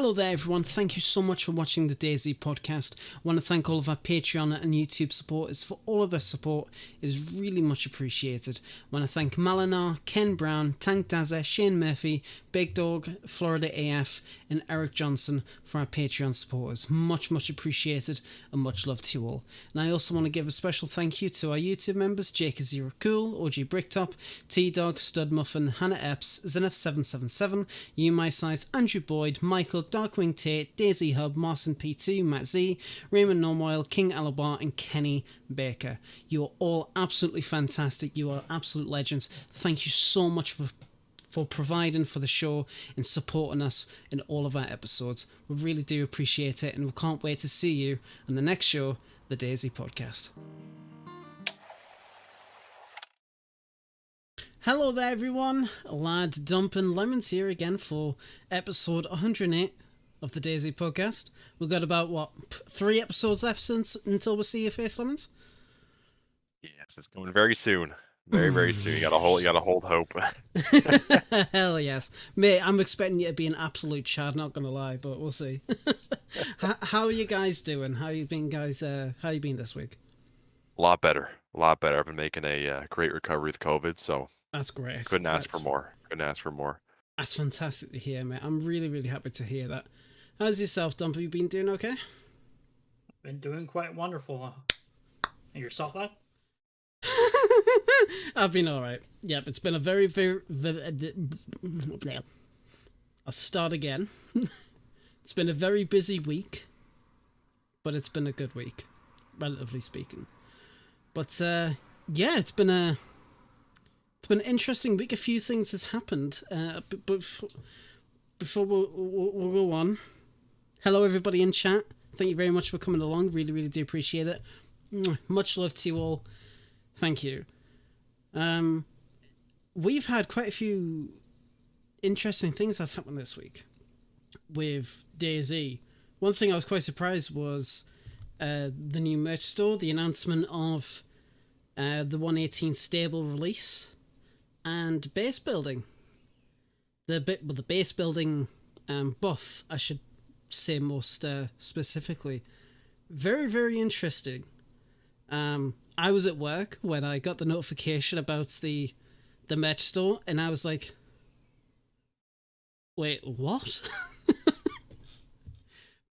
Hello there everyone, thank you so much for watching the DayZ podcast. I want to thank all of our Patreon and YouTube supporters for all of their support. It is really much appreciated. I want to thank Malinar, Ken Brown, Tank Dazza, Shane Murphy, Big Dog, Florida AF and Eric Johnson for our Patreon supporters. Much appreciated and much love to you all. And I also want to give a special thank you to our YouTube members, Jake Zero Cool, OG Bricktop, T-Dog, Stud Muffin, Hannah Epps, Zenith777, You My Size, Andrew Boyd, Michael, Darkwing Tate, DayZ Hub, Marson P2, Matt Z, Raymond Normoyle, King Alabar, and Kenny Baker. You are all absolutely fantastic. You are absolute legends. Thank you so much for providing for the show and supporting us in all of our episodes. We really do appreciate it, and we can't wait to see you on the next show, the DayZ Podcast. Hello there everyone, Lad, Dump and Lemons here again for episode 108 of the DayZ Podcast. We've got about, 3 episodes left until we see your face, Lemons? Yes, it's coming very soon. Very soon. You gotta hold hope. Hell yes. Mate, I'm expecting you to be an absolute chad, not gonna lie, but we'll see. How are you guys doing? How you been, guys? How you been this week? A lot better. I've been making a great recovery with COVID, so that's great. Couldn't ask for more. That's fantastic to hear, mate. I'm really happy to hear that. How's yourself, Dump? Have you been doing okay? Been doing quite wonderful. And yourself, lad? I've been alright. Yep, it's been a very I'll start again. It's been a very busy week, but it's been a good week, relatively speaking. But yeah, it's been an interesting week. A few things has happened. But before we'll go on, hello everybody in chat. Thank you very much for coming along. Really do appreciate it. Much love to you all. Thank you. We've had quite a few interesting things that's happened this week with DayZ. One thing I was quite surprised was the new merch store, the announcement of the 118 stable release and base building. The base building buff, I should say most specifically. Very interesting. I was at work when I got the notification about the merch store, and I was like, wait, what?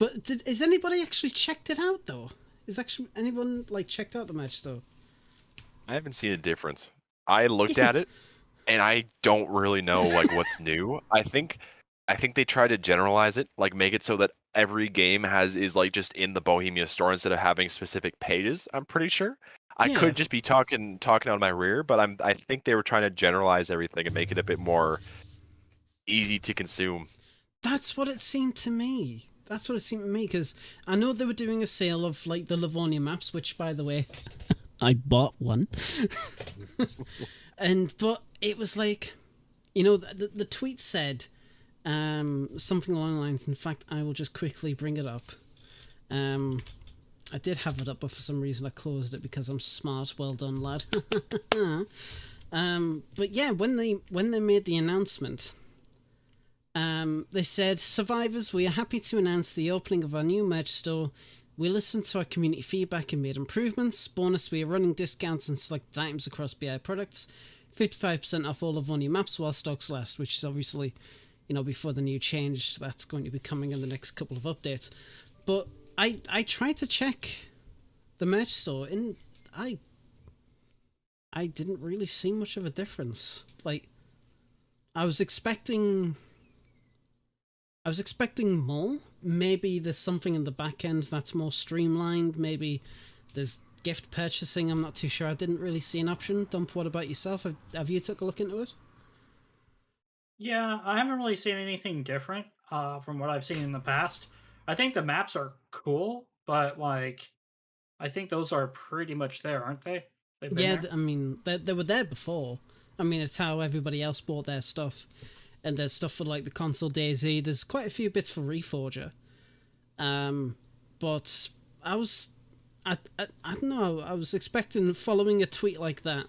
But has anybody actually checked it out, though? Is actually anyone, checked out the merch store? I haven't seen a difference. I looked at it, and I don't really know, what's new. I think they try to generalize it, make it so that every game is just in the Bohemia store instead of having specific pages, I'm pretty sure. I could just be talking out of my rear, but I think they were trying to generalize everything and make it a bit more easy to consume. That's what it seemed to me. Because I know they were doing a sale of, the Livonia maps, which, by the way, I bought one. But it was the tweet said something along the lines, in fact, I will just quickly bring it up. I did have it up, but for some reason I closed it because I'm smart. Well done, lad. But yeah, when they made the announcement, they said, "Survivors, we are happy to announce the opening of our new merch store. We listened to our community feedback and made improvements. Bonus, we are running discounts on select items across BI products. 55% off all Livonia maps while stocks last," which is obviously, before the new change that's going to be coming in the next couple of updates. But I tried to check the merch store, and I didn't really see much of a difference. I was expecting more. Maybe there's something in the back end that's more streamlined. Maybe there's gift purchasing. I'm not too sure. I didn't really see an option. Dump, what about yourself? Have you took a look into it? Yeah, I haven't really seen anything different from what I've seen in the past. I think the maps are cool, but I think those are pretty much there, aren't they? Yeah, there? I mean, they were there before. I mean, it's how everybody else bought their stuff. And there's stuff for the console DayZ. There's quite a few bits for Reforger. But I don't know. I was expecting, following a tweet like that,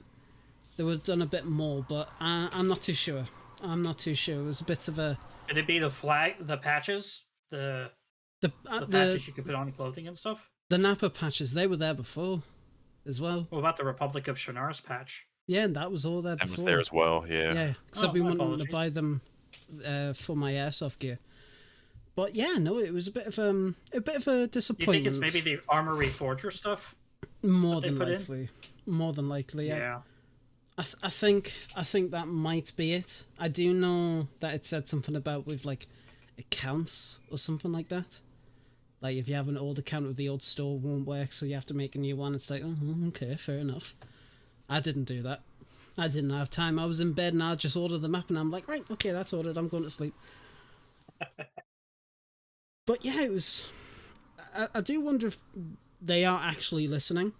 they would have done a bit more, but I'm not too sure. It was a bit of a... Could it be the patches? The The the patches you could put on clothing and stuff. the Napa patches, they were there before as well. What about the Republic of Shannar's patch? Yeah, and that was all there That before. was there as well. Yeah. Yeah, because I've Oh, been my wanting to apologies. buy them for my airsoft gear. But yeah, no, it was a bit of a You disappointment. think it's maybe the Armory Forger stuff? more that they than put in? likely, more than likely. Yeah. Yeah. I think that might be it. I do know that it said something about with like accounts or something like that. Like if you have an old account with the old store, it won't work, so you have to make a new one. It's like, oh, okay, fair enough. I didn't do that. I didn't have time. I was in bed and I just ordered the map and I'm like, right, okay, that's ordered. I'm going to sleep. But yeah, it was. I do wonder if they are actually listening,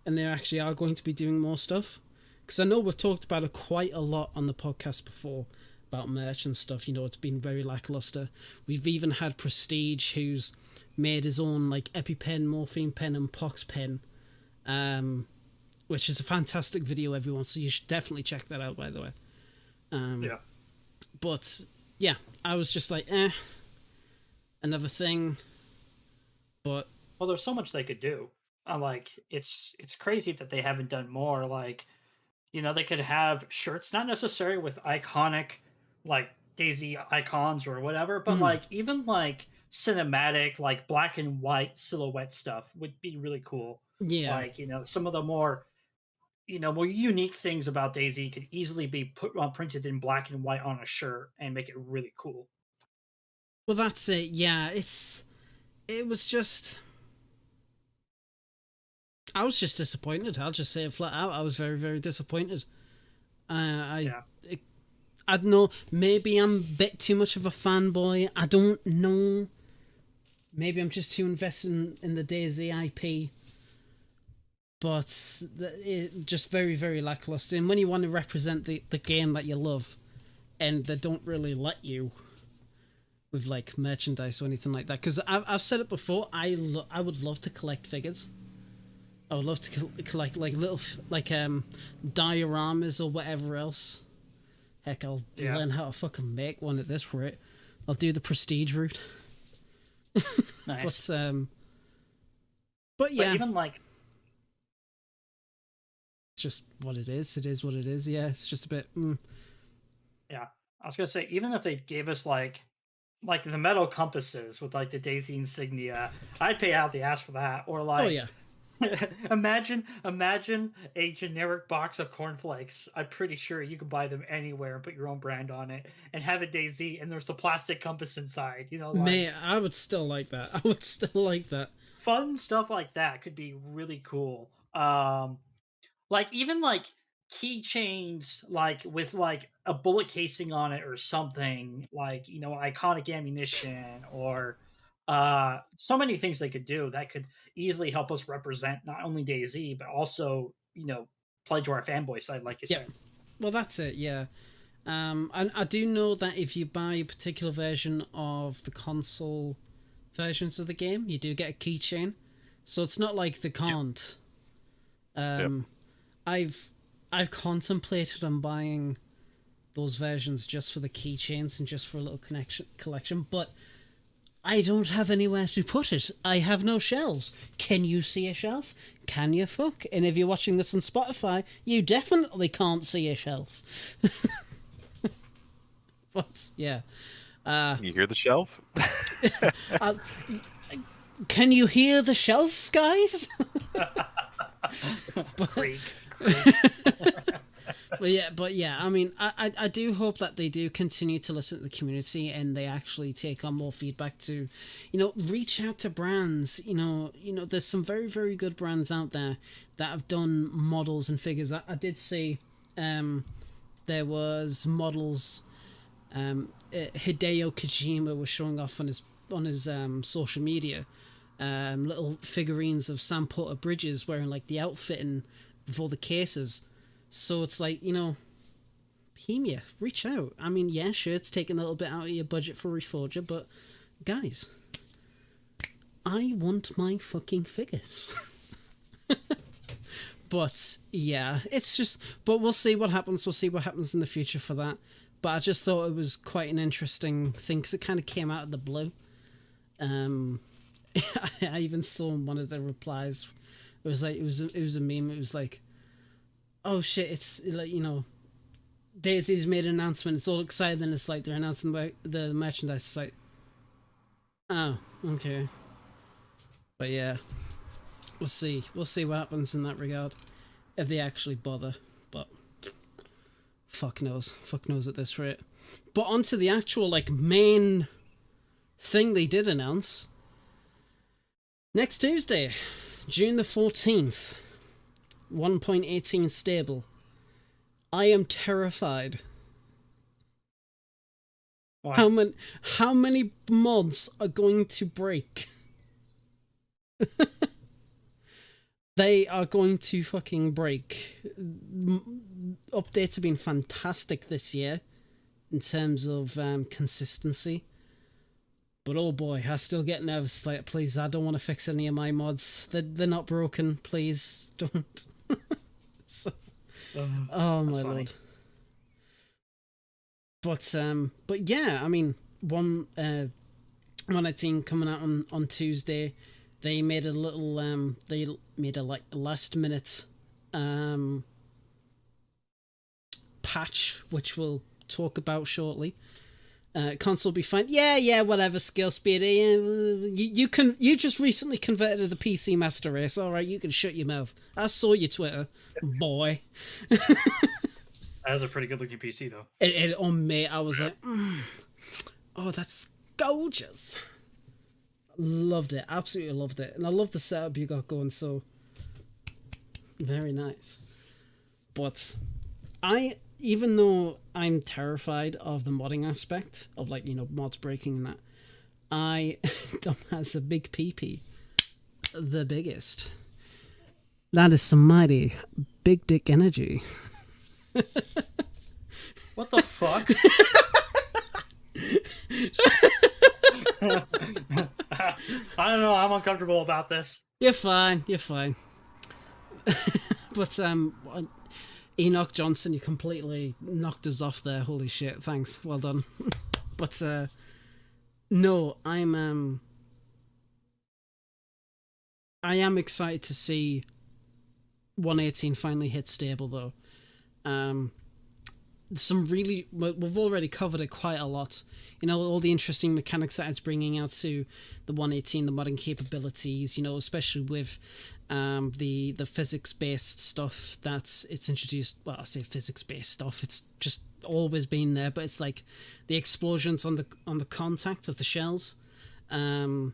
and they actually are going to be doing more stuff. Because I know we've talked about it quite a lot on the podcast before about merch and stuff. You know, it's been very lackluster. We've even had Prestige, who's made his own like EpiPen, Morphine Pen, and Pox Pen, which is a fantastic video, everyone. So you should definitely check that out, by the way. Yeah. But yeah, I was just like, another thing. But Well, there's so much they could do. Like it's crazy that they haven't done more. Like, you know, they could have shirts, not necessarily with iconic like DayZ icons or whatever, but like even like cinematic, like black and white silhouette stuff would be really cool. yeah, Like, you know, some of the more more unique things about DayZ could easily be printed in black and white on a shirt and make it really cool. well, that's it. Yeah, it was just. I was just disappointed. I'll just say it flat out. I was very, very disappointed. I don't know. Maybe I'm a bit too much of a fanboy. I don't know. Maybe I'm just too invested in the DayZ IP. But it just very, very lackluster. And when you want to represent the game that you love, and they don't really let you with like merchandise or anything like that. Because I've said it before. I would love to collect figures. I would love to collect like little dioramas or whatever else. Heck, I'll learn how to fucking make one at this rate. I'll do the prestige route. Nice. But yeah, But even like it's just what it is. It is what it is. Yeah, it's just a bit. yeah, I was gonna say even if they gave us like the metal compasses with like the DayZ insignia, I'd pay out the ass for that. Or like, Oh yeah. imagine a generic box of cornflakes. I'm pretty sure you can buy them anywhere and put your own brand on it and have a DayZ, and there's the plastic compass inside. You know, like, Mate, I would still like that. I would still like that. fun stuff like that could be really cool. Like even like keychains, like with like a bullet casing on it or something, like iconic ammunition or so many things they could do that could easily help us represent not only DayZ but also play to our fanboy side, like you said. Well, that's it. Yeah. And I do know that if you buy a particular version of the console versions of the game, you do get a keychain. So it's not like they can't. I've contemplated on buying those versions just for the keychains and just for a little collection, but I don't have anywhere to put it. I have no shelves. Can you see a shelf? Can you fuck? And if you're watching this on Spotify, you definitely can't see a shelf. But yeah. You hear the shelf? Can you hear the shelf, guys? Creak. But yeah, I mean, I do hope that they do continue to listen to the community and they actually take on more feedback to, reach out to brands. There's some very, very good brands out there that have done models and figures. I did see there was models Hideo Kojima was showing off on his social media, little figurines of Sam Porter Bridges wearing like the outfit and before the cases. So it's like, Bohemia, reach out. I mean, yeah, sure, it's taking a little bit out of your budget for Reforger, but guys, I want my fucking figures. But yeah, it's just, but we'll see what happens. We'll see what happens in the future for that. But I just thought it was quite an interesting thing because it kind of came out of the blue. Um, I even saw one of the replies. It was like it was a meme. It was like, oh shit, it's like, DayZ's made an announcement. It's all exciting. And it's like they're announcing the merchandise. It's like, oh, okay. But yeah, we'll see. We'll see what happens in that regard if they actually bother. But fuck knows. Fuck knows at this rate. But onto the actual like main thing they did announce. Next Tuesday, June the 14th, 1.18 stable. I am terrified. Why? How many mods are going to break? They are going to fucking break. Updates have been fantastic this year in terms of consistency. But oh boy, I still get nervous. Like, please, I don't want to fix any of my mods. They're not broken. Please don't. So, oh my lord. But yeah, I mean, 118 coming out on Tuesday. They made a little like last minute patch, which we'll talk about shortly. Console will be fine. Yeah, whatever. Skill speed. You just recently converted to the PC Master Race. All right, you can shut your mouth. I saw your Twitter, boy. That is a pretty good looking PC though. Mate, I was like, oh, that's gorgeous. Loved it, absolutely loved it, and I love the setup you got going. So very nice. But even though I'm terrified of the modding aspect of like mods breaking and that, Dom has a big PP, the biggest. That is some mighty big dick energy. What the fuck? I don't know. I'm uncomfortable about this. You're fine. But Enoch Johnson, you completely knocked us off there. Holy shit! Thanks. Well done. But no, I am excited to see 118 finally hit stable though. We've already covered it quite a lot. All the interesting mechanics that it's bringing out to the 118, the modding capabilities, especially with the physics-based stuff that it's introduced. Well, I say physics-based stuff. It's just always been there, but it's like the explosions on the contact of the shells, and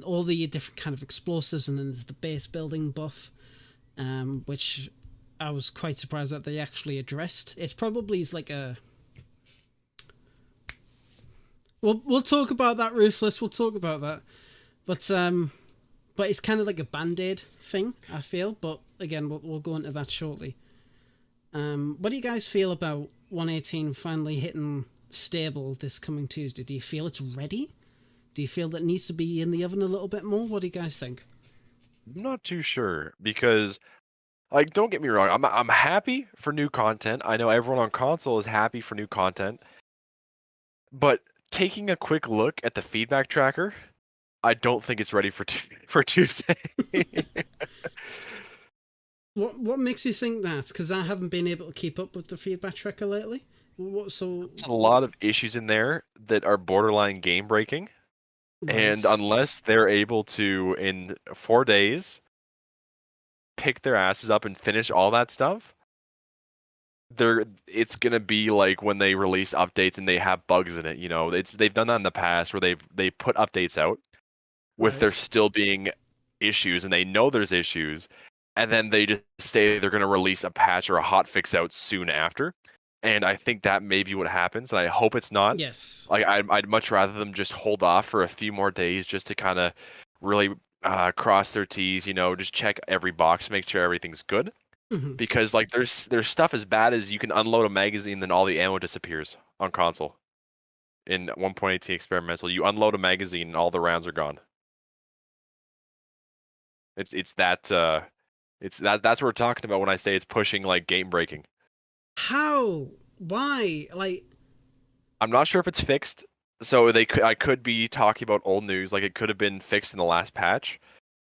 all the different kind of explosives, and then there's the base building buff, which I was quite surprised that they actually addressed. It's probably like a... We'll talk about that, Ruthless. We'll talk about that. But it's kind of like a band-aid thing, I feel. But again, we'll go into that shortly. What do you guys feel about 118 finally hitting stable this coming Tuesday? Do you feel it's ready? Do you feel that it needs to be in the oven a little bit more? What do you guys think? I'm not too sure because... Like, don't get me wrong, I'm happy for new content. I know everyone on console is happy for new content. But taking a quick look at the feedback tracker, I don't think it's ready for Tuesday. What makes you think that? Because I haven't been able to keep up with the feedback tracker lately. There's a lot of issues in there that are borderline game breaking. Right. And unless they're able to, in 4 days... pick their asses up and finish all that stuff, it's gonna be like when they release updates and they have bugs in it. They've done that in the past where they put updates out with there still being issues, and they know there's issues, and then they just say they're gonna release a patch or a hot fix out soon after. And I think that may be what happens, and I hope it's not. Yes. Like I'd much rather them just hold off for a few more days just to kind of really cross their T's, just check every box, make sure everything's good. Mm-hmm. Because like there's stuff as bad as you can unload a magazine, then all the ammo disappears on console. In 1.18 experimental, you unload a magazine and all the rounds are gone. That's what we're talking about when I say it's pushing like game breaking. How? Why? Like, I'm not sure if it's fixed. So I could be talking about old news, like it could have been fixed in the last patch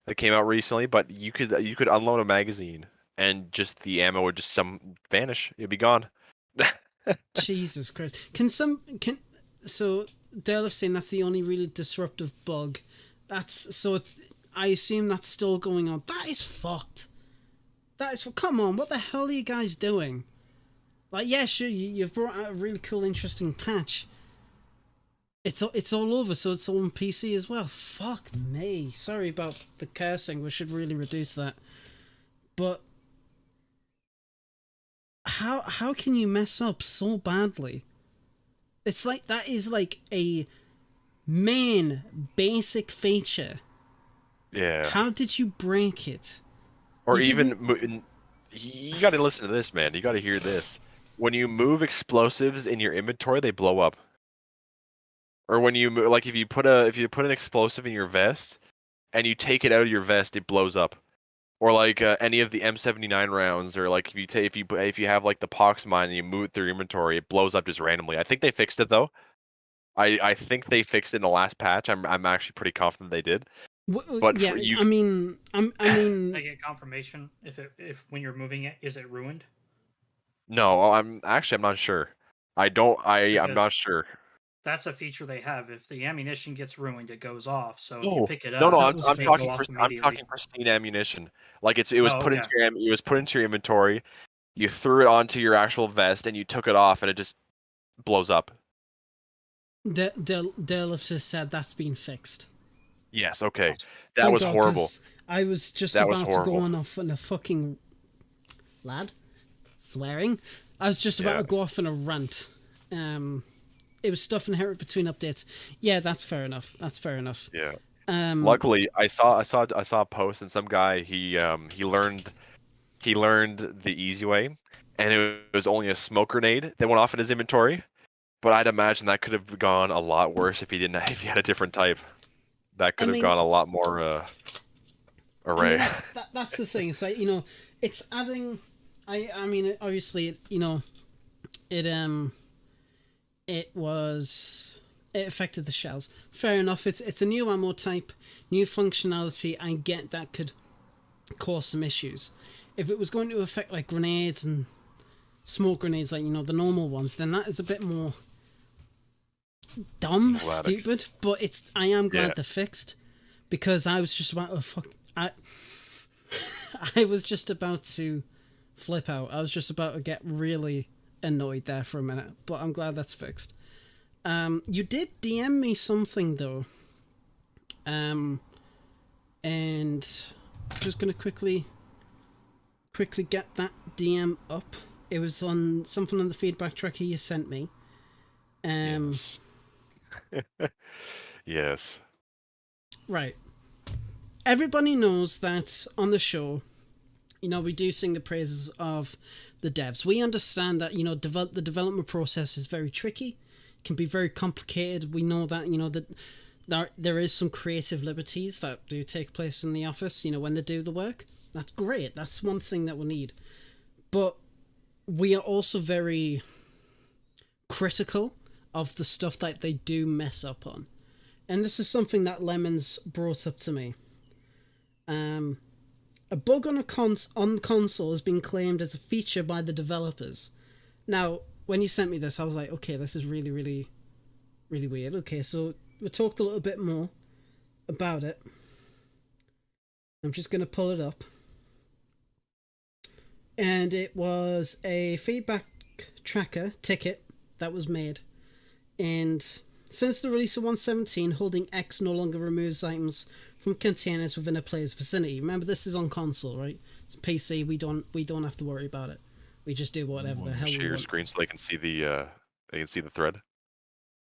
that came out recently, but you could unload a magazine and just the ammo would just vanish. It'd be gone. Jesus Christ. So Dale have saying that's the only really disruptive bug. I assume that's still going on. That is fucked. Come on, what the hell are you guys doing? Like, yeah, sure, you've brought out a really cool, interesting patch. It's all over, so it's all on PC as well. Fuck me. Sorry about the cursing. We should really reduce that. But how can you mess up so badly? It's like that is like a main basic feature. Yeah. How did you break it? Or You even didn't- you got to listen to this, man. You got to hear this. When you move explosives in your inventory, they blow up. Or when you like if you put an explosive in your vest and you take it out of your vest, it blows up. Or like any of the M79 rounds, or like if you have like the pox mine and you move it through your inventory, it blows up just randomly. I think they fixed it though. I think they fixed it in the last patch. I'm actually pretty confident they did. But yeah, for you, I mean, I get confirmation if when you're moving it, is it ruined? no, I'm not sure. I'm Because not sure. that's a feature they have. If the ammunition gets ruined, it goes off. So if you No, pick it no, up, no. that was I'm it'll fixed. go off I'm immediately. talking pristine ammunition. Like it was Oh, put okay. into your inventory. You threw it onto your actual vest and you took it off, and it just blows up. Dale have just said that's been fixed. Yes. Okay. Awesome. That Thank was God, horrible. because I was just That was about to go horrible. on off on a fucking lad swearing. I was just about Yeah. to go off on a rant. It was stuff inherited between updates. Yeah, that's fair enough. Yeah. Um, Luckily, I saw a post, and some guy he learned the easy way, and it was only a smoke grenade that went off in his inventory. But I'd imagine that could have gone a lot worse if if he had a different type. That I could have mean, gone a lot more array. that's the thing. It's like, it's adding. I mean, obviously, it it affected the shells. Fair enough. It's a new ammo type, new functionality. I get that could cause some issues. If it was going to affect like grenades and smoke grenades, like the normal ones, then that is a bit more dumb, Problematic. stupid. But I am glad Yeah. they're fixed, because I was just about to I was just about to flip out. I was just about to get really annoyed there for a minute, but I'm glad that's fixed. You did DM me something though, and I'm just gonna quickly get that DM up. It was on something on the feedback tracker you sent me. Yes. Yes. Right. Everybody knows that on the show, we do sing the praises of the devs. We understand that, the development process is very tricky, can be very complicated. We know that, that there is some creative liberties that do take place in the office, when they do the work. That's great. That's one thing that we need. But we are also very critical of the stuff that they do mess up on. And this is something that Lemons brought up to me. A bug on on console has been claimed as a feature by the developers. Now, when you sent me this, I was like, okay, this is really, really, really weird. Okay, so we talked a little bit more about it. I'm just going to pull it up. And it was a feedback tracker ticket that was made. And since the release of 1.17, holding X no longer removes items from containers within a player's vicinity. Remember, this is on console, right? It's PC. We don't have to worry about it. We just do whatever the hell we Share your want. screen so they can see the thread.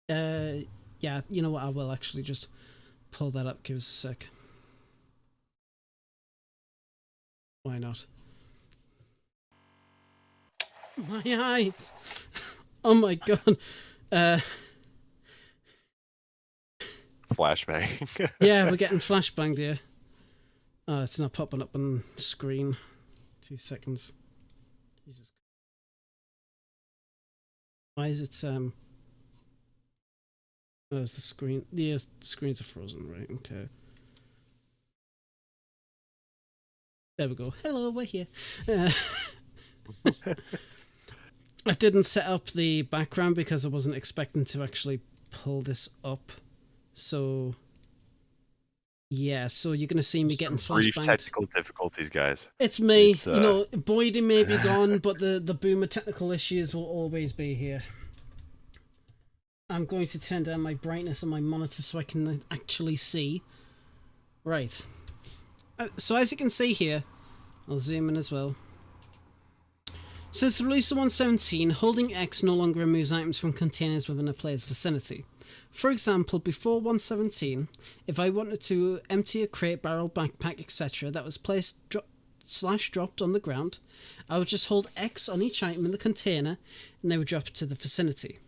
Yeah, you know what? I will actually just pull that up. Give us a sec. Why not? My eyes! Oh my god. Flashbang. Yeah, we're getting flashbanged here. Oh, it's not popping up on screen. 2 seconds. Jesus. Why is it There's the screen. The screens are frozen, right? Okay. There we go. Hello, we're here. I didn't set up the background because I wasn't expecting to actually pull this up. So, yeah, so you're going to see me getting Brief flashbanged. technical difficulties, guys. It's me. It's, You know, Boydie may be gone, but the boomer technical issues will always be here. I'm going to turn down my brightness on my monitor so I can actually see. Right. So as you can see here, I'll zoom in as well. Since the release of 1.17, holding X no longer removes items from containers within a player's vicinity. For example, before 1.17, if I wanted to empty a crate, barrel, backpack, etc. that was placed dropped on the ground, I would just hold X on each item in the container and they would drop it to the vicinity.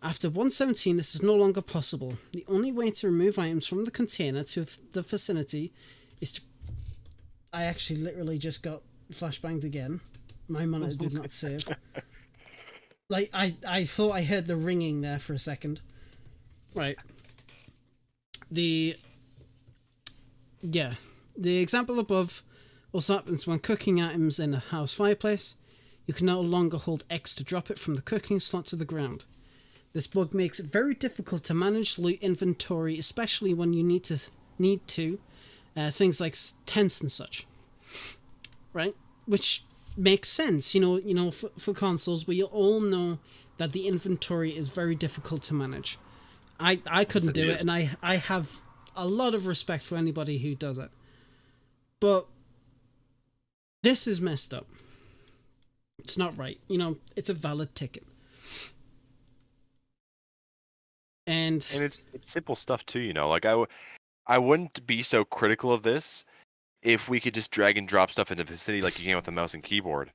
After 1.17, this is no longer possible. The only way to remove items from the container to the vicinity is to... I actually literally just got flashbanged again. My monitor did not save. Like, I thought I heard the ringing there for a second. Right. The example above also happens when cooking items in a house fireplace. You can no longer hold X to drop it from the cooking slot to the ground. This bug makes it very difficult to manage loot inventory, especially when you need to things like tents and such. Right? Which makes sense, you know, for consoles, we all know that the inventory is very difficult to manage. I couldn't do it, and I have a lot of respect for anybody who does it. But this is messed up. It's not right. You know, it's a valid ticket. And it's simple stuff too, you know. Like I wouldn't be so critical of this if we could just drag and drop stuff into the vicinity like you can with a mouse and keyboard.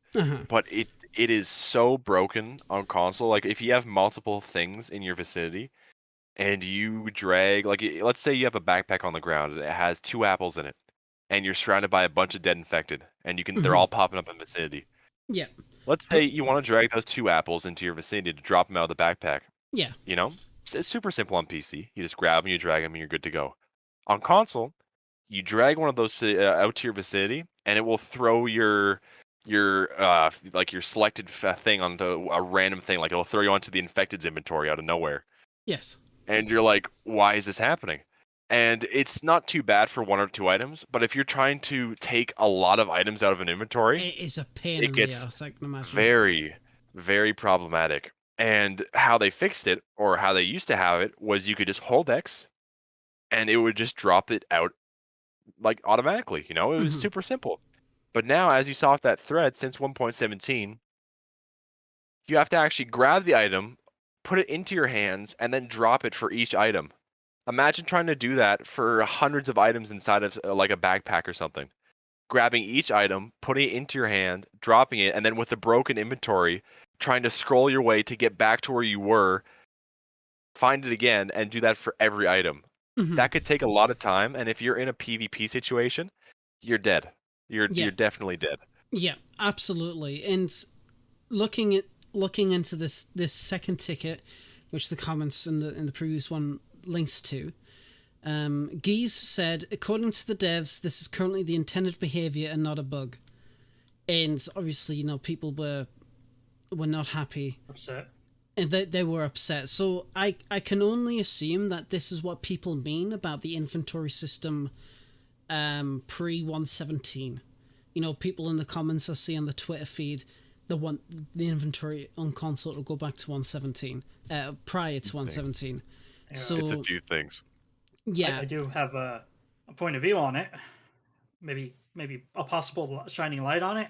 But it is so broken on console. Like if you have multiple things in your vicinity and you drag, like let's say you have a backpack on the ground and it has 2 apples in it, and you're surrounded by a bunch of dead infected, and they're all popping up in vicinity. Yeah. Let's say you want to drag those 2 apples into your vicinity to drop them out of the backpack. Yeah. You know, it's super simple on PC. You just grab them, you drag them, and you're good to go. On console, you drag one of those out to your vicinity, and it will throw your selected thing onto a random thing. Like it'll throw you onto the infected's inventory out of nowhere. Yes. And you're like, why is this happening? And it's not too bad for 1 or 2 items, but if you're trying to take a lot of items out of an inventory, it is a pain in the ass, I can imagine. Very, very problematic. And how they fixed it, or how they used to have it, was you could just hold X, and it would just drop it out like automatically. You know, it was super simple. But now, as you saw with that thread, since 1.17, you have to actually grab the item, put it into your hands, and then drop it for each item. Imagine trying to do that for hundreds of items inside of like a backpack or something. Grabbing each item, putting it into your hand, dropping it, and then with a broken inventory, trying to scroll your way to get back to where you were, find it again, and do that for every item. That could take a lot of time, and if you're in a PvP situation, you're dead. You're definitely dead. Yeah, absolutely. And looking into this second ticket, which the comments in the previous one links to, Geese said, according to the devs, this is currently the intended behavior and not a bug. And obviously, you know, people were not happy. Upset. And they were upset. So I can only assume that this is what people mean about the inventory system pre-1.17. You know, people in the comments I see on the Twitter feed, the inventory on console will go back to 1.17, prior to 1.17. Yeah. So it's a few things. Yeah. I do have a point of view on it. Maybe a possible shining light on it.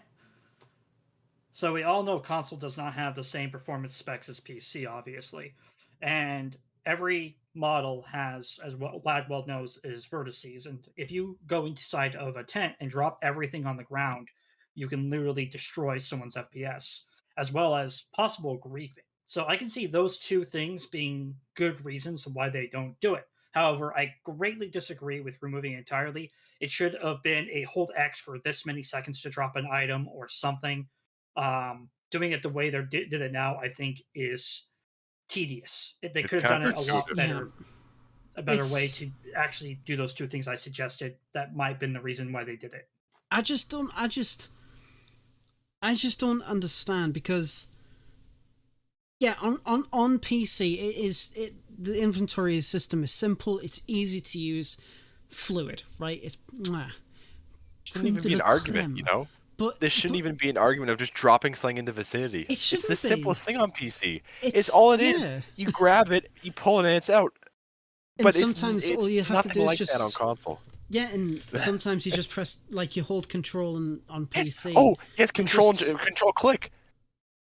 So we all know console does not have the same performance specs as PC, obviously. And every model has, as what Ladwell knows, is vertices. And if you go inside of a tent and drop everything on the ground, you can literally destroy someone's FPS, as well as possible griefing. So I can see those 2 things being good reasons why they don't do it. However, I greatly disagree with removing it entirely. It should have been a hold X for this many seconds to drop an item or something. Doing it the way they did it now, I think, is tedious. They It's could have done it a counterintuitive. lot better. A better way It's- to actually do those two things I suggested. That might have been the reason why they did it. I just don't understand, because yeah, on PC the inventory system is simple, it's easy to use, fluid, right? It's Shouldn't even be an argument, you know? But This shouldn't even be an argument of just dropping something into vicinity. It shouldn't It's the be. simplest thing on PC. It's It's all it is. yeah. You grab it, you pull it, and it's out. And But sometimes it's all you have to nothing do is like just that on console. yeah, and sometimes you just press, like, you hold control on Yes. PC. Oh, yes, control just- control click.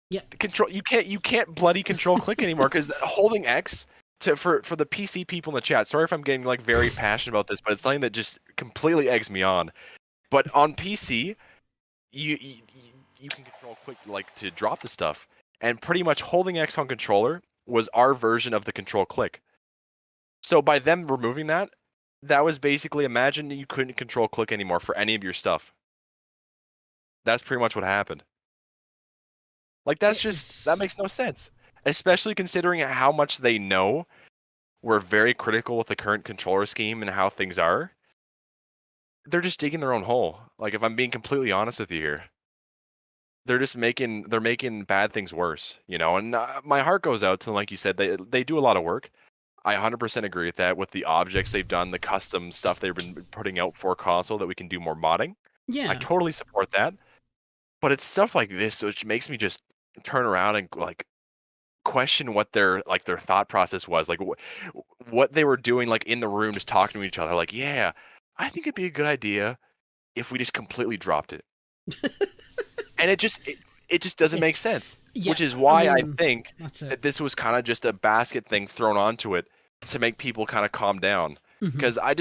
Yeah. Control. You can't bloody control click anymore, because holding X for the PC people in the chat. Sorry if I'm getting like very passionate about this, but it's something that just completely eggs me on. But on PC, you can control quick, like, to drop the stuff, and pretty much holding X on controller was our version of the control click. So by them removing that, that was basically, imagine you couldn't control click anymore for any of your stuff. That's pretty much what happened. Like, that makes no sense. Especially considering how much they know we're very critical with the current controller scheme and how things are. They're just digging their own hole. Like, if I'm being completely honest with you here. They're making bad things worse, you know, and my heart goes out to them. Like you said, they do a lot of work. I 100% agree with that, with the objects they've done, the custom stuff they've been putting out for console that we can do more modding. Yeah. I totally support that. But it's stuff like this which makes me just turn around and, like, question what their thought process was, like what they were doing, like, in the room, just talking to each other, like, yeah, I think it'd be a good idea if we just completely dropped it. And it just doesn't make sense. Yeah, Which is why I mean, think that's it. that this was kind of just a basket thing thrown onto it to make people kind of calm down. Mhm. Because I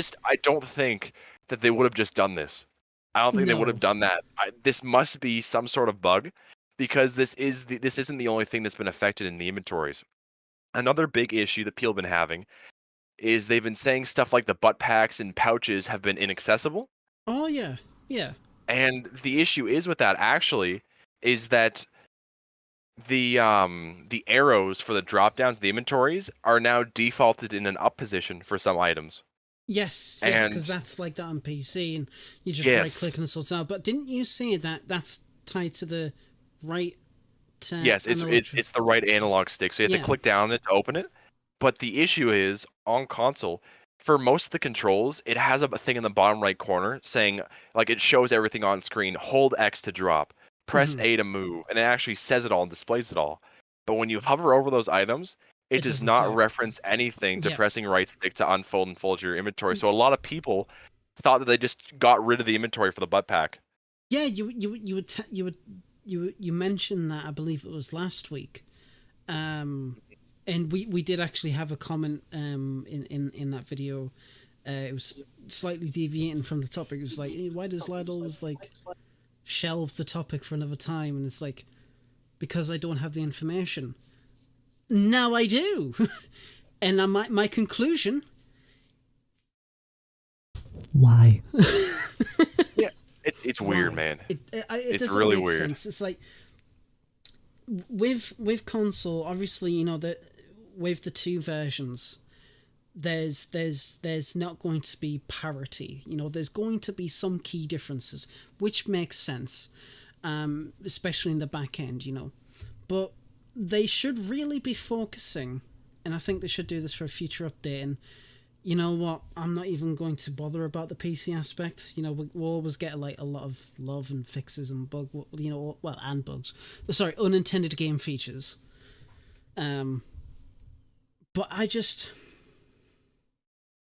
don't think that they would have just done this. I don't think they would have No. done that. This must be some sort of bug, because this isn't the only thing that's been affected in the inventories. Another big issue that people have been having is they've been saying stuff like the butt packs and pouches have been inaccessible. Oh yeah, yeah. And the issue is with that, actually, is that the arrows for the drop downs, the inventories, are now defaulted in an up position for some items. Yes, And- because that's like that on PC, and you just Yes. right click and sort out. But didn't you say that that's tied to the right? Yes, it's the right analog stick, so you have Yeah. to click down on it to open it. But the issue is, on console, for most of the controls, it has a thing in the bottom right corner saying, like, it shows everything on screen. Hold X to drop, press Mhm. A to move, and it actually says it all and displays it all. But when you hover over those items, it It does doesn't not say it. reference anything to Yeah. pressing right stick to unfold and fold your inventory. So a lot of people thought that they just got rid of the inventory for the butt pack. Yeah, you mentioned that, I believe it was last week, and we did actually have a comment in that video. It was slightly deviating from the topic. It was like, "Hey, why does Lad always like shelve the topic for another time?" And it's like, because I don't have the information. Now I do, and my conclusion. Why? It's weird, man. It It's doesn't really make weird. sense. It's like with console, obviously, you know that with the two versions, there's not going to be parity. You know, there's going to be some key differences, which makes sense, especially in the back end. You know, but they should really be focusing, and I think they should do this for a future update. And you know what? I'm not even going to bother about the PC aspect. You know, we'll always get like a lot of love and fixes and and bugs. Sorry, unintended game features. But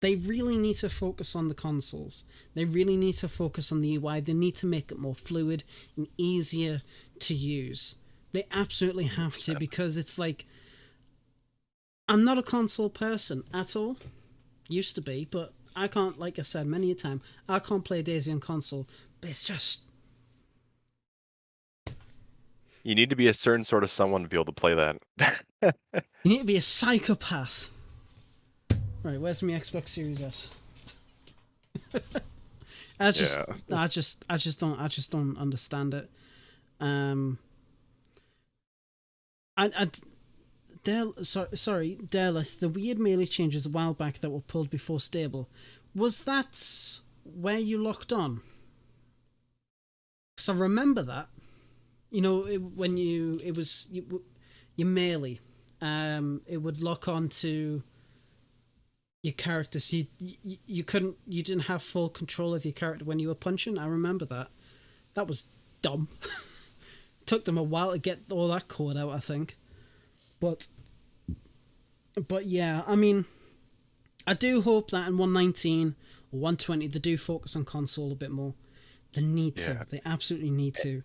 they really need to focus on the consoles. They really need to focus on the UI. They need to make it more fluid and easier to use. They absolutely have to, because it's like, I'm not a console person at all. Used to be, but I can't, like I said many a time, I can't play DayZ on console, but it's just... You need to be a certain sort of someone to be able to play that. You need to be a psychopath. Right, where's my Xbox Series S? I just don't understand it. Derlith, the weird melee changes a while back that were pulled before stable. Was that where you locked on? Because I remember that. You know, when your melee, it would lock on to your character, so you didn't have full control of your character when you were punching. I remember that. That was dumb. Took them a while to get all that code out, I think. But yeah, I mean, I do hope that in 119 or 120 they do focus on console a bit more. They need to. They absolutely need to.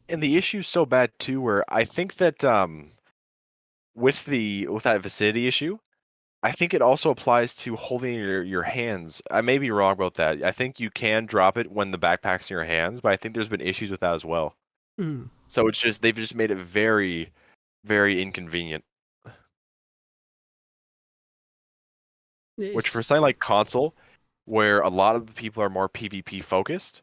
And the issue's so bad too, where I think that with that vicinity issue, I think it also applies to holding your hands. I may be wrong about that. I think you can drop it when the backpack's in your hands, but I think there's been issues with that as well. So it's just they've just made it very, very inconvenient. Which for something like console, where a lot of the people are more PvP focused,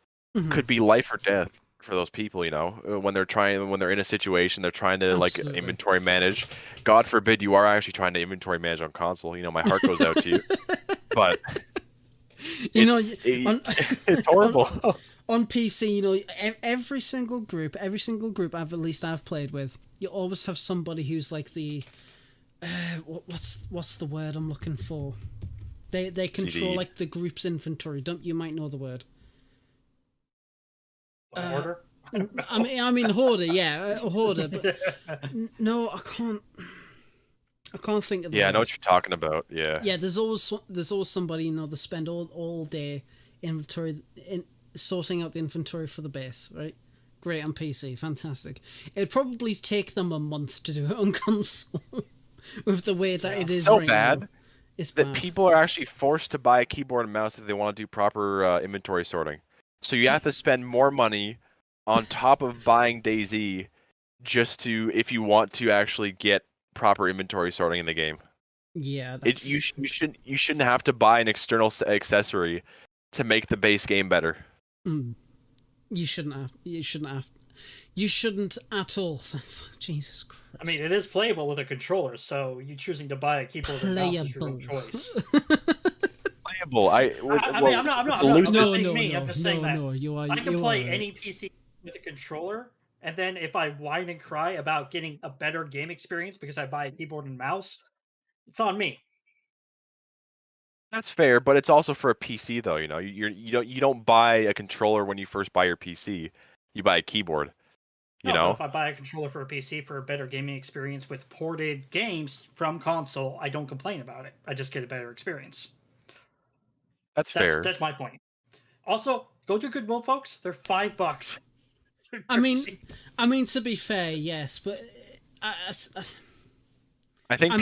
could be life or death for those people, you know, when they're in a situation, they're trying to like inventory manage. God forbid you are actually trying to inventory manage on console. You know, my heart goes out to you, but it's horrible. On PC, you know, every single group I've played with, you always have somebody who's like the what's the word I'm looking for? They control CD. Like the group's inventory. You might know the word. Hoarder? I mean hoarder, yeah, hoarder. But no, I can't think of the word. I know what you're talking about. Yeah. There's always somebody, you know, they spend all day sorting out the inventory for the base, right? Great on PC, fantastic. It'd probably take them a month to do it on console with the way that it is so right bad. Now. It's that bad. People are actually forced to buy a keyboard and mouse if they want to do proper inventory sorting. So you have to spend more money on top of buying DayZ just to, if you want to actually get proper inventory sorting in the game. Yeah, you shouldn't have to buy an external accessory to make the base game better. You shouldn't have. You shouldn't at all. Jesus Christ. I mean, it is playable with a controller, so you choosing to buy a keyboard and mouse is your own choice. Playable. I'm just saying that. I can play any PC with a controller, and then if I whine and cry about getting a better game experience because I buy a keyboard and mouse, it's on me. That's fair, but it's also for a PC though. You know, you don't buy a controller when you first buy your PC. You buy a keyboard. You know, if I buy a controller for a PC for a better gaming experience with ported games from console, I don't complain about it. I just get a better experience. That's fair. That's my point. Also, go to Goodwill, folks. They're $5. I mean, to be fair, yes, but I think some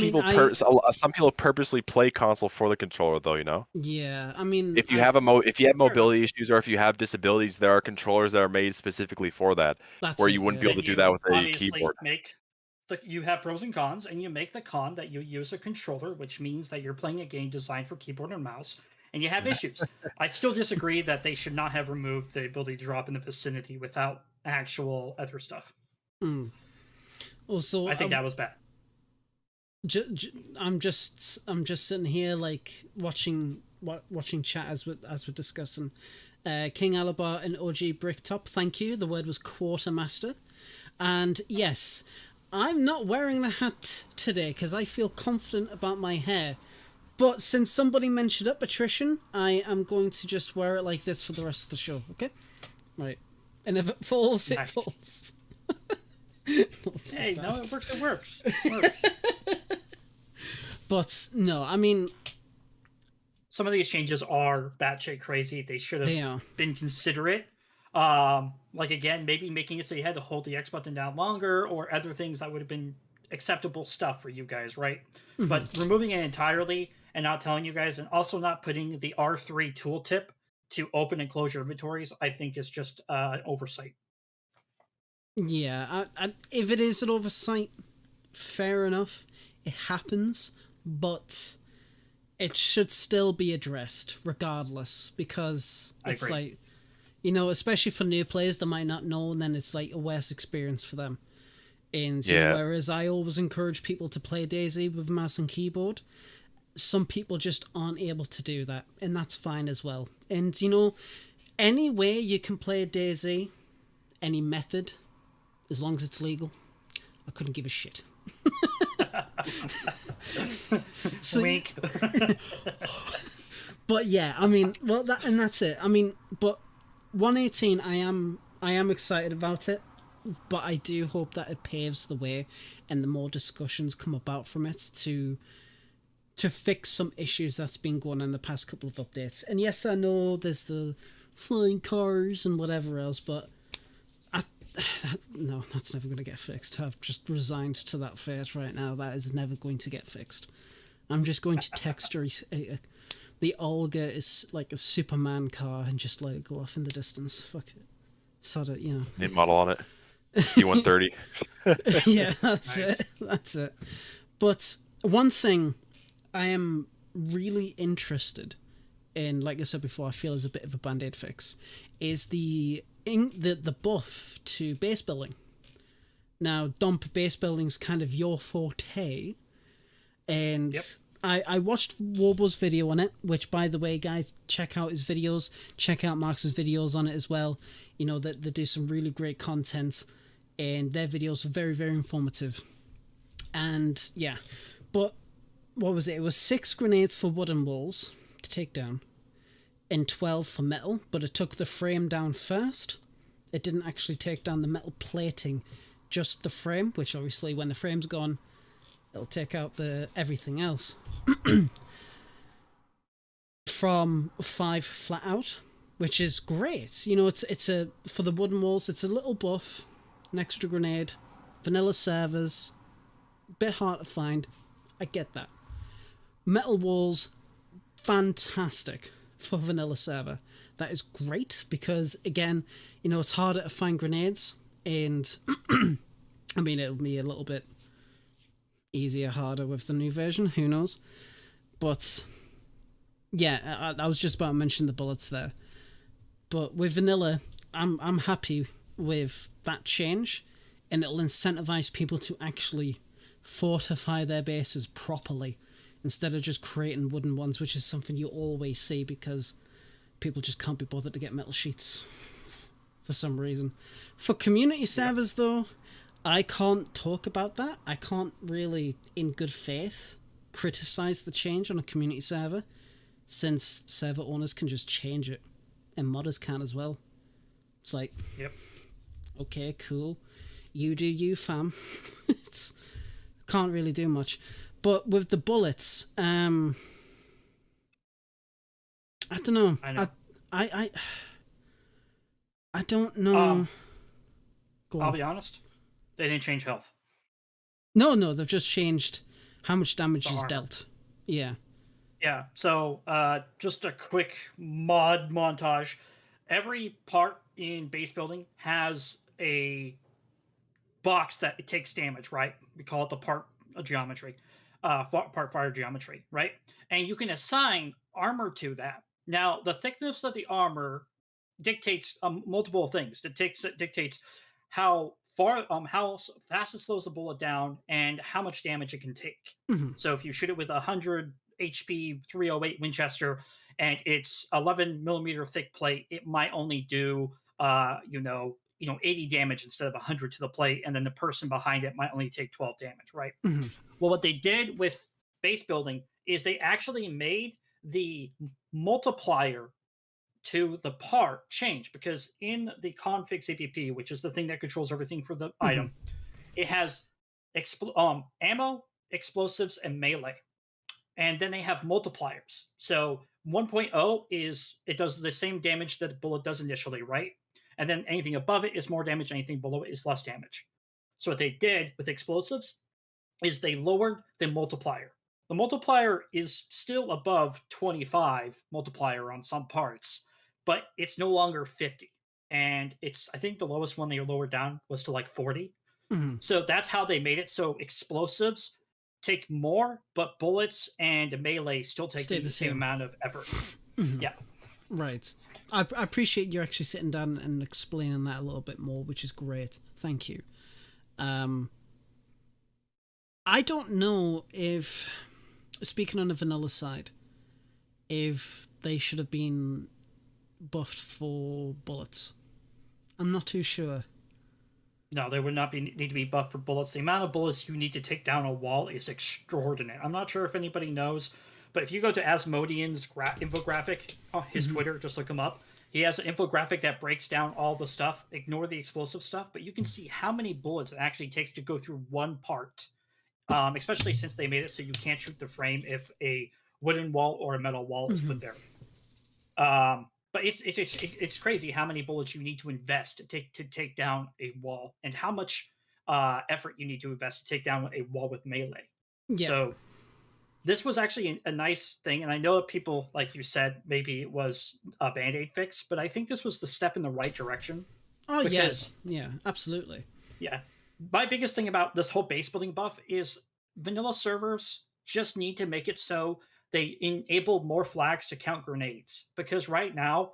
people purposely play console for the controller, though. You know. Yeah, I mean, if you have mobility issues or if you have disabilities, there are controllers that are made specifically for that, where you wouldn't be able to do that with a keyboard. You have pros and cons, and you make the con that you use a controller, which means that you're playing a game designed for keyboard and mouse, and you have issues. I still disagree that they should not have removed the ability to drop in the vicinity without actual other stuff. Also, I think that was bad. I'm just sitting here like watching chat as we're discussing. King Alabar and OG Bricktop, thank you. The word was quartermaster, and yes, I'm not wearing the hat today because I feel confident about my hair. But since somebody mentioned up attrition, I am going to just wear it like this for the rest of the show. Okay, right, and if it falls, it falls. Hey, no, it works. It works. But no, I mean, some of these changes are batshit crazy. They should have been considerate. Like again, maybe making it so you had to hold the X button down longer, or other things that would have been acceptable stuff for you guys, right? Mm-hmm. But removing it entirely and not telling you guys, and also not putting the R3 tooltip to open and close your inventories, I think is just oversight. Yeah, if it is an oversight, fair enough. It happens, but it should still be addressed regardless, because it's like, you know, especially for new players that might not know, and then it's like a worse experience for them. And Yeah. whereas I always encourage people to play DayZ with mouse and keyboard, some people just aren't able to do that, and that's fine as well. And any way you can play DayZ, any method, as long as it's legal, I couldn't give a shit. So, Wink. but yeah, I mean, well, that's it. I mean, but 118, I am excited about it, but I do hope that it paves the way, and the more discussions come about from it to fix some issues that's been going on in the past couple of updates. And yes, I know there's the flying cars and whatever else, but no, that's never going to get fixed. I've just resigned to that fate right now. That is never going to get fixed. I'm just going to text her the Olga is like a Superman car and just let it go off in the distance. Fuck it. Sod it, Name model on it. C-130. Yeah, that's it. That's it. But one thing I am really interested in, like I said before, I feel is a bit of a band-aid fix, is the buff to base building. Now, Dump, base building's kind of your forte, and Yep. I watched Warbo's video on it, which, by the way, guys, check out his videos, check out Mark's videos on it as well. That they do some really great content, and their videos are very, very informative. And yeah, but what was it? It was 6 grenades for wooden walls to take down, and 12 for metal, but it took the frame down first. It didn't actually take down the metal plating, just the frame, which obviously when the frame's gone, it'll take out the everything else. From 5 flat out, which is great. It's a for the wooden walls, it's a little buff, an extra grenade, vanilla servers, bit hard to find. I get that. Metal walls, fantastic for vanilla server. That is great because, again, it's harder to find grenades, and I mean, it'll be a little bit easier, harder with the new version, who knows. But yeah, I was just about to mention the bullets there. But with vanilla, I'm happy with that change, and it'll incentivize people to actually fortify their bases properly instead of just creating wooden ones, which is something you always see because people just can't be bothered to get metal sheets for some reason. For community servers, though, I can't talk about that. I can't really, in good faith, criticize the change on a community server, since server owners can just change it, and modders can as well. It's like, Yep. Okay, cool. You do you, fam. Can't really do much. But with the bullets, I don't know. I know. I don't know. Go on. I'll be honest. They didn't change health. No, they've just changed how much damage The is armor. dealt. Yeah. Yeah, so just a quick mod montage. Every part in base building has a box that it takes damage, right? We call it the part geometry, part fire geometry, right? And you can assign armor to that. Now, the thickness of the armor dictates multiple things. It dictates how far, how fast it slows the bullet down, and how much damage it can take. Mm-hmm. So if you shoot it with 100 HP 308 Winchester and it's 11 millimeter thick plate, it might only do 80 damage instead of 100 to the plate, and then the person behind it might only take 12 damage, right? Mm-hmm. Well, what they did with base building is they actually made the multiplier to the part change, because in the config CPP, which is the thing that controls everything for the item, it has ammo, explosives, and melee. And then they have multipliers. So 1.0 is, it does the same damage that the bullet does initially, right? And then anything above it is more damage, anything below it is less damage. So what they did with explosives is they lowered the multiplier. The multiplier is still above 25 multiplier on some parts, but it's no longer 50. And it's, I think the lowest one they lowered down was to like 40. Mm-hmm. So that's how they made it. So explosives take more, but bullets and melee still take Stay the the same same. amount of effort. Mm-hmm. Yeah. Right. I appreciate you actually sitting down and explaining that a little bit more, which is great. Thank you. I don't know if, speaking on the vanilla side, if they should have been buffed for bullets. I'm not too sure. No, they would not need to be buffed for bullets. The amount of bullets you need to take down a wall is extraordinary. I'm not sure if anybody knows, but if you go to Asmodean's infographic on his Twitter, just look him up. He has an infographic that breaks down all the stuff. Ignore the explosive stuff, but you can see how many bullets it actually takes to go through one part. Especially since they made it so you can't shoot the frame if a wooden wall or a metal wall is put there. But it's crazy how many bullets you need to invest to take down a wall, and how much effort you need to invest to take down a wall with melee. Yeah. So this was actually a nice thing, and I know that people, like you said, maybe it was a band-aid fix, but I think this was the step in the right direction. Oh, because, yeah, absolutely. Yeah. My biggest thing about this whole base building buff is vanilla servers just need to make it so they enable more flags to count grenades. Because right now,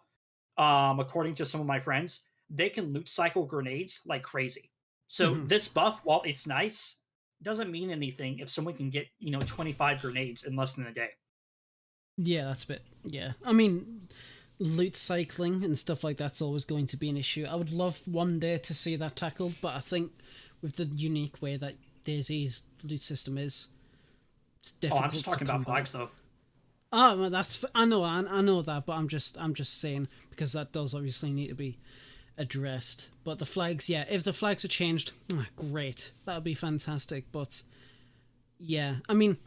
according to some of my friends, they can loot cycle grenades like crazy. So this buff, while it's nice, doesn't mean anything if someone can get 25 grenades in less than a day. Yeah, that's a bit. Yeah, I mean, loot cycling and stuff like that's always going to be an issue. I would love one day to see that tackled, but I think with the unique way that DayZ's loot system is, it's difficult. Oh, I'm just talking about flags though. Oh, well, that's I know that, but I'm just saying, because that does obviously need to be addressed. But the flags, yeah, if the flags are changed, great, that would be fantastic. But yeah, I mean,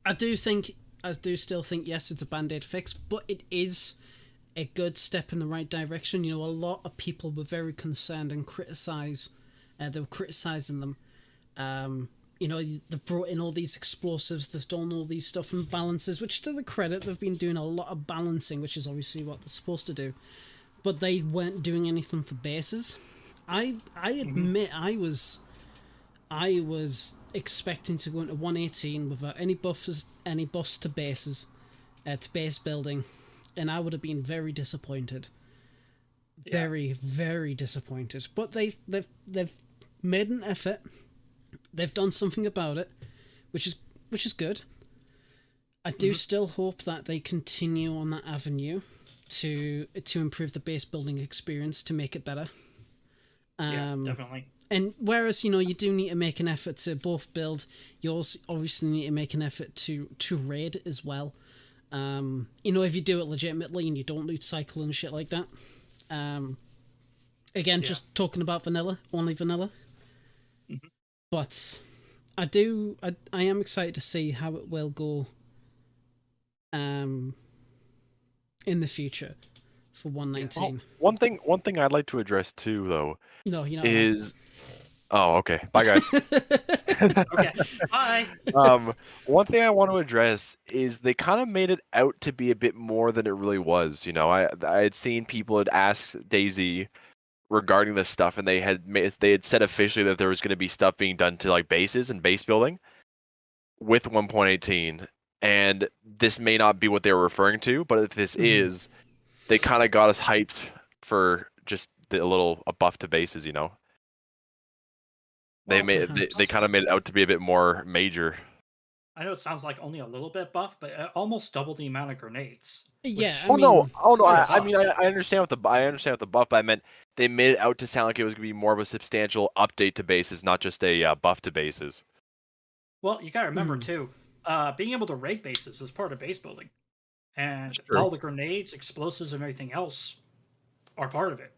I do still think yes, it's a band-aid fix, but it is a good step in the right direction. A lot of people were very concerned and they were criticizing them. They've brought in all these explosives, they've done all these stuff and balances, which to the credit, they've been doing a lot of balancing, which is obviously what they're supposed to do. But they weren't doing anything for bases. I admit I was expecting to go into 118 without any buffs to bases, to base building, and I would have been very disappointed. Yeah. Very, very disappointed. But they've made an effort. They've done something about it, which is good. I do still hope that they continue on that avenue to improve the base building experience, to make it better. Yeah, definitely. And whereas, you do need to make an effort to both build, you also obviously need to make an effort to raid as well. If you do it legitimately and you don't loot cycle and shit like that. Just talking about vanilla, only vanilla. But I am excited to see how it will go in the future for 119. Well, one thing I'd like to address too, though, is oh, okay. Bye, guys. Okay, bye. One thing I want to address is they kind of made it out to be a bit more than it really was. I had seen people had asked DayZ regarding this stuff, and they had said officially that there was going to be stuff being done to like bases and base building with 1.18, and this may not be what they were referring to, but if this is, they kind of got us hyped for just a buff to bases. They kind of made it out to be a bit more major. I know it sounds like only a little bit buff, but almost double the amount of grenades. Yeah. No. I understand with the buff, but I meant they made it out to sound like it was going to be more of a substantial update to bases, not just a buff to bases. Well, you got to remember too, being able to raid bases is part of base building, and all the grenades, explosives, and everything else are part of it.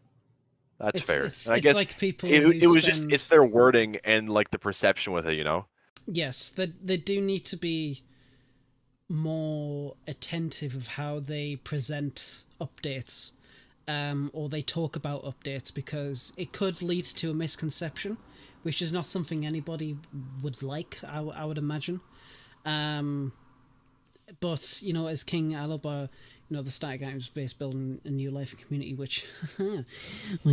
That's fair. It's I guess like people. It's their wording and like the perception with it, Yes, they do need to be more attentive of how they present updates, or they talk about updates, because it could lead to a misconception, which is not something anybody would like, I would imagine. But, as King Alaba, the static items base building a new life community, which I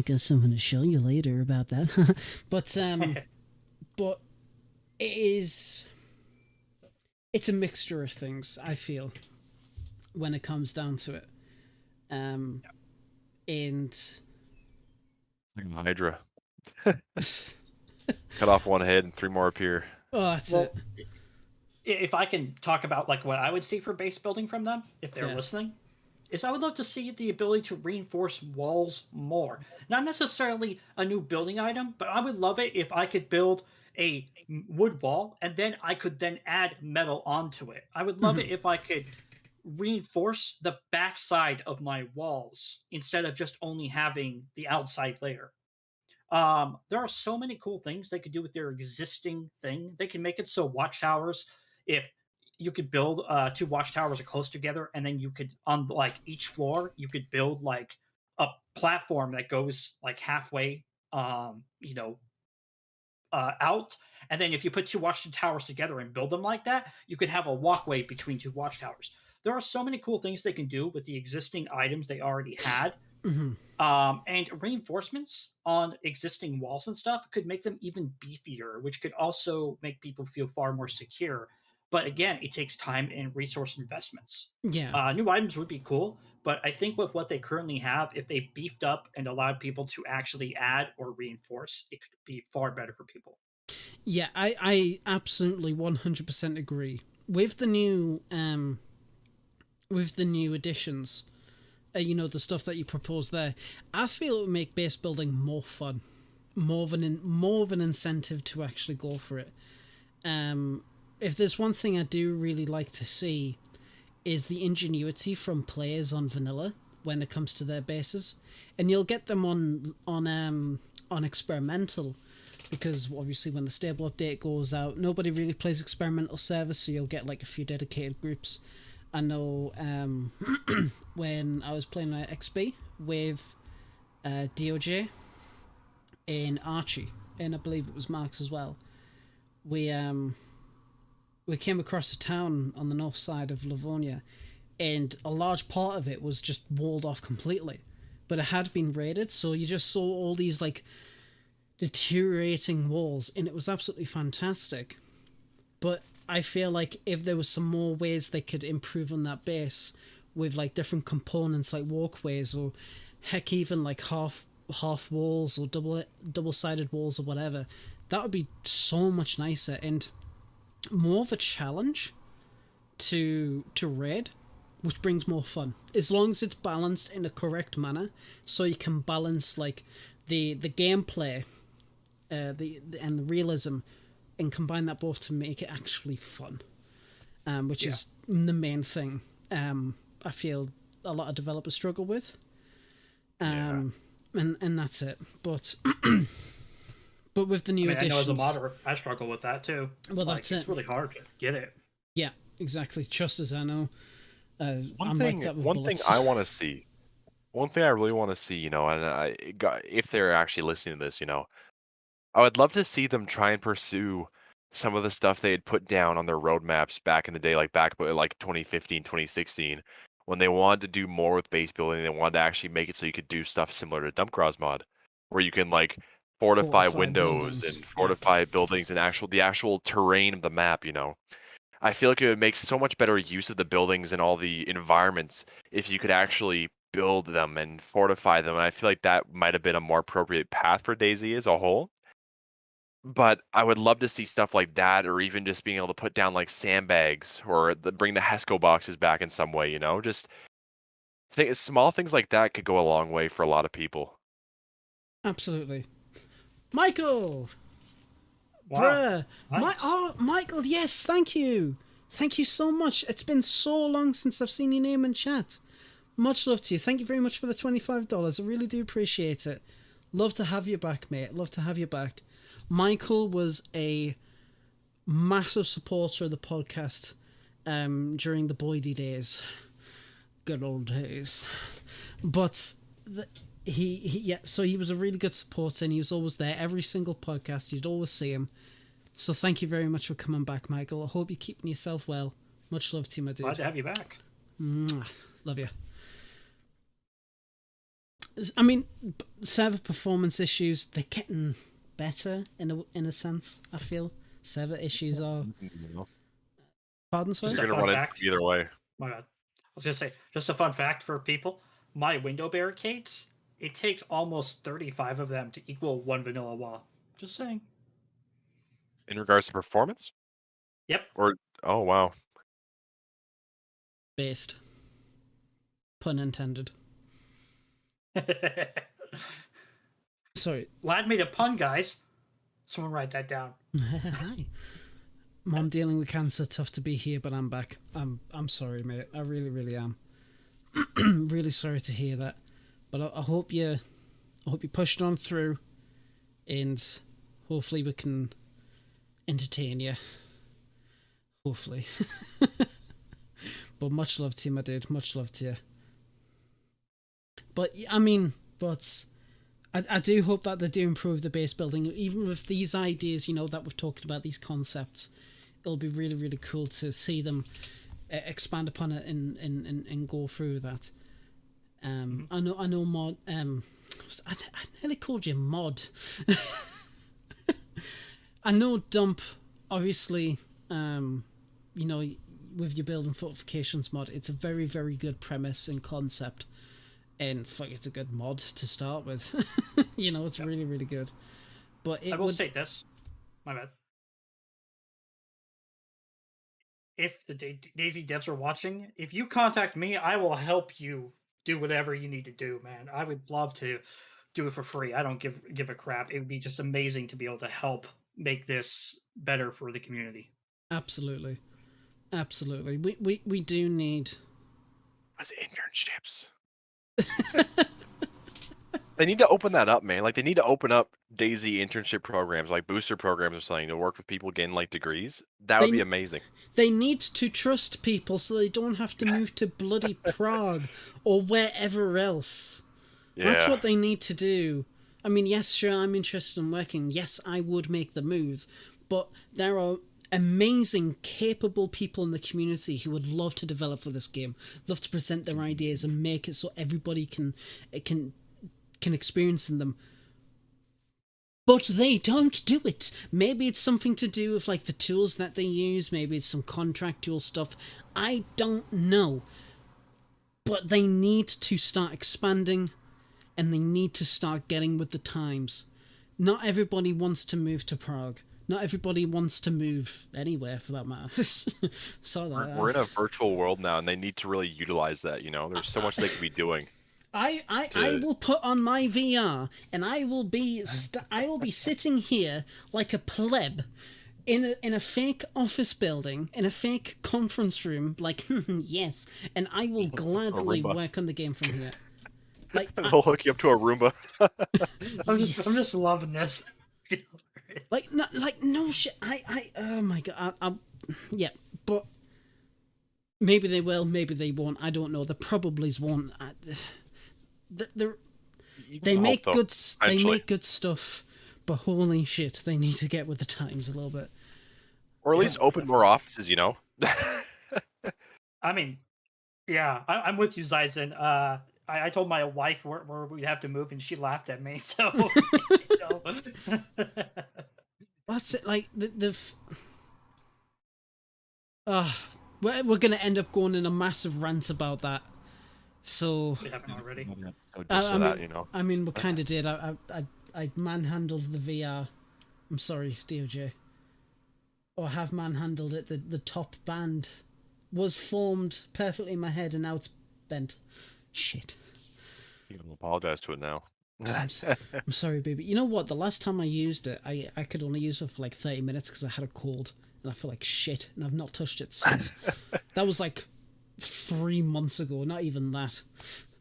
got something to show you later about that. But it's a mixture of things, I feel, when it comes down to it. And like Hydra. Cut off one head and 3 more appear. Oh, that's Well, it. if I can talk about like what I would see for base building from them, if they're Yeah. listening, is I would love to see the ability to reinforce walls more. Not necessarily a new building item, but I would love it if I could build a wood wall and then I could then add metal onto it. I would love it if I could reinforce the backside of my walls instead of just only having the outside layer. There are so many cool things they could do with their existing thing. They can make it so watchtowers, if you could build two watchtowers are close together, and then you could on like each floor you could build like a platform that goes like halfway, you know, out. And then if you put two watchtowers together and build them like that, you could have a walkway between two watchtowers. There are so many cool things they can do with the existing items they already had. Hmm. And reinforcements on existing walls and stuff could make them even beefier, which could also make people feel far more secure. But again, it takes time and resource investments. Yeah. New items would be cool, but I think with what they currently have, if they beefed up and allowed people to actually add or reinforce, it could be far better for people. Yeah, I absolutely 100% agree. With the new additions, the stuff that you propose there, I feel it would make base building more fun, more of an incentive to actually go for it. If there's one thing I do really like to see, is the ingenuity from players on vanilla when it comes to their bases, and you'll get them on experimental, because obviously when the stable update goes out, nobody really plays experimental servers, so you'll get like a few dedicated groups. I know when I was playing XP with DOJ in Archie, and I believe it was Marks as well, we came across a town on the north side of Livonia, and a large part of it was just walled off completely, but it had been raided, so you just saw all these like deteriorating walls, and it was absolutely fantastic. But I feel like if there was some more ways they could improve on that base, with like different components like walkways, or heck, even like half walls or double sided walls or whatever, that would be so much nicer and more of a challenge to raid, which brings more fun as long as it's balanced in a correct manner, so you can balance like the gameplay, and the realism, and combine that both to make it actually fun, which is the main thing. I feel a lot of developers struggle with, and that's it. But but with the new additions, I know as a modder, I struggle with that too. Well, that's it's really hard to get it. Yeah, exactly. Just as I know, One thing I want to see, one thing I really want to see, and if they're actually listening to this, I would love to see them try and pursue some of the stuff they had put down on their roadmaps back in the day, like back like 2015, 2016, when they wanted to do more with base building. They wanted to actually make it so you could do stuff similar to Dumpgraws mod, where you can like fortify windows buildings. and fortify buildings and the actual terrain of the map. I feel like it would make so much better use of the buildings and all the environments if you could actually build them and fortify them. And I feel like that might have been a more appropriate path for DayZ as a whole. But I would love to see stuff like that, or even just being able to put down like sandbags, or bring the HESCO boxes back in some way. Just small things like that could go a long way for a lot of people. Absolutely, Michael. Wow. Bruh. Nice. Michael, yes, thank you. Thank you so much. It's been so long since I've seen your name in chat. Much love to you. Thank you very much for the $25. I really do appreciate it. Love to have you back, mate. Love to have you back. Michael was a massive supporter of the podcast during the Boydie days. Good old days. But so he was a really good supporter, and he was always there every single podcast. You'd always see him. So thank you very much for coming back, Michael. I hope you're keeping yourself well. Much love to you, my dude. Glad to have you back. Love you. I mean, server performance issues, they're getting better in a sense, I feel. Server issues are... Pardon, sorry? You're going to run it either way. My bad. I was going to say, just a fun fact for people. My window barricades, it takes almost 35 of them to equal one vanilla wall. Just saying. In regards to performance? Yep. Or oh wow. Based. Pun intended. Sorry. Lad made a pun, guys. Someone write that down. Hi. Mom dealing with cancer, tough to be here, but I'm back. I'm sorry, mate. I really, really am. Really sorry to hear that. But I hope you pushed on through, and hopefully we can entertain you. Hopefully. But much love to you, my dude. Much love to you. But I mean, I do hope that they do improve the base building, even with these ideas, that we've talked about, these concepts. It'll be really, really cool to see them expand upon it and go through that. I know mod. I nearly called you mod. I know dump. Obviously, with your building fortifications mod, it's a very, very good premise and concept, and it's a good mod to start with. It's really, really good. But I will state this. My bad. If the DayZ devs are watching, if you contact me, I will help you do whatever you need to do, man. I would love to do it for free. I don't give a crap. It would be just amazing to be able to help make this better for the community. Absolutely. We do need As internships. They need to open that up, man. Like they need to open up DayZ internship programs, like booster programs or something, to work with people getting like degrees. That would be amazing. They need to trust people so they don't have to move to bloody Prague or wherever else. Yeah. That's what they need to do. I mean, yes, sure, I'm interested in working. Yes, I would make the move. But there are amazing, capable people in the community who would love to develop for this game, love to present their ideas and make it so everybody can experience in them. But they don't do it. Maybe it's something to do with the tools that they use. Maybe it's some contractual stuff. I don't know. But they need to start expanding, and they need to start getting with the times. Not everybody wants to move to Prague. Not everybody wants to move anywhere, for that matter. We're in a virtual world now, and they need to really utilize that. There's so much they could be doing. I will put on my VR, and I will be sitting here like a pleb in a fake office building, in a fake conference room, yes, and I will gladly work on the game from here. They'll hook you up to a Roomba. I'm just loving this. No shit. Oh my god. Yeah, but maybe they will, maybe they won't. I don't know. The probablys won't. They make good stuff, but holy shit, they need to get with the times a little bit. Or at least open more offices, I mean, yeah, I'm with you, Zyzen. I told my wife where we'd have to move, and she laughed at me. So, That's it. We're gonna end up going in a massive rant about that. So we haven't already. I mean, we kind of did. I manhandled the VR. I'm sorry, DOJ. Or have manhandled it. The top band was formed perfectly in my head, and now it's bent. Shit. You can apologize to it now. I'm sorry, baby. You know what? The last time I used it, I could only use it for 30 minutes because I had a cold, and I feel like shit, and I've not touched it since. That was 3 months ago. Not even that.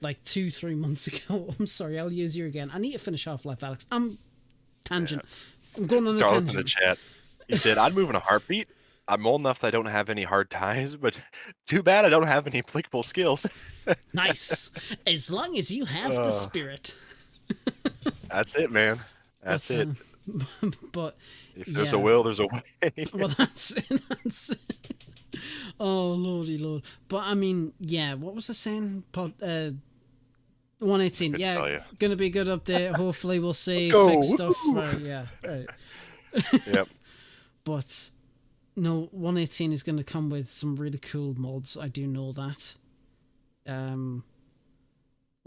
2-3 months ago. I'm sorry. I'll use you again. I need to finish Half-Life, Alex. Tangent. I'm going on a tangent. In the chat. He said, "I'd move in a heartbeat. I'm old enough that I don't have any hard ties, but too bad I don't have any applicable skills." Nice. As long as you have the spirit. That's it, man. That's it. But if there's a will, there's a way. Well, that's it. That's it. Oh, lordy lord. But I mean, yeah, what was I saying? 118. Yeah, gonna be a good update. Hopefully we'll see fix stuff. Right, yeah, right. Yep. But no, 118 is gonna come with some really cool mods. I do know that. One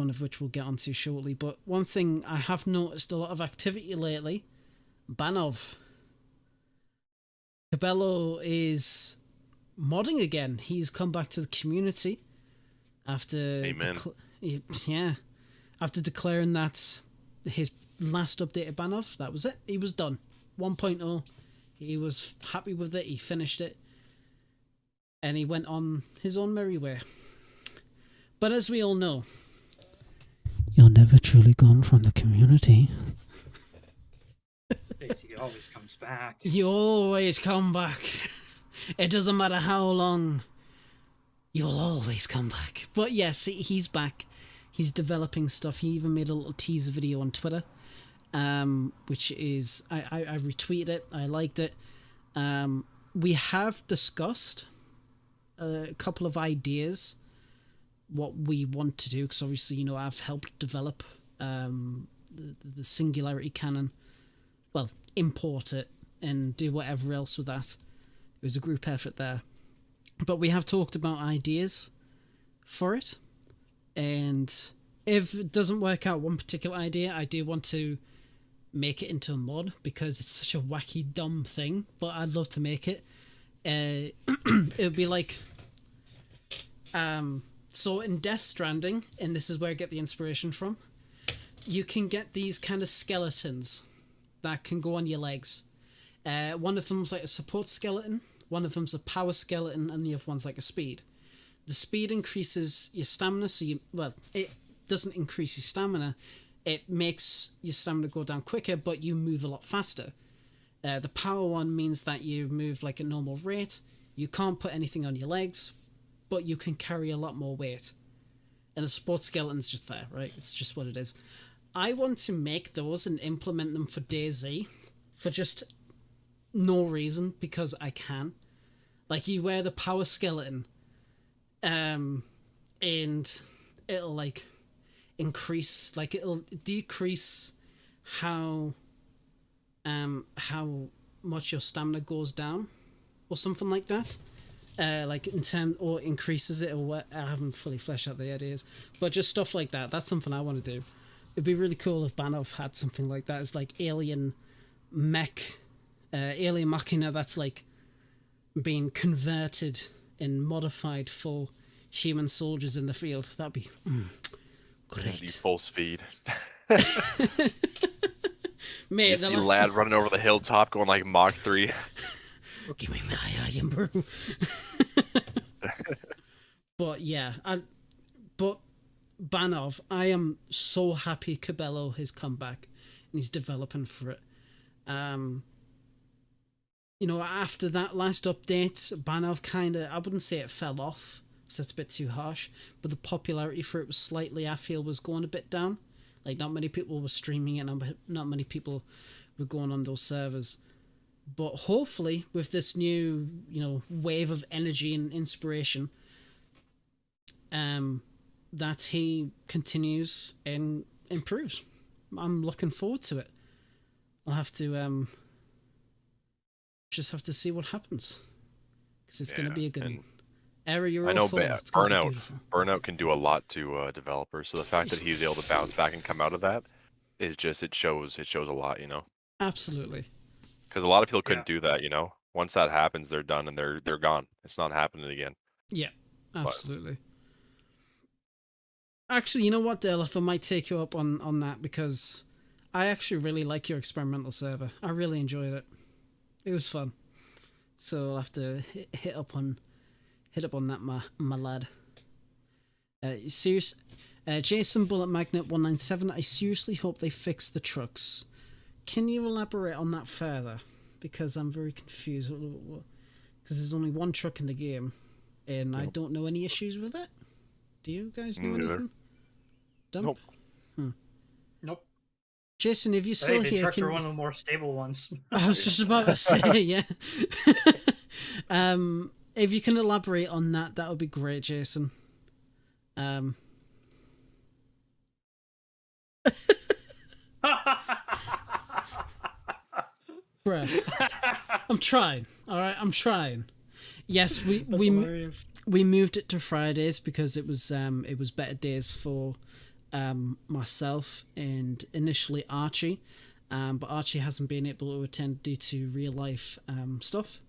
of which we'll get onto shortly. But one thing I have noticed a lot of activity lately, Banov. Cabello is modding again. He's come back to the community after Amen. after declaring that his last updated Banov, that was it. He was done. 1.0. He was happy with it. He finished it. And he went on his own merry way. But as we all know, you're never truly gone from the community. DayZ always comes back. You always come back. It doesn't matter how long. You'll always come back. But yes, he's back. He's developing stuff. He even made a little teaser video on Twitter, which is... I retweeted it. I liked it. We have discussed a couple of ideas, what we want to do, because obviously, you know, I've helped develop the Singularity canon. Well, import it and do whatever else with that. It was a group effort there. But we have talked about ideas for it. And if it doesn't work out one particular idea, I do want to make it into a mod because it's such a wacky, dumb thing. But I'd love to make it. It would be like... so in Death Stranding, and this is where I get the inspiration from, you can get these kind of skeletons that can go on your legs. One of them's like a support skeleton, one of them's a power skeleton, and the other one's like a speed. The speed increases your stamina, so it doesn't increase your stamina. It makes your stamina go down quicker, but you move a lot faster. The power one means that you move like a normal rate. You can't put anything on your legs, but you can carry a lot more weight. And the support skeleton's just there, right? It's just what it is. I want to make those and implement them for DayZ for just no reason, because I can. Like, you wear the power skeleton, and it'll like increase, like it'll decrease how much your stamina goes down, or something like that. Like in term, or increases it, or what? I haven't fully fleshed out the ideas, but just stuff like that. That's something I want to do. It'd be really cool if Banov had something like that. It's like alien mech, alien machina that's like being converted and modified for human soldiers in the field. That'd be great. Full speed. Mate, you see lad running over the hilltop going like Mach 3. Give me my iron, bro. But yeah, but Banov, I am so happy Cabello has come back and he's developing for it. You know, after that last update, Banov kind of, I wouldn't say it fell off, because that's a bit too harsh, but the popularity for it was slightly, I feel, was going a bit down. Like, not many people were streaming it, not many people were going on those servers. But hopefully, with this new, you know, wave of energy and inspiration, that he continues and improves. I'm looking forward to it. I'll have to just have to see what happens, because it's going to be a good era. I know Burnout can do a lot to developers, so the fact that he's able to bounce back and come out of that is just, it shows a lot, you know. Absolutely. Because a lot of people couldn't do that, you know. Once that happens, they're done and they're gone. It's not happening again. Yeah, absolutely. But... Actually, you know what, Dale? If I might take you up on that, because I actually really like your experimental server. I really enjoyed it. It was fun. So I'll have to hit up on that, my lad. Jason Bullet Magnet 197. I seriously hope they fix the trucks. Can you elaborate on that further? Because I'm very confused. Because there's only one truck in the game, and I don't know any issues with it. Do you guys know anything? Nope. Nope. Jason, if you're still the here, trucks are one of the more stable ones. I was just about to say, yeah. If you can elaborate on that, that would be great, Jason. Bruh. I'm trying. All right, I'm trying. Yes, we moved it to Fridays because it was better days for myself and initially Archie, but Archie hasn't been able to attend due to real life stuff.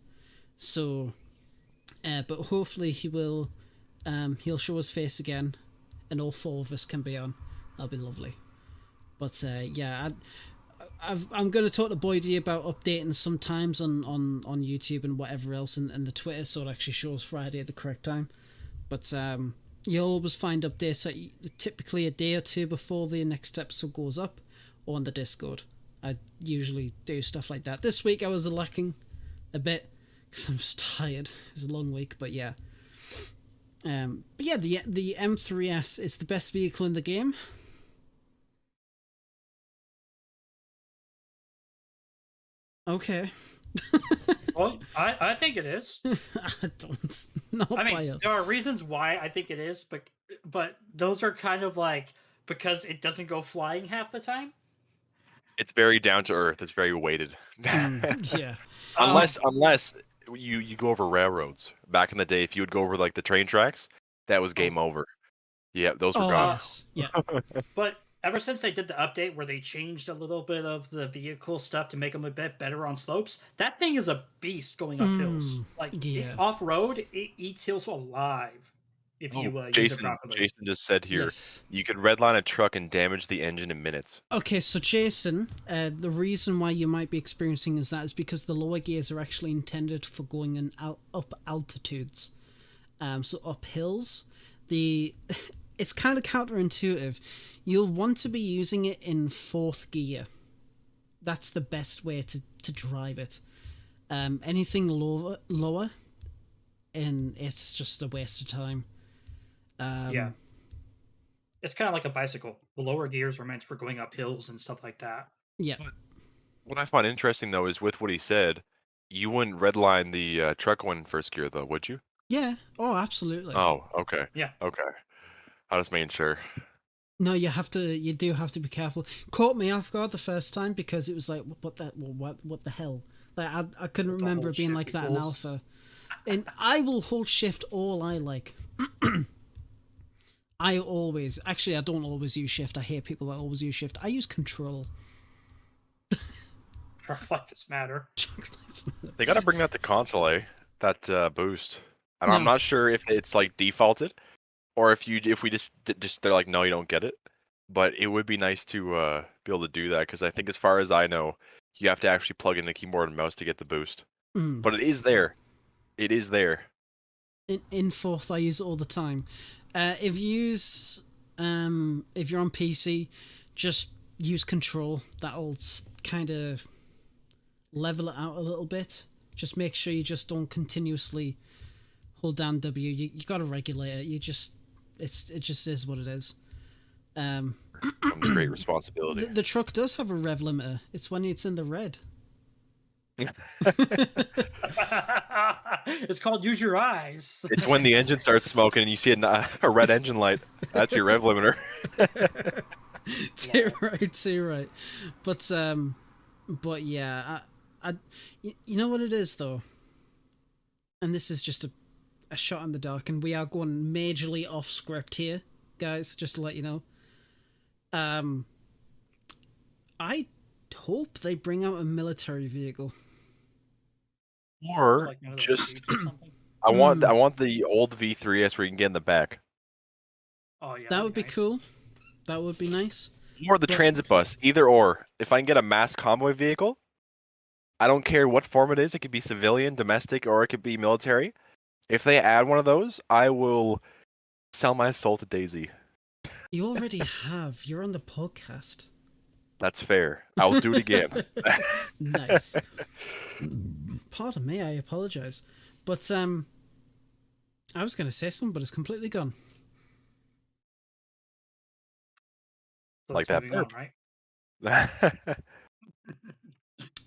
So, but hopefully he will. He'll show his face again, and all 4 of us can be on. That'll be lovely. But yeah, I'm going to talk to Boydie about updating sometimes on YouTube and whatever else, and the Twitter, so it actually shows Friday at the correct time. But you'll always find updates typically a day or 2 before the next episode goes up, or on the Discord. I usually do stuff like that. This week I was lacking a bit because I'm just tired. It was a long week, but yeah. But yeah, the M3S is the best vehicle in the game. Okay. Well, I think it is. I don't. Not I mean, there are reasons why I think it is, but those are kind of like because it doesn't go flying half the time. It's very down to earth. It's very weighted. Yeah. Unless you go over railroads. Back in the day, if you would go over like the train tracks, that was game over. Yeah, those were gone. Yes. Yeah. But ever since they did the update where they changed a little bit of the vehicle stuff to make them a bit better on slopes, that thing is a beast going up hills. Like off road, it eats hills alive. If you use it properly. Jason just said here, you can redline a truck and damage the engine in minutes. Okay, so Jason, the reason why you might be experiencing that is because the lower gears are actually intended for going in up altitudes, so up hills. It's kind of counterintuitive. You'll want to be using it in 4th gear. That's the best way to drive it. Anything lower, and it's just a waste of time. Yeah. It's kind of like a bicycle. The lower gears are meant for going up hills and stuff like that. Yeah. But what I find interesting, though, is with what he said, you wouldn't redline the truck one in 1st gear, though, would you? Yeah. Oh, absolutely. Oh, okay. Yeah. Okay. I was making sure. No, you do have to be careful. Caught me off guard the first time because it was like, what the hell? Like I couldn't remember it being like that in alpha. And I will hold shift all I like. I don't always use shift. I hate people that always use shift. I use control. Truck lights matter. They got to bring that to console, eh? That boost. And I'm not sure if it's like defaulted, or if we just they're like, no, you don't get it. But it would be nice to be able to do that, because I think, as far as I know, you have to actually plug in the keyboard and mouse to get the boost. But it is there. It is there. In 4th, I use it all the time. If you're on PC, just use control. That'll kind of level it out a little bit. Just make sure you just don't continuously hold down W. You got to regulate it. It just is what it is. Comes great responsibility. The truck does have a rev limiter. It's when it's in the red. It's called use your eyes. It's when the engine starts smoking and you see a red engine light. That's your rev limiter. Too right. But yeah, you know what it is though, and this is just a shot in the dark, and we are going majorly off script here, guys. Just to let you know. I hope they bring out a military vehicle. Or Like just, or I want the old V3S where you can get in the back. Oh yeah, that would be nice. cool. That would be nice. Or the transit bus, either or. If I can get a mass convoy vehicle, I don't care what form it is. It could be civilian, domestic, or it could be military. If they add one of those, I will sell my soul to DayZ. You already have. You're on the podcast. That's fair. I will do it again. Nice. Pardon me, I apologize. But I was going to say something, but it's completely gone. So Like that's that moving on,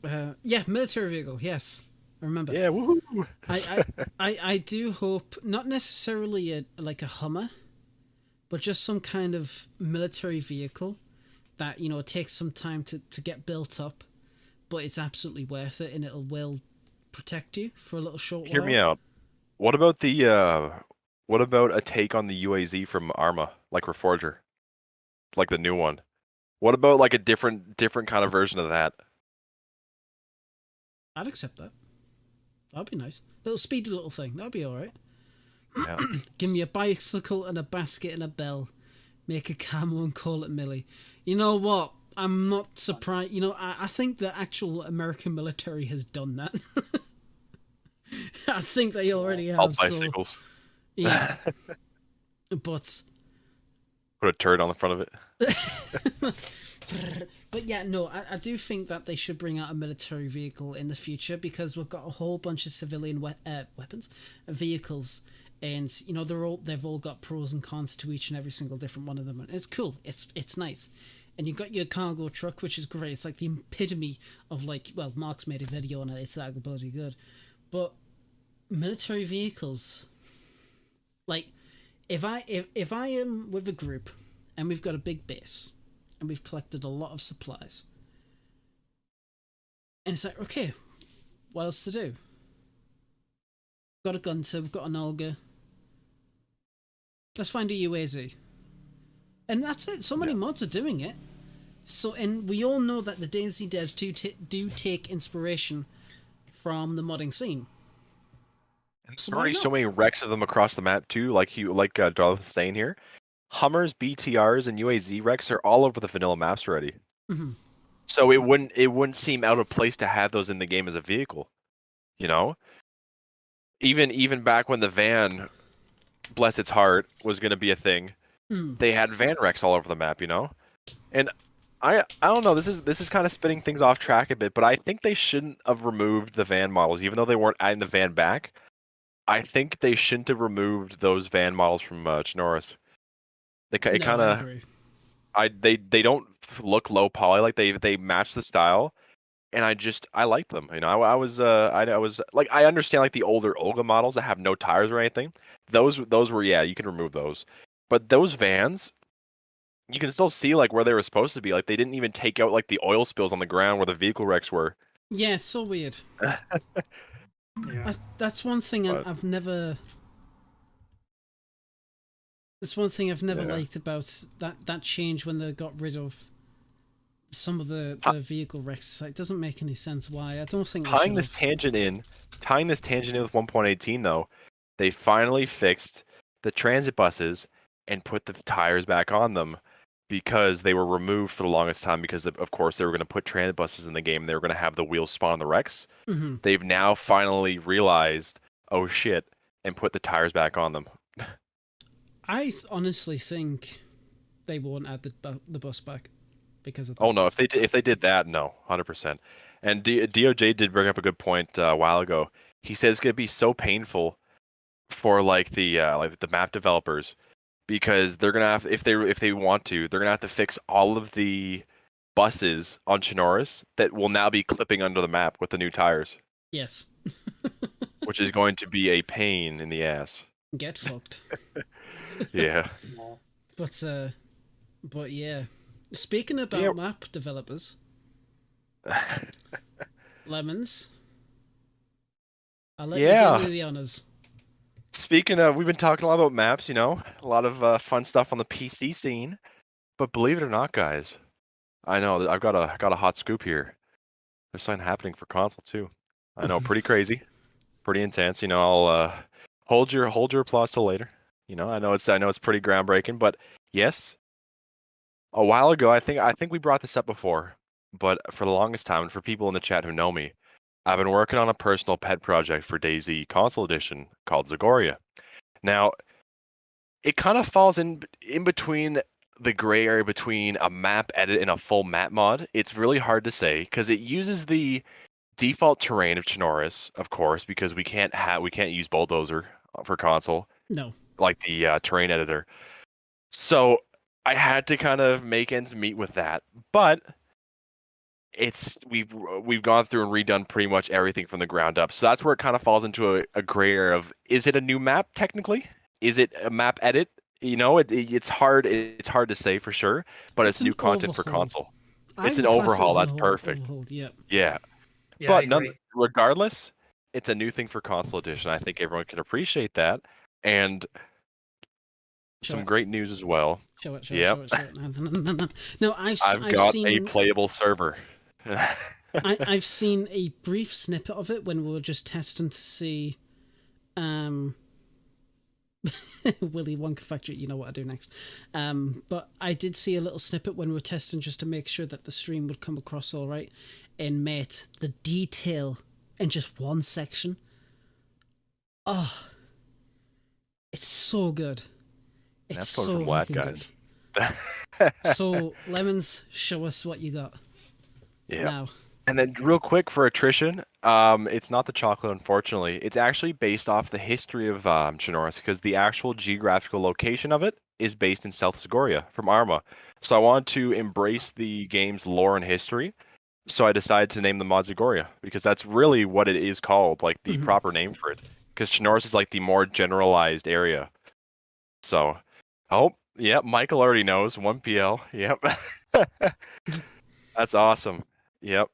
right? Yeah, military vehicle. Yes, I remember. Yeah, woohoo! I do hope not necessarily like a Hummer, but just some kind of military vehicle that takes some time to get built up, but it's absolutely worth it, and will protect you for a little short while. Hear me out. What about a take on the UAZ from Arma, like Reforger, like the new one? What about like a different kind of version of that? I'd accept that. That'd be nice. Little speedy little thing. That'd be all right. Yeah. Give me a bicycle and a basket and a bell. Make a camo and call it Millie. You know what? I'm not surprised. You know, I think the actual American military has done that. I think they already All have. So bicycles. yeah, but Put a turd on the front of it. but yeah, no, I do think that they should bring out a military vehicle in the future because we've got a whole bunch of civilian weapons, vehicles, and you know they've all got pros and cons to each and every single different one of them, and it's cool. It's nice. And you've got your cargo truck, which is great. It's like the epitome of like, well, Mark's made a video on it. It's that bloody good. But military vehicles, like, if I am with a group and we've got a big base and we've collected a lot of supplies, and it's like, okay, what else to do? We've got a gunter, we've got an Olga. Let's find a UAZ. And that's it. So many mods are doing it. So, and we all know that the DayZ devs do take inspiration from the modding scene. And there's already so many wrecks of them across the map too. Like Darth was saying here, Hummers, BTRs, and UAZ wrecks are all over the vanilla maps already. Mm-hmm. So it wouldn't seem out of place to have those in the game as a vehicle. You know, even back when the van, bless its heart, was going to be a thing. They had van wrecks all over the map, you know? And I don't know, this is kind of spinning things off track a bit, but I think they shouldn't have removed the van models, even though they weren't adding the van back. I think they shouldn't have removed those van models from Chernarus. They don't look low poly, like they match the style, and I like them. You know, I was like, I understand like the older Olga models that have no tires or anything. Those were, yeah, you can remove those. But those vans, you can still see like where they were supposed to be. Like they didn't even take out like the oil spills on the ground where the vehicle wrecks were. Yeah, it's so weird. Yeah. That's one thing I've never. That's one thing I've never liked about that change when they got rid of some of the vehicle wrecks. It doesn't make any sense why. I don't think tying this tangent in with 1.18 though, they finally fixed the transit buses and put the tires back on them because they were removed for the longest time because of course they were going to put transit buses in the game and they were going to have the wheels spawn on the wrecks. Mm-hmm. They've now finally realized, oh shit, and put the tires back on them. I honestly think they won't add the bus back because of that. Oh no, if they did that, no, 100%. And DOJ did bring up a good point a while ago. He says it's going to be so painful for like the map developers because they're gonna have, if they want to, they're gonna have to fix all of the buses on Chernarus that will now be clipping under the map with the new tires. Yes. Which is going to be a pain in the ass. Get fucked. Yeah. But yeah. Speaking about map developers, Lemons, I'll let you do the honors. Speaking of, we've been talking a lot about maps, you know, a lot of fun stuff on the PC scene. But believe it or not, guys, I know I've got a hot scoop here. There's something happening for console too. I know, pretty crazy, pretty intense. You know, I'll hold your applause till later. You know, I know it's pretty groundbreaking, but yes, a while ago, I think we brought this up before, but for the longest time, and for people in the chat who know me, I've been working on a personal pet project for DayZ Console Edition called Zagoria. Now, it kind of falls in between the gray area between a map edit and a full map mod. It's really hard to say because it uses the default terrain of Chernarus, of course, because we can't use Bulldozer for console. No. Like the terrain editor. So I had to kind of make ends meet with that, but we've gone through and redone pretty much everything from the ground up. So that's where it kind of falls into a gray area of, is it a new map technically? Is it a map edit? You know, it's hard to say for sure, but it's new content for console. It's an overhaul. That's perfect. Yeah. But regardless, it's a new thing for console edition. I think everyone can appreciate that. And some great news as well. Show it. No, I've got seen a playable server. I've seen a brief snippet of it when we were just testing to see Willy Wonka Factory, you know what I do next. But I did see a little snippet when we were testing just to make sure that the stream would come across all right. And mate, the detail in just one section. Oh, it's so good. It's That's so coming from Lad, fucking guys. good. So, Lemons, show us what you got. Yeah. Now. And then real quick for attrition, it's not the chocolate, unfortunately. It's actually based off the history of Chernarus because the actual geographical location of it is based in South Segoria from Arma. So I wanted to embrace the game's lore and history. So I decided to name the mod Segoria because that's really what it is called, like the proper name for it. Because Chernarus is like the more generalized area. So, oh, yep, Michael already knows 1PL. Yep. That's awesome. Yep.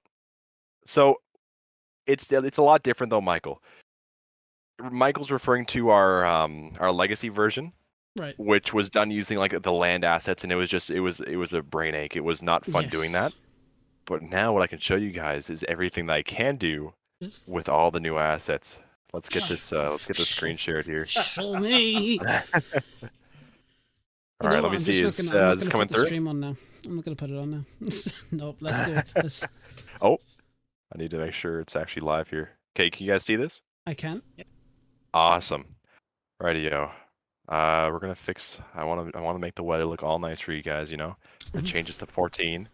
So it's a lot different though, Michael. Michael's referring to our legacy version, Right. which was done using like the land assets, and it was a brain ache. It was not fun doing that. But now what I can show you guys is everything that I can do with all the new assets. Let's get this screen shared here. Show me. All right, let me see. Is this coming through? Stream on now. I'm not going to put it on now. Nope, let's go. Let's... Oh, I need to make sure it's actually live here. Okay, can you guys see this? I can. Awesome. Rightio. We're gonna fix. I want to make the weather look all nice for you guys. You know, it changes to 14.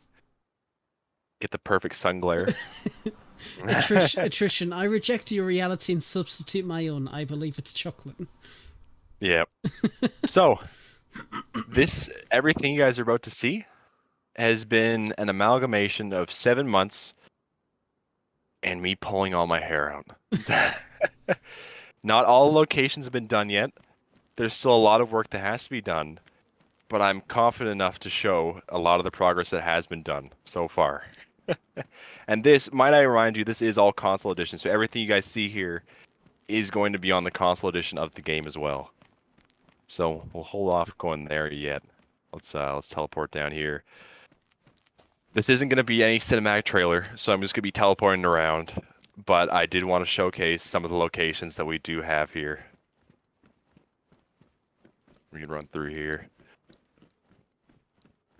Get the perfect sun glare. Attrition. I reject your reality and substitute my own. I believe it's chocolate. Yeah. So, everything you guys are about to see has been an amalgamation of 7 months and me pulling all my hair out. Not all locations have been done yet. There's still a lot of work that has to be done, but I'm confident enough to show a lot of the progress that has been done so far. And this, might I remind you, this is all console edition, so everything you guys see here is going to be on the console edition of the game as well. So we'll hold off going there yet. Let's teleport down here. This isn't going to be any cinematic trailer, so I'm just going to be teleporting around. But I did want to showcase some of the locations that we do have here. We can run through here.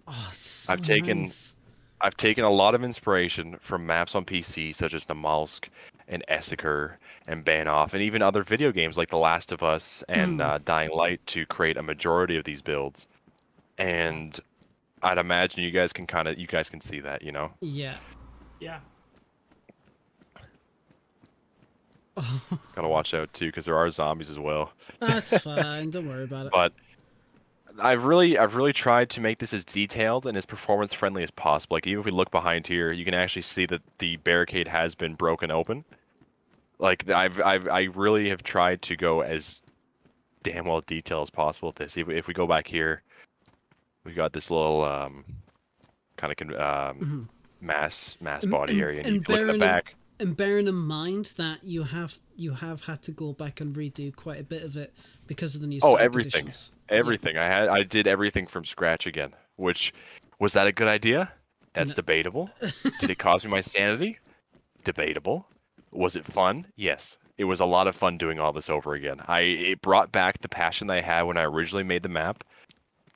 Oh, so I've taken nice. I've taken a lot of inspiration from maps on PC such as Namalsk and Essaker and Banoff and even other video games like The Last of Us and Dying Light to create a majority of these builds. And I'd imagine you guys can see that, you know? Yeah. Gotta watch out too, because there are zombies as well. That's fine. Don't worry about it. But I've really tried to make this as detailed and as performance friendly as possible. Like even if we look behind here, you can actually see that the barricade has been broken open. Like I really have tried to go as damn well detailed as possible with this. If we go back here, we got this little kind of mass body area, and you can look at the back. And bearing in mind that you have had to go back and redo quite a bit of it because of the new conditions. Everything. Yeah. I did everything from scratch again. Which, was that a good idea? That's debatable. Did it cost me my sanity? Debatable. Was it fun? Yes. It was a lot of fun doing all this over again. It brought back the passion that I had when I originally made the map,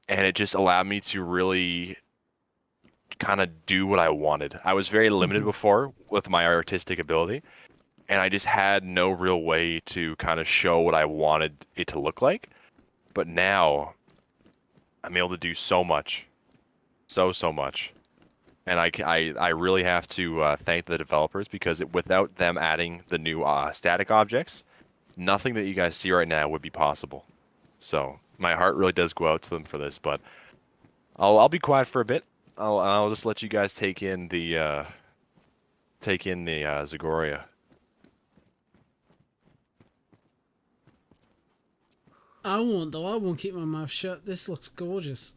and it just allowed me to really kind of do what I wanted. I was very limited before with my artistic ability, and I just had no real way to kind of show what I wanted it to look like. But now I'm able to do so much, so much, and I really have to thank the developers, because without them adding the new static objects, nothing that you guys see right now would be possible. So my heart really does go out to them for this. But I'll be quiet for a bit. I'll just let you guys take in the Zagoria. I won't though. I won't keep my mouth shut. This looks gorgeous.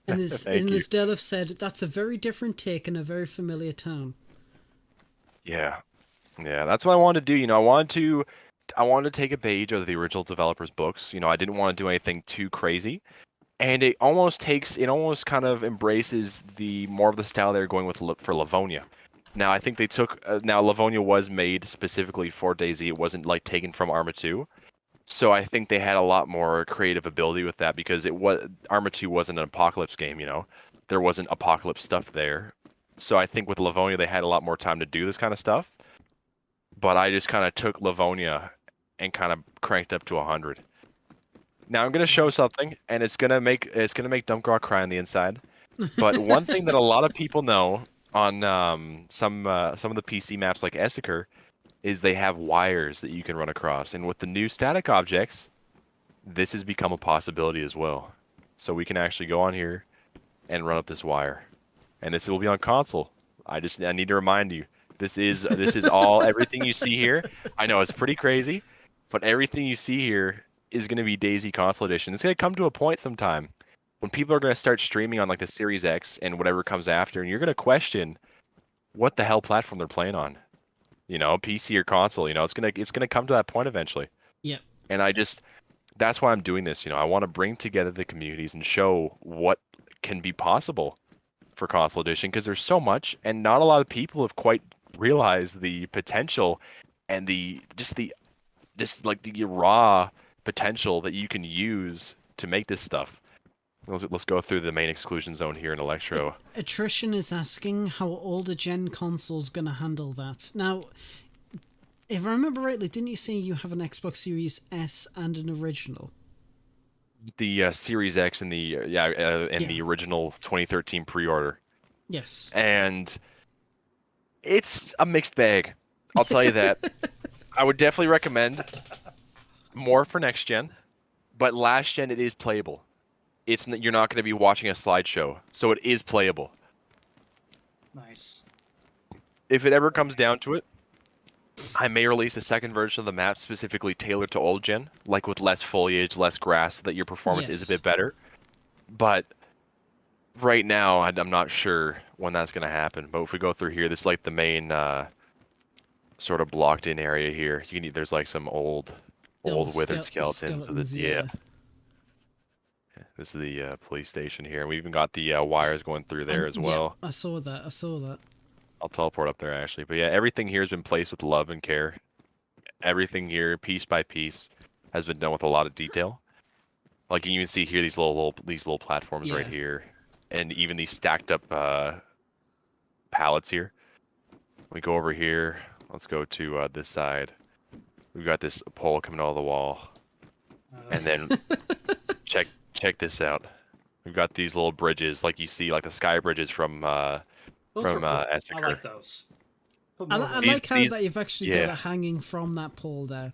And as Dell have said, that's a very different take in a very familiar town. Yeah, that's what I wanted to do. You know, I wanted to take a page out of the original developers' books. You know, I didn't want to do anything too crazy. And it almost kind of embraces the more of the style they're going with for Livonia. Now I think they took now Livonia was made specifically for DayZ. It wasn't like taken from Arma 2. So I think they had a lot more creative ability with that because it was Arma 2 wasn't an apocalypse game, you know. There wasn't apocalypse stuff there. So I think with Livonia they had a lot more time to do this kind of stuff. But I just kind of took Livonia and kind of cranked up to 100. Now I'm gonna show something, and it's gonna make Dumpgrok cry on the inside. But one thing that a lot of people know on some of the PC maps like Essaker is they have wires that you can run across, and with the new static objects, this has become a possibility as well. So we can actually go on here and run up this wire, and this will be on console. I need to remind you, this is all everything you see here. I know it's pretty crazy, but everything you see here is going to be DayZ console edition. It's going to come to a point sometime when people are going to start streaming on like the Series X and whatever comes after, and you're going to question what the hell platform they're playing on. You know, PC or console. You know, it's gonna come to that point eventually. Yeah. And that's why I'm doing this. You know, I want to bring together the communities and show what can be possible for console edition because there's so much, and not a lot of people have quite realized the potential and the raw potential that you can use to make this stuff. Let's go through the main exclusion zone here in Electro. Attrition is asking how older gen console's gonna handle that. Now, if I remember rightly, didn't you say you have an Xbox Series S and an original? The Series X and the original 2013 pre-order. Yes. And it's a mixed bag. I'll tell you that. I would definitely recommend more for next gen, but last gen it is playable. You're not going to be watching a slideshow, so it is playable. Nice. If it ever comes down to it, I may release a second version of the map specifically tailored to old gen, like with less foliage, less grass, so that your performance is a bit better. But right now, I'm not sure when that's going to happen. But if we go through here, this is like the main sort of blocked in area here. There's like some old withered skeletons. This is the police station here. We even got the wires going through there as well. Yeah, I saw that. I'll teleport up there actually. But yeah, everything here has been placed with love and care. Everything here, piece by piece, has been done with a lot of detail. Like you can see here, these little platforms right here, and even these stacked up pallets here. We go over here. Let's go to this side. We've got this pole coming out of the wall, and then check this out. We've got these little bridges, like you see, like the sky bridges from Essaker. I like those. I like how that you've actually got it hanging from that pole there.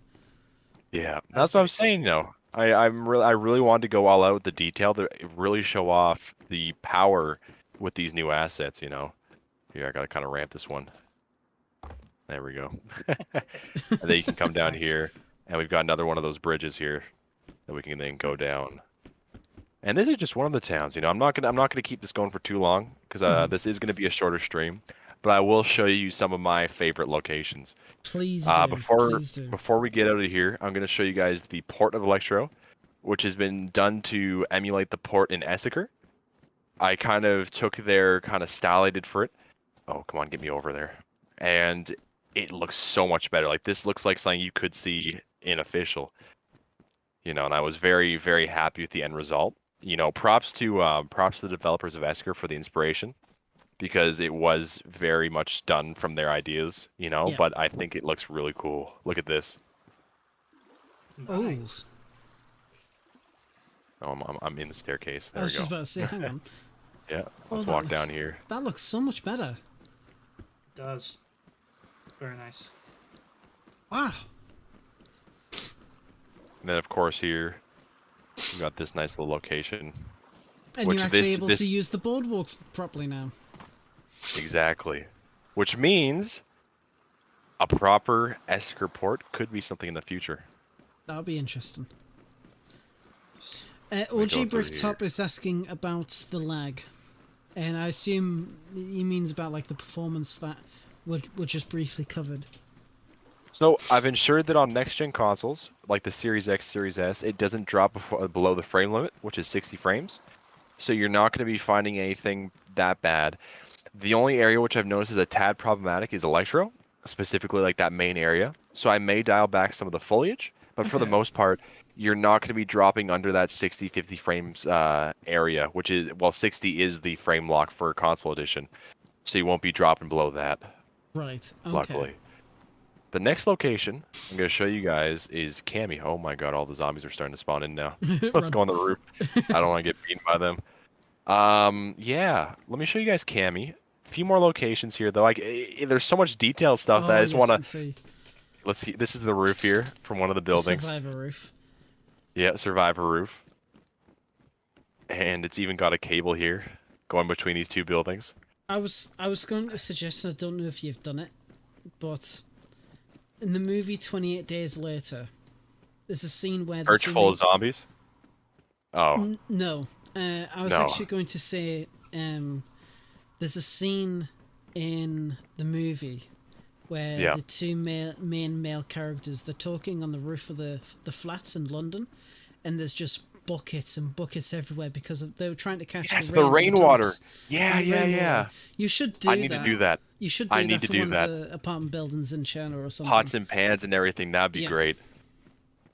Yeah, that's what I'm saying. You know, I really wanted to go all out with the detail to really show off the power with these new assets. You know, here I gotta kind of ramp this one. There we go. And then you can come down here, and we've got another one of those bridges here that we can then go down. And this is just one of the towns. You know, I'm not gonna keep this going for too long because this is gonna be a shorter stream. But I will show you some of my favorite locations. Please do. Before we get out of here, I'm gonna show you guys the port of Electro, which has been done to emulate the port in Essaker. I kind of took their kind of style I did for it. Oh, come on, get me over there. And it looks so much better. Like this looks like something you could see in official. You know, and I was very, very happy with the end result. You know, props to the developers of Essaker for the inspiration, because it was very much done from their ideas, you know, but I think it looks really cool. Look at this. Nice. Oh, I'm in the staircase. There I was just about to say, hang on. Yeah, let's walk down here. That looks so much better. It does. Very nice. Wow. And then, of course, here we got this nice little location. And you're actually able to use the boardwalks properly now. Exactly. Which means a proper Essaker port could be something in the future. That would be interesting. OG Bricktop is asking about the lag. And I assume he means about like the performance that were just briefly covered. So I've ensured that on next-gen consoles, like the Series X, Series S, it doesn't drop below the frame limit, which is 60 frames. So you're not going to be finding anything that bad. The only area which I've noticed is a tad problematic is Electro, specifically like that main area. So I may dial back some of the foliage, but for the Okay. most part, you're not going to be dropping under that 60, 50 frames area, which is, well, 60 is the frame lock for console edition. So you won't be dropping below that, Right. Okay. luckily. The next location I'm going to show you guys is Cammy. Oh my god, all the zombies are starting to spawn in now. Let's Run. go on the roof. I don't want to get beaten by them. Yeah, let me show you guys Cammy. A few more locations here, though. Like, there's so much detailed stuff that I just yes, want I can to... see. Let's see. This is the roof here from one of the buildings. Survivor roof. Yeah, survivor roof. And it's even got a cable here going between these two buildings. I was going to suggest, and I don't know if you've done it, but in the movie 28 Days Later, there's a scene where the Church full of zombies? Oh. No. I was No. actually going to say there's a scene in the movie where Yeah. the two main male characters, they're talking on the roof of the flats in London, and there's just buckets and buckets everywhere because they were trying to catch Yes, the the rain on rainwater. tops. Yeah, And the yeah, rainwater. yeah. You should do that. I need to do that. You should do I that need to for do one that. of the apartment buildings in China or something. Pots and pans and everything. That'd be Yeah. great.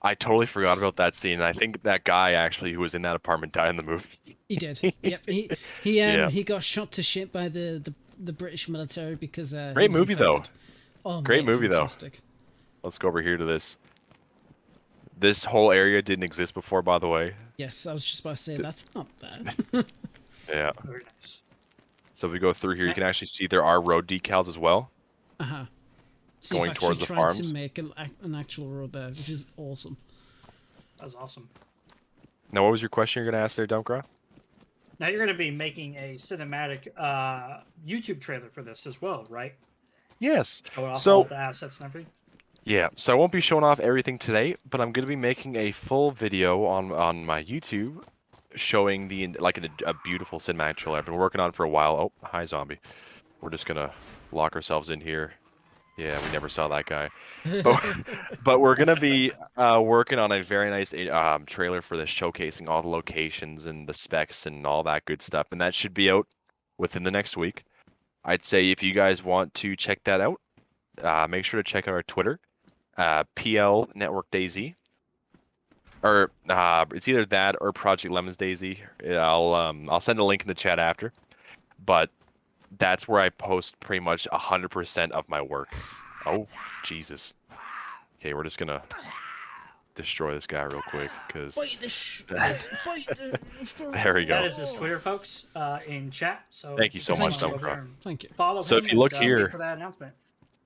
I totally forgot about that scene. And I think that guy actually who was in that apartment died in the movie. He did. Yep. He got shot to shit by the British military because he Great was movie, though. infected. Oh, Great mate, movie, though. fantastic. Let's go over here to this. This whole area didn't exist before, by the way. Yes, I was just about to say that's not bad. Yeah. Very nice. So if we go through here, you can actually see there are road decals as well. Uh-huh. So Going you've towards actually the tried to farms. make an actual road there, which is awesome. That's awesome. Now, what was your question you're going to ask there, Dumpcraw? Now you're going to be making a cinematic YouTube trailer for this as well, right? Yes. Showing off So- all the assets and everything. Yeah, so I won't be showing off everything today, but I'm going to be making a full video on my YouTube showing a beautiful cinematic trailer I've been working on for a while. Oh, hi zombie. We're just going to lock ourselves in here. Yeah, we never saw that guy. But we're going to be working on a very nice trailer for this, showcasing all the locations and the specs and all that good stuff, and that should be out within the next week. I'd say if you guys want to check that out, make sure to check out our Twitter. PL Network DayZ, or it's either that or Project Lemons DayZ. I'll send a link in the chat after, but that's where I post pretty much 100% of my work. Oh Jesus! Okay, we're just gonna destroy this guy real quick because there we go. That is his Twitter, folks, in chat. So Thank you so Thank much, you. Dumpcraw. Thank you. Follow So him if you look and, wait here- for that announcement.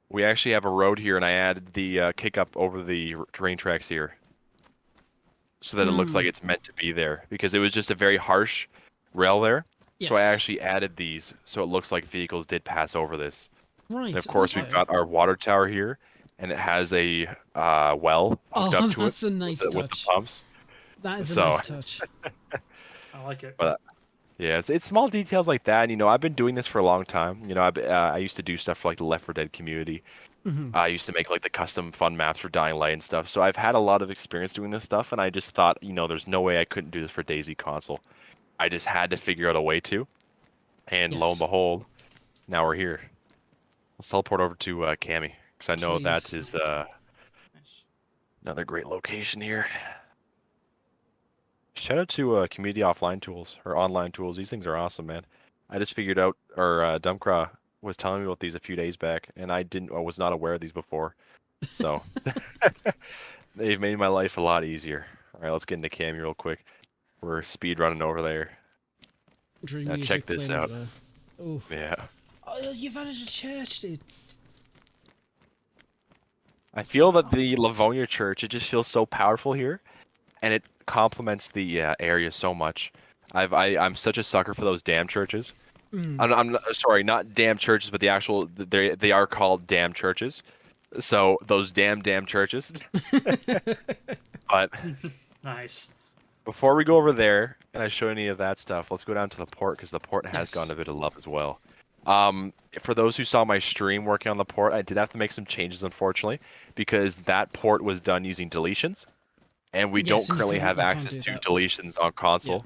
We actually have a road here, and I added the kick up over the train tracks here, so that it looks like it's meant to be there, because it was just a very harsh rail there. So I Yes. actually added these, so it looks like vehicles did pass over this. Right. And of course, okay. we've got our water tower here, and it has a well hooked up to it that's a nice with the touch. pumps. That is a So- nice touch. I like it. But yeah, it's small details like that. And, I've been doing this for a long time. I used to do stuff for like the Left 4 Dead community. Mhm. I used to make like the custom fun maps for Dying Light and stuff. So I've had a lot of experience doing this stuff, and I just thought, there's no way I couldn't do this for DayZ console. I just had to figure out a way to. And lo Yes. and behold, now we're here. Let's teleport over to Cammy, because I know that Please. is Nice. another great location here. Shout out to Community Offline Tools, or Online Tools. These things are awesome, man. I just figured out, or Dumpcraw was telling me about these a few days back, and I was not aware of these before. So they've made my life a lot easier. All right, let's get into Cammy real quick. We're speed running over there. Dream Now music check this playing out. over there. Oh. Yeah. Oh, you've added a church, dude. I feel that the Livonia Church, it just feels so powerful here, and it complements the area so much. I'm such a sucker for those damn churches. I'm sorry, not damn churches, but the actual they are called damn churches. So those damn churches. But Nice. before we go over there and I show any of that stuff, let's go down to the port, because the port has Yes. gotten a bit of love as well. For those who saw my stream working on the port, I did have to make some changes, unfortunately, because that port was done using deletions, and we Yes, don't and you currently can't- have you can't access do to that. deletions on console,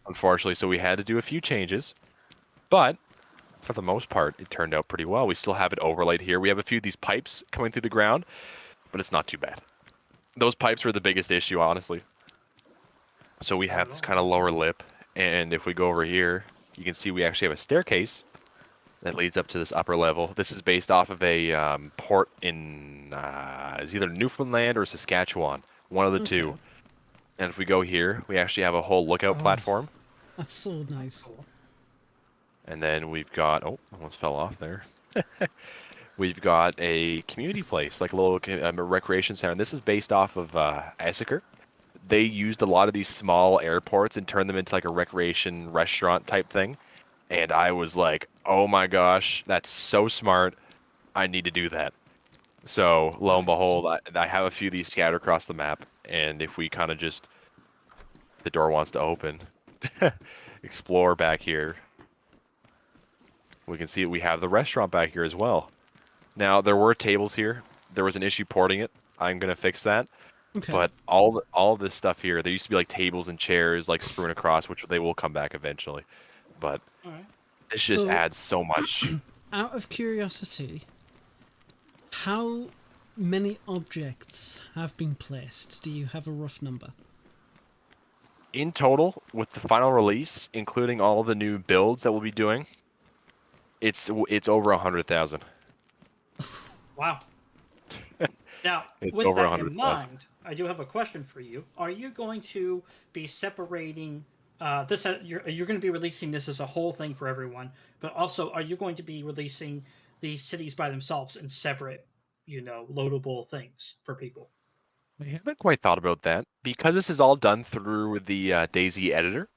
unfortunately. So we had to do a few changes, but for the most part, it turned out pretty well. We still have it overlaid here. We have a few of these pipes coming through the ground, but it's not too bad. Those pipes were the biggest issue, honestly. So we have this kind of lower lip, and if we go over here, you can see we actually have a staircase that leads up to this upper level. This is based off of a port in it's either Newfoundland or Saskatchewan, one of the two. And if we go here, we actually have a whole lookout platform. That's so nice. And then we've got, oh, almost fell off there. We've got a community place, like a little recreation center. And this is based off of Essiker. They used a lot of these small airports and turned them into like a recreation restaurant type thing. And I was like, oh my gosh, that's so smart. I need to do that. So lo and behold, I have a few of these scattered across the map. And if we kind of just, the door wants to open, explore back here, we can see we have the restaurant back here as well. Now, there were tables here. There was an issue porting it. I'm going to fix that. Okay. But all this stuff here, there used to be like tables and chairs like strewn across, which they will come back eventually. But this just adds so much. Out of curiosity, how many objects have been placed? Do you have a rough number? In total, with the final release, including all the new builds that we'll be doing, it's over 100,000. Wow. Now, it's with over that in mind, I do have a question for you. Are you going to be separating this? You're going to be releasing this as a whole thing for everyone, but also are you going to be releasing these cities by themselves in separate, loadable things for people? I haven't quite thought about that because this is all done through the DayZ editor.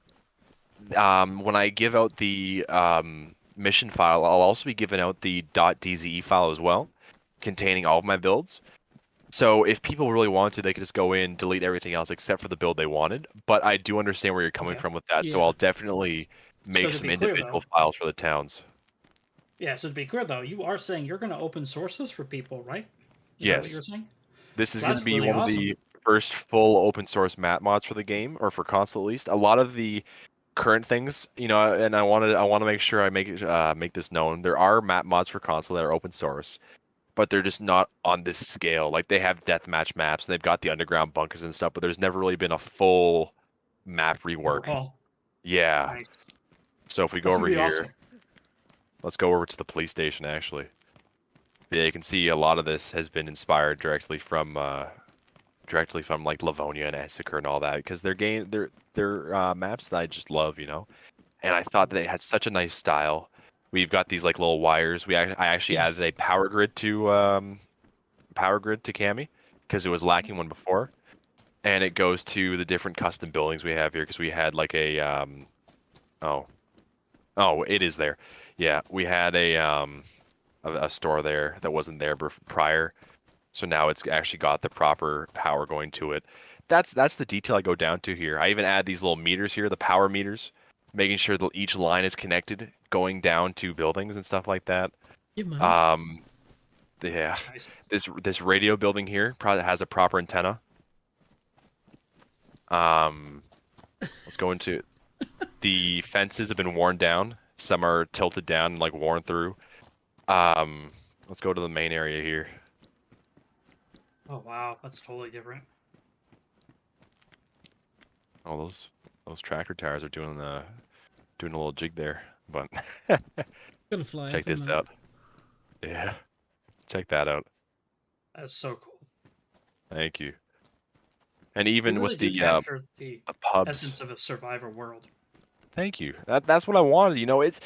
When I give out the mission file, I'll also be giving out the .dze file as well, containing all of my builds. So if people really want to, they could just go in, delete everything else except for the build they wanted. But I do understand where you're coming from with that, so I'll definitely make some individual files for the towns. Yeah, so to be clear, though, you are saying you're going to open source this for people, right? Yes. That what you're saying? This is going to be one of the first full open source map mods for the game, or for console at least. A lot of the current things, and I want to make sure I make this known. There are map mods for console that are open source, but they're just not on this scale. Like they have deathmatch maps, and they've got the underground bunkers and stuff, but there's never really been a full map rework. Yeah. Nice. So if we go over here, let's go over to the police station actually. Yeah, you can see a lot of this has been inspired directly from like Livonia and Essiker and all that, because they're maps that I just love, And I thought that they had such a nice style. We've got these like little wires. I actually added a power grid to Cami because it was lacking one before, and it goes to the different custom buildings we have here because we had like a it is there. Yeah, we had a store there that wasn't there prior, so now it's actually got the proper power going to it. That's the detail I go down to here. I even add these little meters here, the power meters, making sure that each line is connected going down to buildings and stuff like that. Yeah. Nice. This radio building here probably has a proper antenna. Let's go into the fences have been worn down. Some are tilted down and like worn through. Let's go to the main area here. Oh wow, that's totally different. Oh, those tractor tires are doing a little jig there, but gonna fly. Check this out. Yeah, check that out. That's so cool. Thank you. And even really with the pubs, essence of a Survivor world. Thank you. That's what I wanted.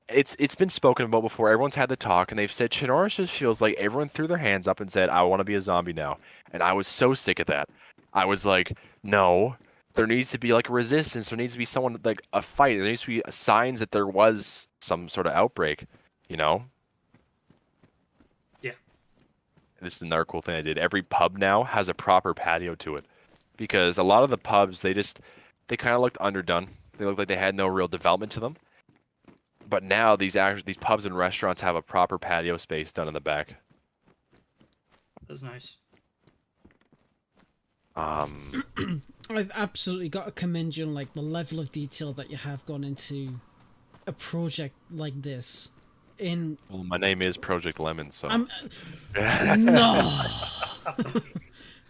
It's been spoken about before. Everyone's had the talk, and they've said Chernarus just feels like everyone threw their hands up and said, "I want to be a zombie now." And I was so sick of that. I was like, no, there needs to be like a resistance. There needs to be someone like a fight. There needs to be signs that there was some sort of outbreak. Yeah. This is another cool thing I did. Every pub now has a proper patio to it, because a lot of the pubs they kind of looked underdone. They looked like they had no real development to them. But now these pubs and restaurants have a proper patio space done in the back. That's nice. I've absolutely got to commend you on like the level of detail that you have gone into a project like this. in Well, my name is Project Lemon, so. I'm no.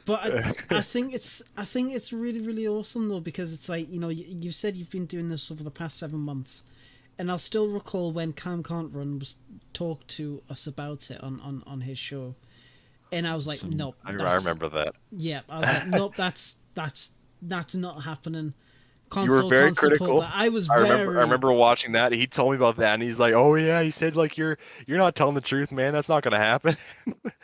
But I think it's really really awesome though, because it's like, you know, you've said you've been doing this over the past 7 months, and I'll still recall when Cam Can't Run was talked to us about it on his show, and I was like, nope. I remember that. Yeah, I was like, nope, that's not happening. You were very critical. I was I very. remember watching that. He told me about that, and he's like, "Oh yeah," he said, "like you're not telling the truth, man. That's not gonna happen."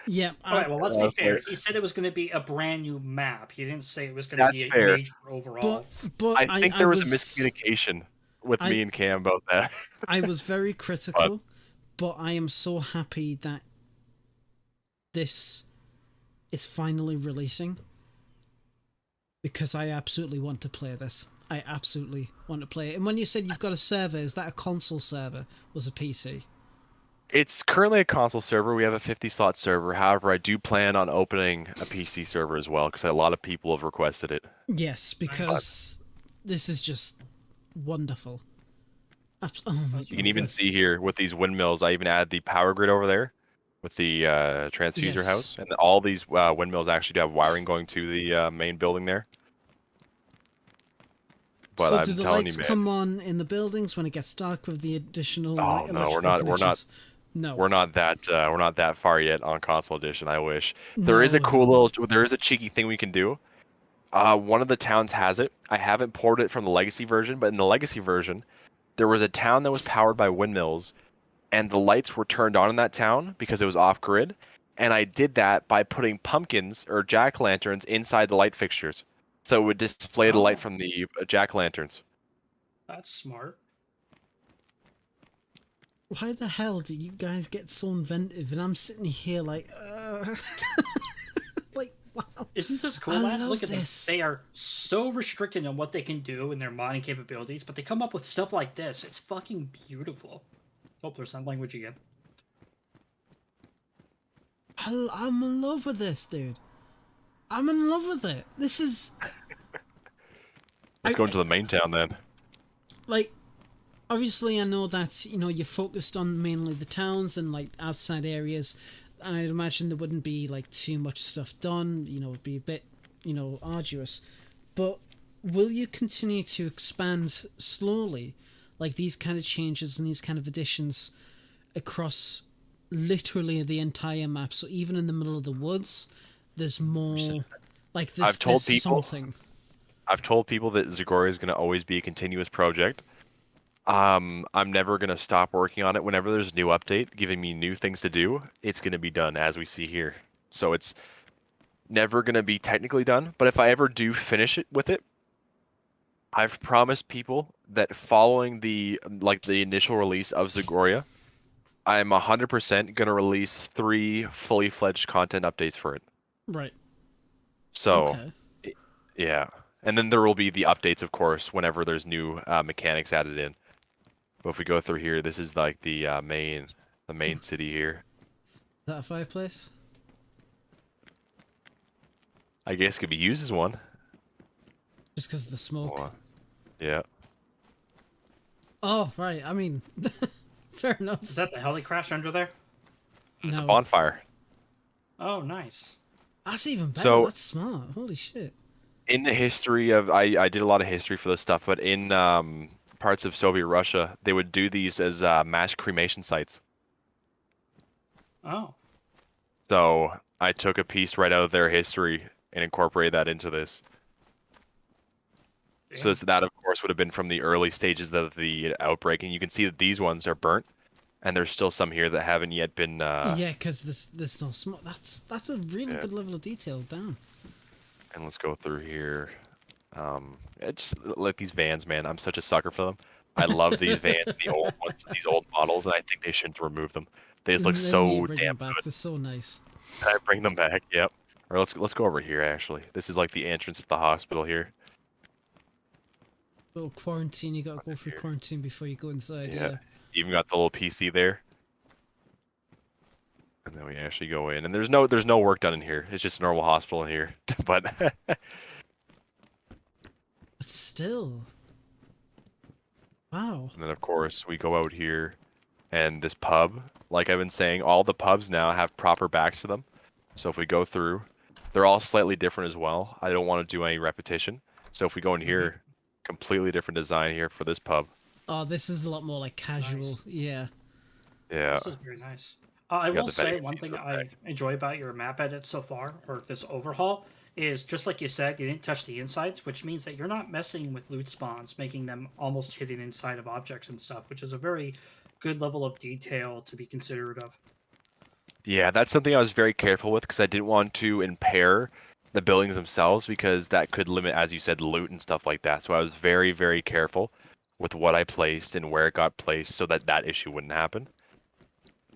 Yeah. All right. Well, let's be fair. He said it was going to be a brand new map. He didn't say it was going to be a fair. major overall. But I think there was a miscommunication with me and Cam about that. I was very critical, but I am so happy that this is finally releasing, because I absolutely want to play this. I absolutely want to play it. And when you said you've got a server, is that a console server or was a PC? It's currently a console server. We have a 50-slot server. However, I do plan on opening a PC server as well, because a lot of people have requested it. Yes, because this is just wonderful. Oh my God. You can even see here with these windmills, I even add the power grid over there with the transfuser house. And all these windmills actually do have wiring going to the main building there. But so I'm do the telling lights you, man, come on in the buildings when it gets dark with the additional Oh no, we're not that far yet on console edition. I wish. There is a cheeky thing we can do. One of the towns has it. I haven't ported it from the legacy version, but in the legacy version, there was a town that was powered by windmills, and the lights were turned on in that town because it was off grid. And I did that by putting pumpkins or jack-lanterns inside the light fixtures, so it would display the light from the jack-lanterns. That's smart. Why the hell do you guys get so inventive? And I'm sitting here like, like, wow. Isn't this cool? Look at this. They are so restricted on what they can do in their modding capabilities, but they come up with stuff like this. It's fucking beautiful. Oh, there's some language again. I'm in love with this, dude. I'm in love with it. This is... Let's go into the main town then. Like, obviously I know that, you know, you're focused on mainly the towns and, like, outside areas. I'd imagine there wouldn't be, like, too much stuff done. You know, it'd be a bit, you know, arduous. But will you continue to expand slowly, like, these kind of changes and these kind of additions across literally the entire map? So even in the middle of the woods, there's more, like, there's something. I've told people that Zagoria is going to always be a continuous project. I'm never going to stop working on it. Whenever there's a new update giving me new things to do, it's going to be done, as we see here. So it's never going to be technically done. But if I ever do finish it with it, I've promised people that following the initial release of Zagoria, I'm 100% going to release 3 fully fledged content updates for it. Right. So, yeah. And then there will be the updates, of course, whenever there's new mechanics added in. But if we go through here, this is like the main city here. Is that a fireplace? I guess it could be used as one. Just because of the smoke. Yeah. Oh, right. I mean, fair enough. Is that the heli crash under there? It's a bonfire. Oh, nice. That's even better. So, that's smart. Holy shit. In the history of... I did a lot of history for this stuff, but in parts of Soviet Russia, they would do these as mass cremation sites. Oh. So I took a piece right out of their history and incorporated that into this. Yeah. So that, of course, would have been from the early stages of the outbreak, and you can see that these ones are burnt, and there's still some here that haven't yet been... Yeah, because there's no smoke. That's a really good level of detail down. And let's go through here. Just like these vans, man. I'm such a sucker for them. I love these vans, the old ones, these old models, and I think they shouldn't remove them. They just look so damn good. They're so nice. I bring them back. Yep. Or let's go over here. Actually, this is like the entrance to the hospital here. Little quarantine. You gotta go through quarantine before you go inside. Yeah. Even got the little PC there. And then we actually go in, and there's no work done in here. It's just a normal hospital in here, but. But still. Wow. And then of course we go out here, And this pub, like I've been saying, all the pubs now have proper backs to them. So if we go through, they're all slightly different as well. I don't want to do any repetition. So if we go in here, completely different design here for this pub. Oh, this is a lot more like casual. Nice. Yeah. Yeah. This is very nice. I You got will the say vending one machines thing in the I back. enjoy about your map edit so far, or this overhaul, is just like you said, you didn't touch the insides, which means that you're not messing with loot spawns, making them almost hidden inside of objects and stuff, which is a very good level of detail to be considerate of. Yeah, that's something I was very careful with because I didn't want to impair the buildings themselves because that could limit, as you said, loot and stuff like that. So I was very, very careful with what I placed and where it got placed so that that issue wouldn't happen.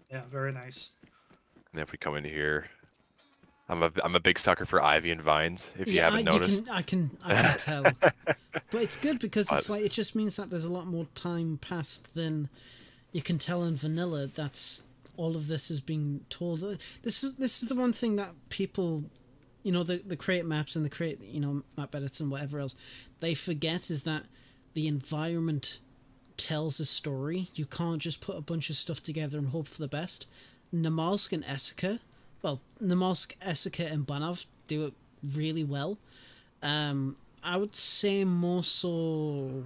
Yeah, very nice. And if we come into here, I'm a big sucker for ivy and vines. If you haven't noticed, I can tell. But it's good because it's But- like it just means that there's a lot more time passed than you can tell in vanilla. That's all of this is being told. This is the one thing that people, you know, the create maps and the create, you know, map edits and whatever else, they forget is that the environment tells a story. You can't just put a bunch of stuff together and hope for the best. Namalsk and Essica, well, Namalsk, Essica, and Banov do it really well. I would say more so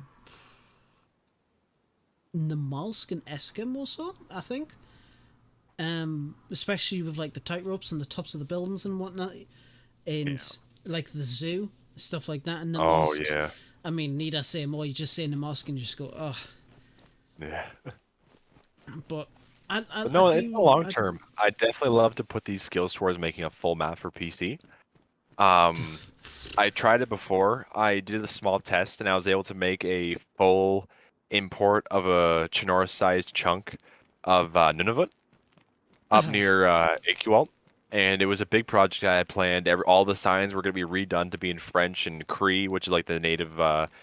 Namalsk and Essica more so, I think. Especially with like the tight ropes and the tops of the buildings and whatnot, and like the zoo, stuff like that. And Namalsk, oh yeah, I mean, need I say more? You just say Namalsk and you just go, oh. yeah. But But no, I it's do, the long term. I definitely love to put these skills towards making a full map for PC. I tried it before. I did a small test and I was able to make a full import of a Chinora-sized chunk of Nunavut up near AQUalt. And it was a big project I had planned. All the signs were going to be redone to be in French and Cree, which is like the native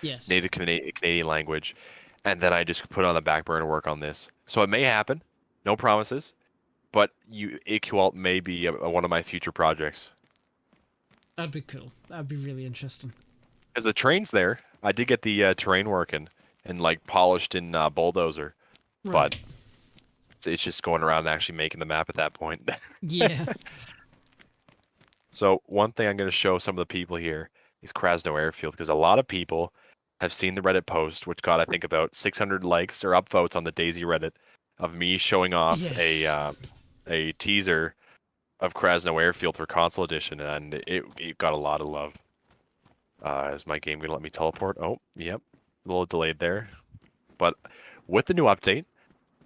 yes. Canadian language. And then I just put it on the back burner to work on this. So it may happen. No promises. But AQUalt may be one of my future projects. That'd be cool. That'd be really interesting. Because the terrain's there. I did get the terrain working and like polished in Bulldozer. Right. But it's just going around and actually making the map at that point. Yeah. So one thing I'm going to show some of the people here is Krasno Airfield, because a lot of people have seen the Reddit post, which got I think about 600 likes or upvotes on the DayZ Reddit, of me showing off Yes. a teaser of Krasno Airfield for console edition, and it got a lot of love. Is my game going to let me teleport? Oh, yep, a little delayed there. But with the new update,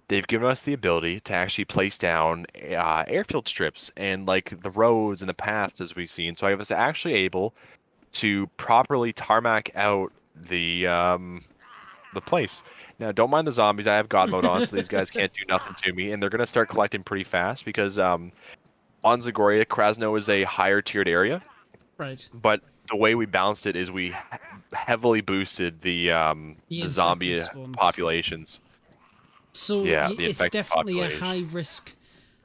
they've given us the ability to actually place down airfield strips and like the roads and the paths as we've seen. So I was actually able to properly tarmac out the place. Now, don't mind the zombies. I have God mode on, so these guys can't do nothing to me, and they're gonna start collecting pretty fast because on Zagoria, Krasno is a higher tiered area. Right. But the way we balanced it is we heavily boosted the zombie infected spawns. populations. So Yeah, it's the infected definitely a population. high risk,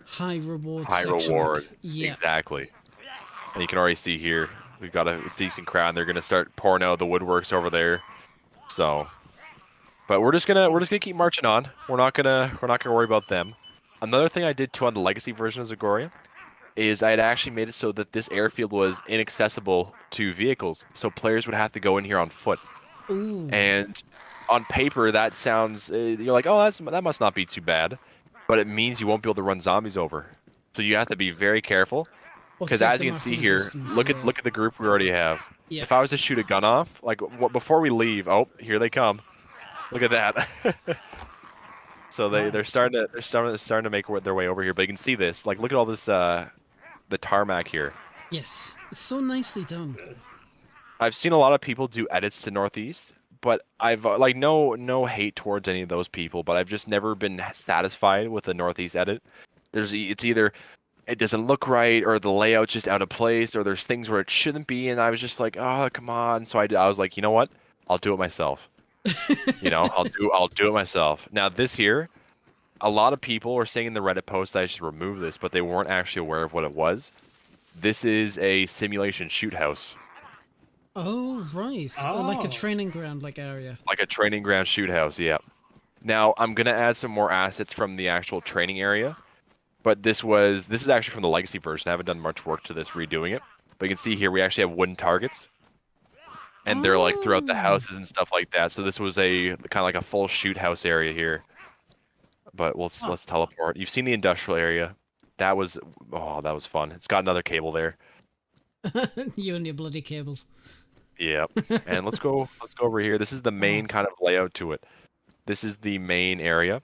high reward. High section. reward. Yeah. Exactly. And you can already see here we've got a decent crowd. And they're gonna start pouring out the woodworks over there. So, but we're just gonna keep marching on. We're not gonna worry about them. Another thing I did too on the legacy version of Zagoria is I had actually made it so that this airfield was inaccessible to vehicles, so players would have to go in here on foot. Ooh. And on paper, that sounds you're like, oh, that must not be too bad, but it means you won't be able to run zombies over. So you have to be very careful. Or Because take as them you can out see from a here, distance, look yeah. at the group we already have. Yeah. If I was to shoot a gun off, like before we leave, oh, here they come. Look at that. So they're starting to make their way over here. But you can see this. Like, look at all this the tarmac here. Yes, it's so nicely done. I've seen a lot of people do edits to Northeast, but I've like no hate towards any of those people, but I've just never been satisfied with the Northeast edit. It's either it doesn't look right, or the layout's just out of place, or there's things where it shouldn't be, and I was just like, oh, come on. So I was like, you know what? I'll do it myself. I'll do it myself. Now this here, a lot of people were saying in the Reddit post that I should remove this, but they weren't actually aware of what it was. This is a simulation shoot house. Oh right. Oh, like a Oh. training ground like area. Like a training ground shoot house, yeah. Now I'm gonna add some more assets from the actual training area, but this is actually from the legacy version. I haven't done much work to this redoing it, but you can see here we actually have wooden targets, and they're like throughout the Oh, houses and stuff like that. So this was a kind of like a full shoot house area here. But Huh. let's teleport. You've seen the industrial area. That was that was fun. It's got another cable there. you and your bloody cables. Yep. And let's go over here. This is the main Oh, kind of layout to it. This is the main area.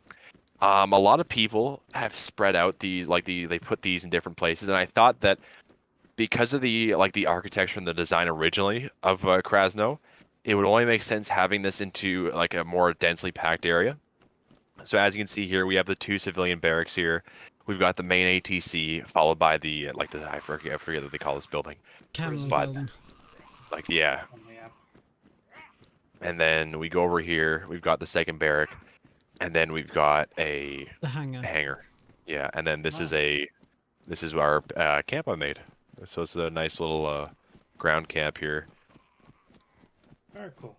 A lot of people have spread out these they put these in different places, and I thought that because of the architecture and the design originally of Krasno, it would only make sense having this into like a more densely packed area. So as you can see here, we have the two civilian barracks here. We've got the main ATC, followed by the I forget what they call this building, camera but building. yeah. Oh, yeah. And then we go over here. We've got the second barrack, and then we've got a The hangar. hangar. Yeah, and then this Wow. is our camp I made. So it's a nice little ground camp here. Very cool.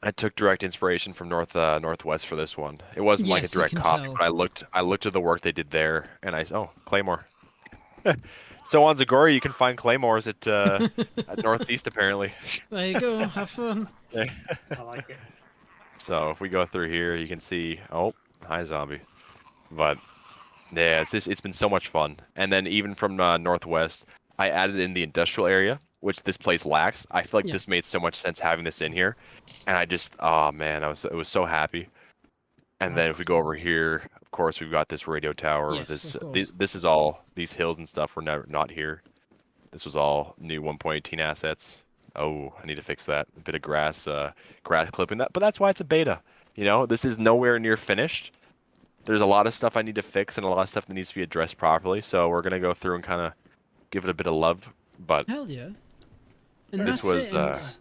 I took direct inspiration from Northwest for this one. It wasn't like a Yes, you direct can copy, tell. but I looked at the work they did there, and Claymore. So on Zagori, you can find claymores at Northeast apparently. There you go. Have fun. I like it. So if we go through here, you can see. Oh, hi zombie. But yeah, it's been so much fun. And then even from Northwest, I added in the industrial area, which this place lacks. I feel like Yeah. this made so much sense having this in here, and oh man, it was so happy. And then if we go over here, of course, we've got this radio tower. Yes, This of course. this is all these hills and stuff were not here. This was all new 1.18 assets. Oh, I need to fix that. A bit of grass clipping that, but that's why it's a beta. You know, this is nowhere near finished. There's a lot of stuff I need to fix and a lot of stuff that needs to be addressed properly. So we're gonna go through and kind of give it a bit of love. But Hell yeah. And this that's it. was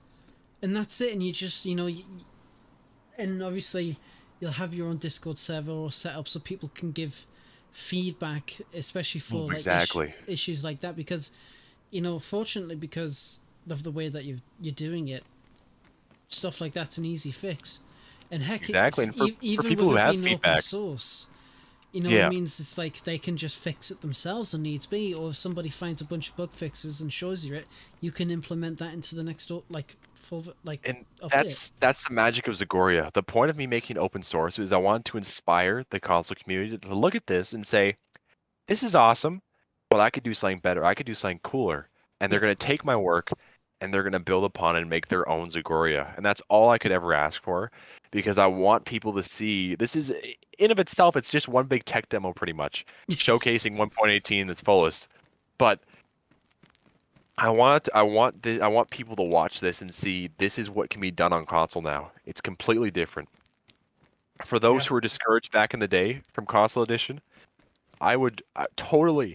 And that's it. And you just, and obviously you'll have your own Discord server or set up so people can give feedback, especially for like exactly. issues like that. Because, fortunately, because of the way that you're doing it, stuff like that's an easy fix. And heck, Exactly. And for even people with who it have being open feedback, source, it yeah, means it's like they can just fix it themselves and needs be, or if somebody finds a bunch of bug fixes and shows you it, you can implement that into the next full and update. that's the magic of Zagoria. The point of me making open source is I want to inspire the console community to look at this and say, "This is awesome, but I could do something better. I could do something cooler." And they're Yeah. going to take my work and they're going to build upon it and make their own Zagoria. And that's all I could ever ask for because I want people to see this is in of itself it's just one big tech demo pretty much showcasing 1.18 in its fullest. But I want people to watch this and see this is what can be done on console now. It's completely different. For those Yeah. who were discouraged back in the day from console edition, I would totally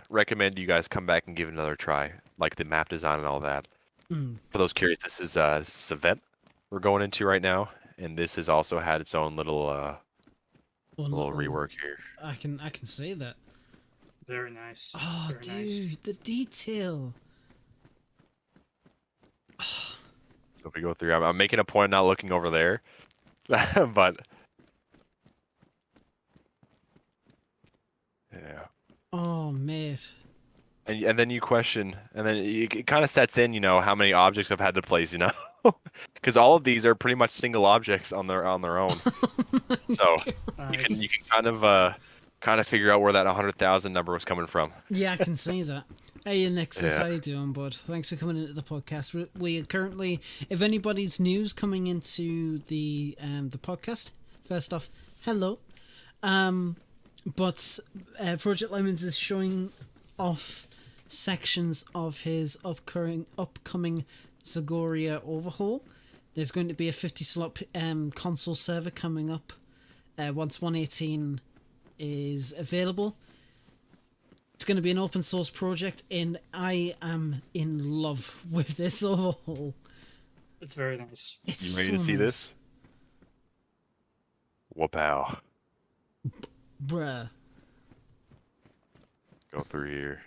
recommend you guys come back and give it another try, like the map design and all that. Mm. For those curious, this is a event we're going into right now, and this has also had its own little little rework here. I can see that. Very nice. Oh, Very dude, nice. the detail. So if we go through, I'm making a point of not looking over there, but yeah. Oh, mate. And then you question, and then it kind of sets in, how many objects I've had to place, because all of these are pretty much single objects on their own. So Nice. you can kind of figure out where that 100,000 number was coming from. Yeah, I can see that. Hey, Nexus, Yeah. how you doing, bud? Thanks for coming into the podcast. We are currently, if anybody's news coming into the podcast, first off, hello. But Project Lemons is showing off sections of his upcoming Zagoria overhaul. There's going to be a 50 slot console server coming up once 1.18 is available. It's going to be an open source project, and I am in love with this overhaul. It's very nice. It's You ready so to see nice. this? Whoop-ow. Bruh. Go through here.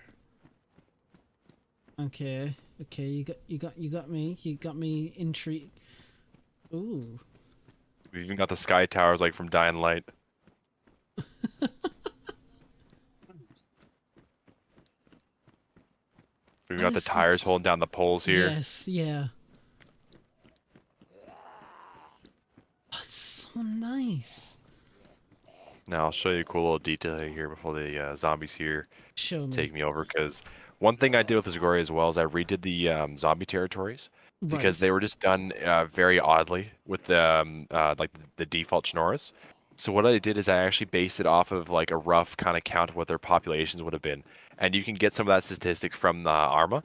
Okay, you got me intrigued. Ooh. We've even got the sky towers like from Dying Light. We've got the This tires looks... holding down the poles here. Yes, yeah. That's so nice. Now I'll show you a cool little detail here before the zombies here Show me. take me over. Because one thing I did with Zagoria as well is I redid the zombie territories because they Right. were just done very oddly with the like the default Chinoras. So what I did is I actually based it off of like a rough kind of count of what their populations would have been, and you can get some of that statistics from the Arma,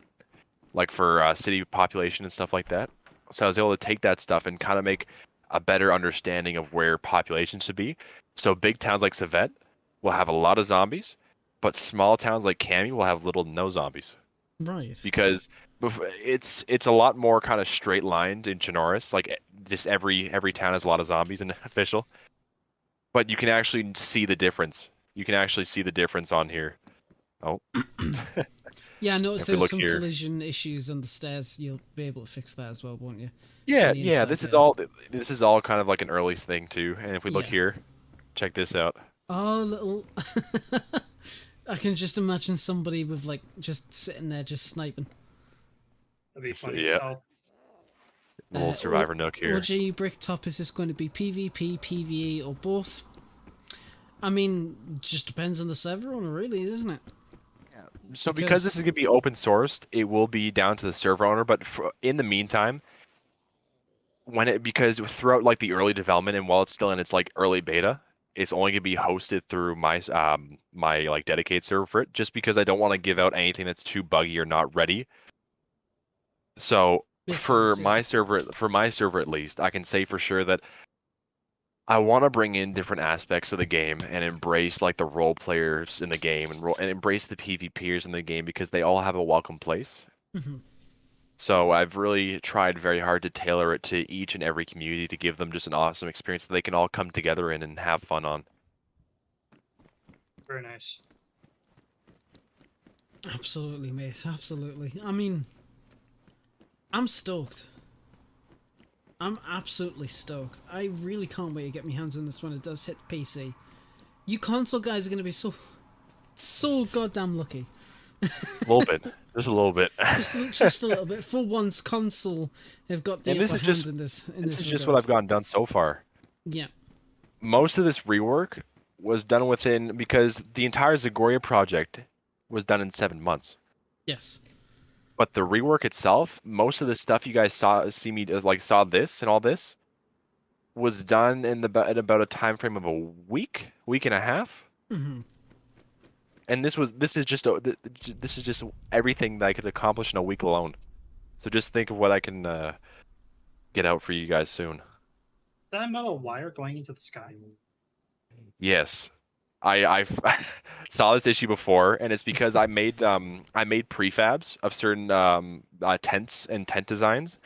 like for city population and stuff like that. So I was able to take that stuff and kind of make a better understanding of where population should be. So big towns like Civet will have a lot of zombies, but small towns like Cami will have little to no zombies Right. because it's a lot more kind of straight lined in Chinoris. Like just every town has a lot of zombies in official, but you can actually see the difference. You can actually see the difference on here. Oh, Yeah, I noticed if there we was look some here. collision issues on the stairs. You'll be able to fix that as well, won't you? On Yeah, the yeah, inside this is there. all kind of like an early thing too. And if we look Yeah. here, check this out. Oh, little... I can just imagine somebody with, like, just sitting there just sniping. That'd be So, funny yeah, as hell. little survivor nook here. OG Bricktop, is this going to be PvP, PvE, or both? I mean, just depends on the server owner, really, isn't it? So because this is gonna be open sourced, it will be down to the server owner. But in the meantime, because throughout like the early development and while it's still in its like early beta, it's only gonna be hosted through my like dedicated server for it, just because I don't want to give out anything that's too buggy or not ready. So Makes sense, yeah. for my server at least, I can say for sure that I want to bring in different aspects of the game and embrace like the role players in the game and embrace the PvPers in the game because they all have a welcome place. Hmm. So I've really tried very hard to tailor it to each and every community to give them just an awesome experience that they can all come together in and have fun on. Very nice. Absolutely, mate. Absolutely. I mean, I'm stoked. I'm absolutely stoked. I really can't wait to get my hands on this when it does hit the PC. You console guys are going to be so goddamn lucky. A little bit, just a little bit. Just a little bit. For once, console have got the And this upper is hand just in this. this is just what I've gotten done so far. Yeah. Most of this rework was done because the entire Zagoria project was done in 7 months. Yes. But the rework itself, most of the stuff you guys saw this and all this was done in about a time frame of a week and a half. Hmm. And this is just everything that I could accomplish in a week alone. So just think of what I can get out for you guys soon. That metal wire going into the sky. Yes. I saw this issue before, and it's because I made prefabs of certain tents and tent designs,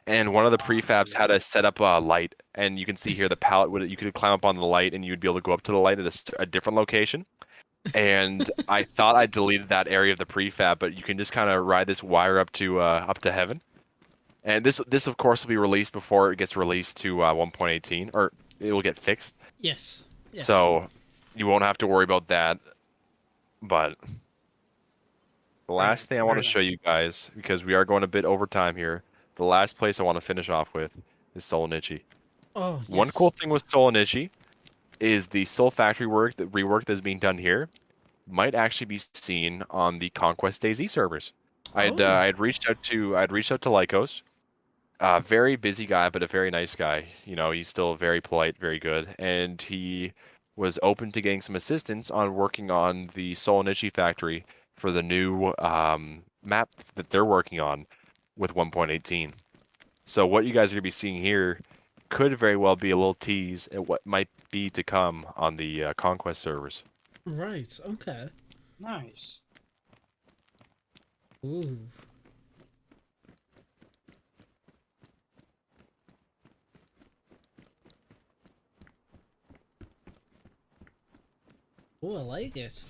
and one of the prefabs had a set up light, and you can see here the pallet you could climb up on the light, and you'd be able to go up to the light at a different location. And I thought I deleted that area of the prefab, but you can just kind of ride this wire up to heaven. And this of course will be released before it gets released to 1.18, or it will get fixed. Yes. Yes. So you won't have to worry about that. But the last thing I want to show you guys, because we are going a bit over time here, the last place I want to finish off with is Solonichi. Oh, yes. One cool thing with Solonichi is the Soul Factory rework that's being done here might actually be seen on the Conquest DayZ servers. I'd reached out to Lycos, a very busy guy, but a very nice guy. You know, he's still very polite, very good, and he was open to getting some assistance on working on the Solonichi factory for the new map that they're working on with 1.18. So what you guys are going to be seeing here could very well be a little tease at what might be to come on the Conquest servers. Right. Okay. Nice. Ooh. Oh, I like it.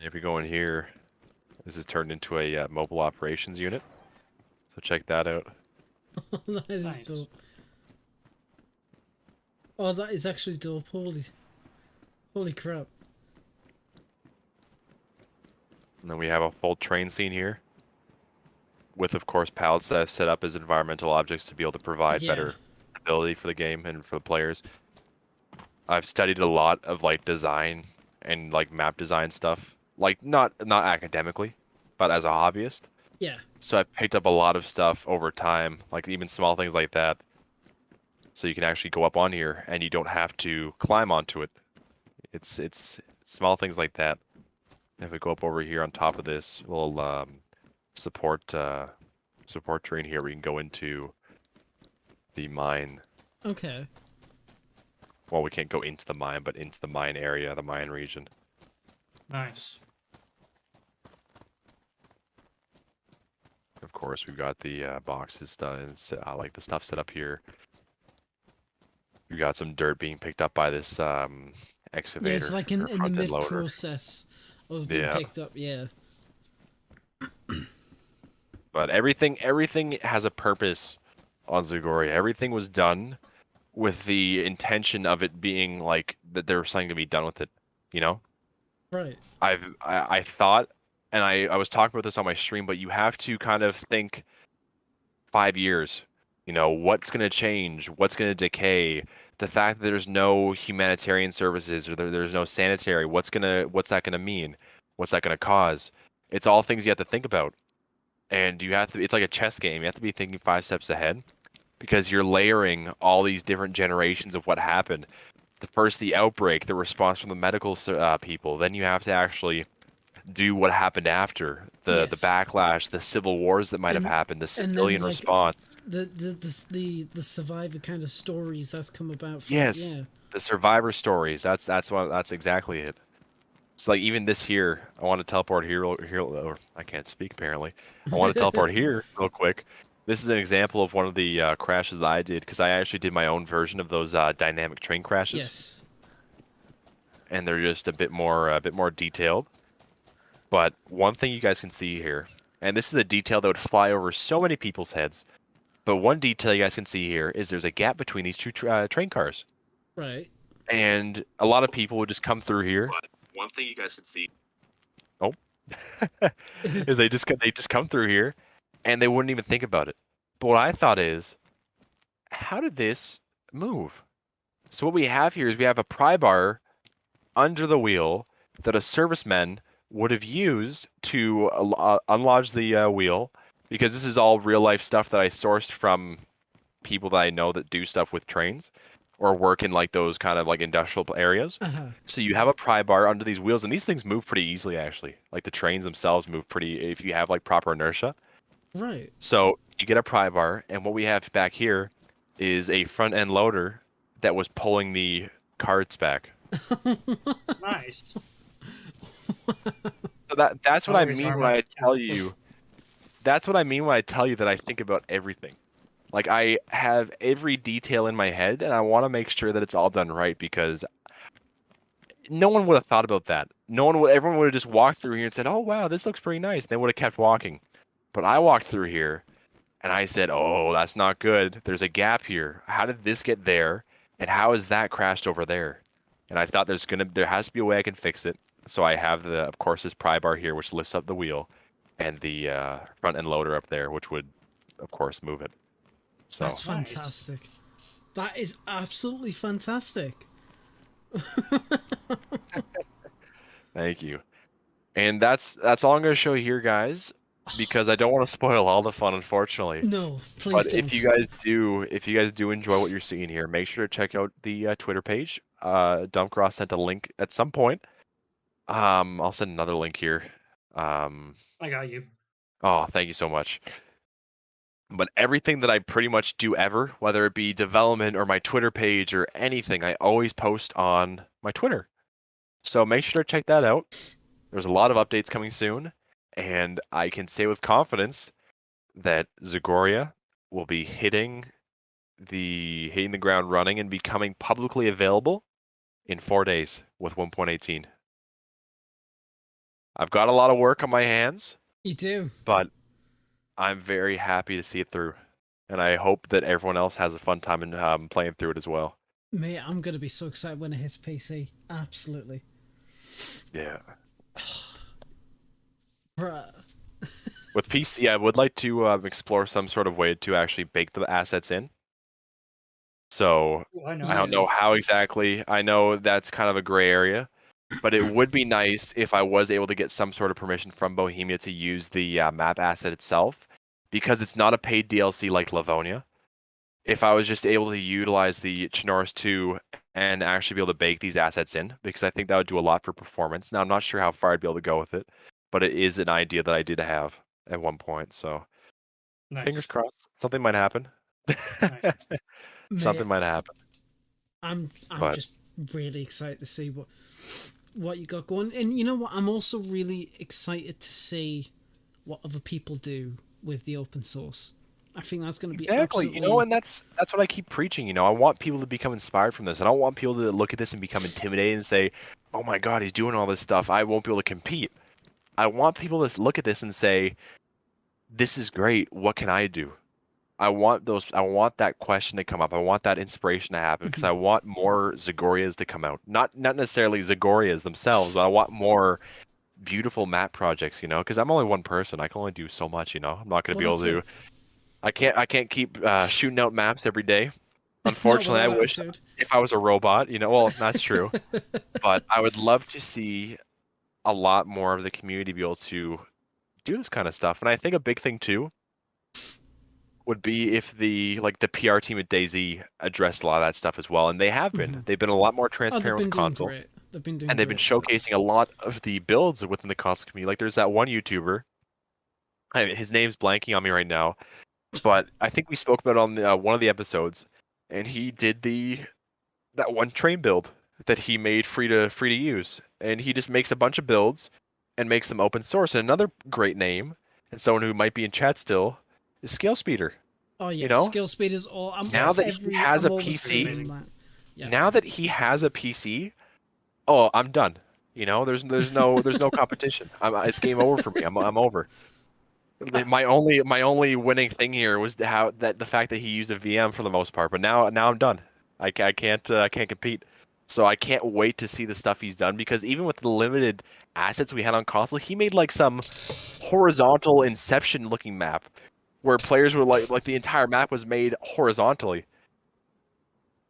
If you go in here, this is turned into a mobile operations unit. So check that out. That is Nice. dope. Oh, that is actually dope. Holy crap. And then we have a full train scene here, with of course pallets that I've set up as environmental objects to be able to provide Yeah. better ability for the game and for the players. I've studied a lot of like design and like map design stuff, like not academically, but as a hobbyist. Yeah. So I picked up a lot of stuff over time, like even small things like that. So you can actually go up on here and you don't have to climb onto it. It's small things like that. If we go up over here on top of this little support train here, we can go into the mine. Okay. Well, we can't go into the mine, but into the mine area, the mine region. Nice. Of course, we've got the boxes done. I like the stuff set up here. We got some dirt being picked up by this excavator. Yeah, it's like in the front-end mid loader. process of being Yeah. picked up. Yeah. But everything has a purpose on Zagoria. Everything was done with the intention of it being like that there was something to be done with it, you know? Right. I thought, and I was talking about this on my stream, but you have to kind of think 5 years. You know, what's going to change? What's going to decay? The fact that there's no humanitarian services or there's no sanitary, what's that gonna mean? What's that gonna cause? It's all things you have to think about. And you have to, it's like a chess game. You have to be thinking 5 steps ahead because you're layering all these different generations of what happened. The outbreak, the response from the medical people. Then you have to actually do what happened after the Yes. backlash, the civil wars that might have And- happened, the and then, civilian like, response. The survivor kind of stories that's come about from Yes, yeah. the survivor stories. That's exactly it. So like even this here, I want to teleport here, or I can't speak apparently. I want to teleport here real quick. This is an example of one of the crashes that I did because I actually did my own version of those dynamic train crashes. Yes. And they're just a bit more detailed. But one thing you guys can see here, and this is a detail that would fly over so many people's heads. But one detail you guys can see here is there's a gap between these two train cars. Right. And a lot of people would just come through here. But one thing you guys can see, oh, is they just come through here, and they wouldn't even think about it. But what I thought is, how did this move? So what we have here is we have a pry bar under the wheel that a serviceman would have used to unlodge the wheel, because this is all real life stuff that I sourced from people that I know that do stuff with trains or work in like those kind of like industrial areas. Uh-huh. So you have a pry bar under these wheels, and these things move pretty easily actually. Like the trains themselves move pretty if you have like proper inertia. Right. So you get a pry bar, and what we have back here is a front end loader that was pulling the carts back. Nice. So that's what I Always mean arm when I out. tell you. That's what I mean when I tell you that I think about everything. Like I have every detail in my head, and I want to make sure that it's all done right because no one would have thought about that. Everyone would have just walked through here and said, "Oh wow, this looks pretty nice." And they would have kept walking. But I walked through here, and I said, "Oh, that's not good. There's a gap here. How did this get there? And how is that crashed over there?" And I thought there has to be a way I can fix it. So I have of course, this pry bar here, which lifts up the wheel, and the front end loader up there, which would, of course, move it. So That's Nice. fantastic. That is absolutely fantastic. thank you. And that's all I'm going to show here, guys, because I don't want to spoil all the fun, unfortunately. No, please But don't. if you guys do enjoy what you're seeing here, make sure to check out the Twitter page. Dumpcross sent a link at some point. I'll send another link here. I got you. Oh, thank you so much. But everything that I pretty much do ever, whether it be development or my Twitter page or anything, I always post on my Twitter. So make sure to check that out. There's a lot of updates coming soon, and I can say with confidence that Zagoria will be hitting the ground running and becoming publicly available in 4 days with 1.18. I've got a lot of work on my hands, You do. but I'm very happy to see it through. and I hope that everyone else has a fun time in playing through it as well. Mate, I'm gonna be so excited when it hits PC. Absolutely. Yeah. Bruh. With PC, I would like to explore some sort of way to actually bake the assets in. So I know. I don't know how exactly. I know that's kind of a gray area, but it would be nice if I was able to get some sort of permission from Bohemia to use the map asset itself, because it's not a paid DLC like Livonia. If I was just able to utilize the Chernarus 2 and actually be able to bake these assets in, because I think that would do a lot for performance. Now, I'm not sure how far I'd be able to go with it, but it is an idea that I did have at one point. So fingers Nice. crossed, something might happen. Nice. Mate, Something might happen. I'm But just really excited to see what you got going. And you know what? I'm also really excited to see what other people do with the open source. I think that's going to be exactly, absolutely. and that's what I keep preaching. I want people to become inspired from this. I don't want people to look at this and become intimidated and say, "Oh my God, he's doing all this stuff. I won't be able to compete." I want people to look at this and say, "This is great. What can I do?" I want those. I want that question to come up. I want that inspiration to happen because I want more Zagorias to come out. Not necessarily Zagorias themselves, but I want more beautiful map projects. Because I'm only one person. I can only do so much. I'm not going to Well, be able that's to. it. I can't keep shooting out maps every day. Not with Unfortunately, I that wish attitude. if I was a robot. Well, that's true. But I would love to see a lot more of the community be able to do this kind of stuff. And I think a big thing too would be if the PR team at DayZ addressed a lot of that stuff as well, and they have been. They've been a lot more Oh, they've transparent been with doing console, great. They've been doing and they've been great with it. showcasing a lot of the builds within the console community. Like there's that one YouTuber, his name's blanking on me right now, but I think we spoke about it on one of the episodes, and he did that one train build that he made free to use, and he just makes a bunch of builds and makes them open source. And another great name, and someone who might be in chat still, is Scale Speeder. Oh You yeah, know, skill speed is all. now that he has I'm a always PC, streaming that. Yeah. now that he has a PC, oh, I'm done. There's no competition. It's game over for me. I'm over. My only winning thing here was the fact that he used a VM for the most part, but now I'm done. I can't compete. So I can't wait to see the stuff he's done, because even with the limited assets we had on console, he made like some horizontal Inception looking map where players were like the entire map was made horizontally.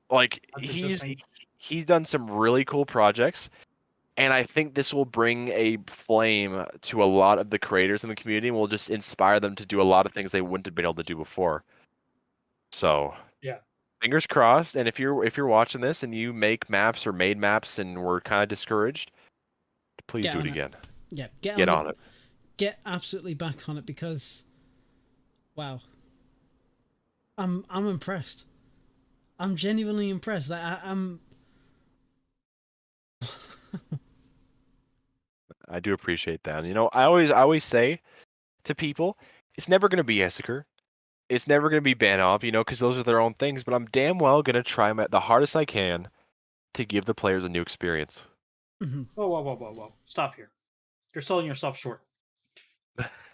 Like That's he's interesting. he's done some really cool projects, and I think this will bring a flame to a lot of the creators in the community and will just inspire them to do a lot of things they wouldn't have been able to do before. So, Yeah. fingers crossed. And if you're watching this and you make maps or made maps and were kind of discouraged, please Get do it on it. again. Yeah. Get on it. Get absolutely back on it because, wow, I'm impressed. I'm genuinely impressed. I'm. I do appreciate that. I always say to people, it's never going to be Essiker. It's never going to be Banov, because those are their own things. But I'm damn well going to try the hardest I can to give the players a new experience. Whoa, whoa, whoa, whoa, whoa! Stop here. You're selling yourself short.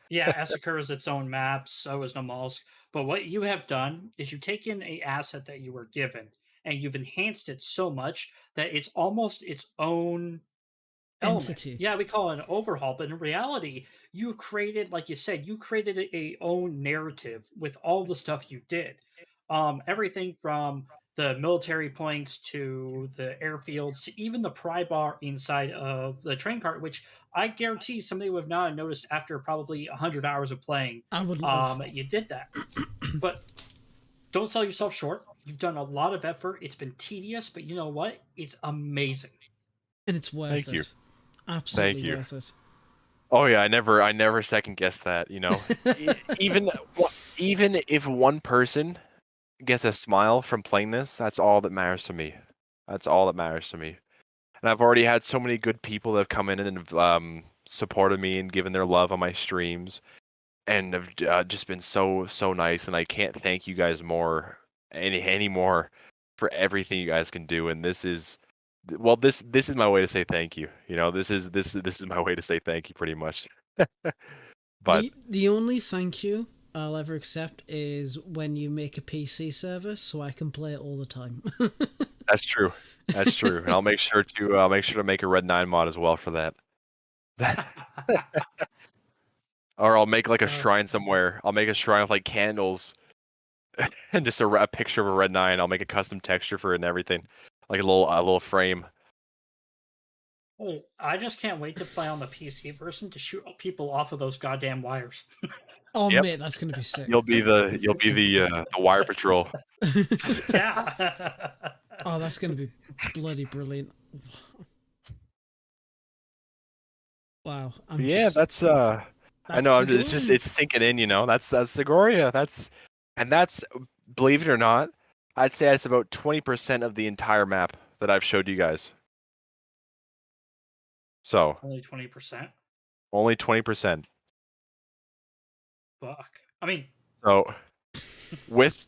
Yeah, Essiker is its own map, so is Namalsk. But what you have done is you've taken a asset that you were given and you've enhanced it so much that it's almost its own element. Entity. Yeah, we call it an overhaul, but in reality, you created, like you said, you created a own narrative with all the stuff you did. Everything from the military points to the airfields to even the pry bar inside of the train cart, which I guarantee somebody would not have noticed after probably 100 hours of playing. I would love. You did that, but don't sell yourself short. You've done a lot of effort. It's been tedious, but you know what? It's amazing. And it's worth Thank it. you. Absolutely Thank you. worth it. Oh yeah, I never second guess that. Even even if one person gets a smile from playing this, that's all that matters to me. That's all that matters to me. And I've already had so many good people that have come in and have supported me and given their love on my streams, and have just been so nice. And I can't thank you guys more any more for everything you guys can do. And this is this is my way to say thank you. This is my way to say thank you pretty much. But The only thank you I'll ever accept is when you make a PC server so I can play it all the time. That's true. That's true. And I'll make sure to make a Red 9 mod as well for that. Or I'll make like a shrine somewhere. I'll make a shrine with like candles and just a picture of a Red 9. I'll make a custom texture for it and everything, like a little frame. Oh, I just can't wait to play on the PC version to shoot people off of those goddamn wires. Oh, Yep. mate, that's gonna be sick. You'll be the wire patrol. Yeah. Oh, that's gonna be bloody brilliant. Wow. That's I know. It's sinking in. You know, that's Zagoria. That's believe it or not, I'd say that's about 20% of the entire map that I've showed you guys. So Only 20%. only 20%. Fuck. I mean, So with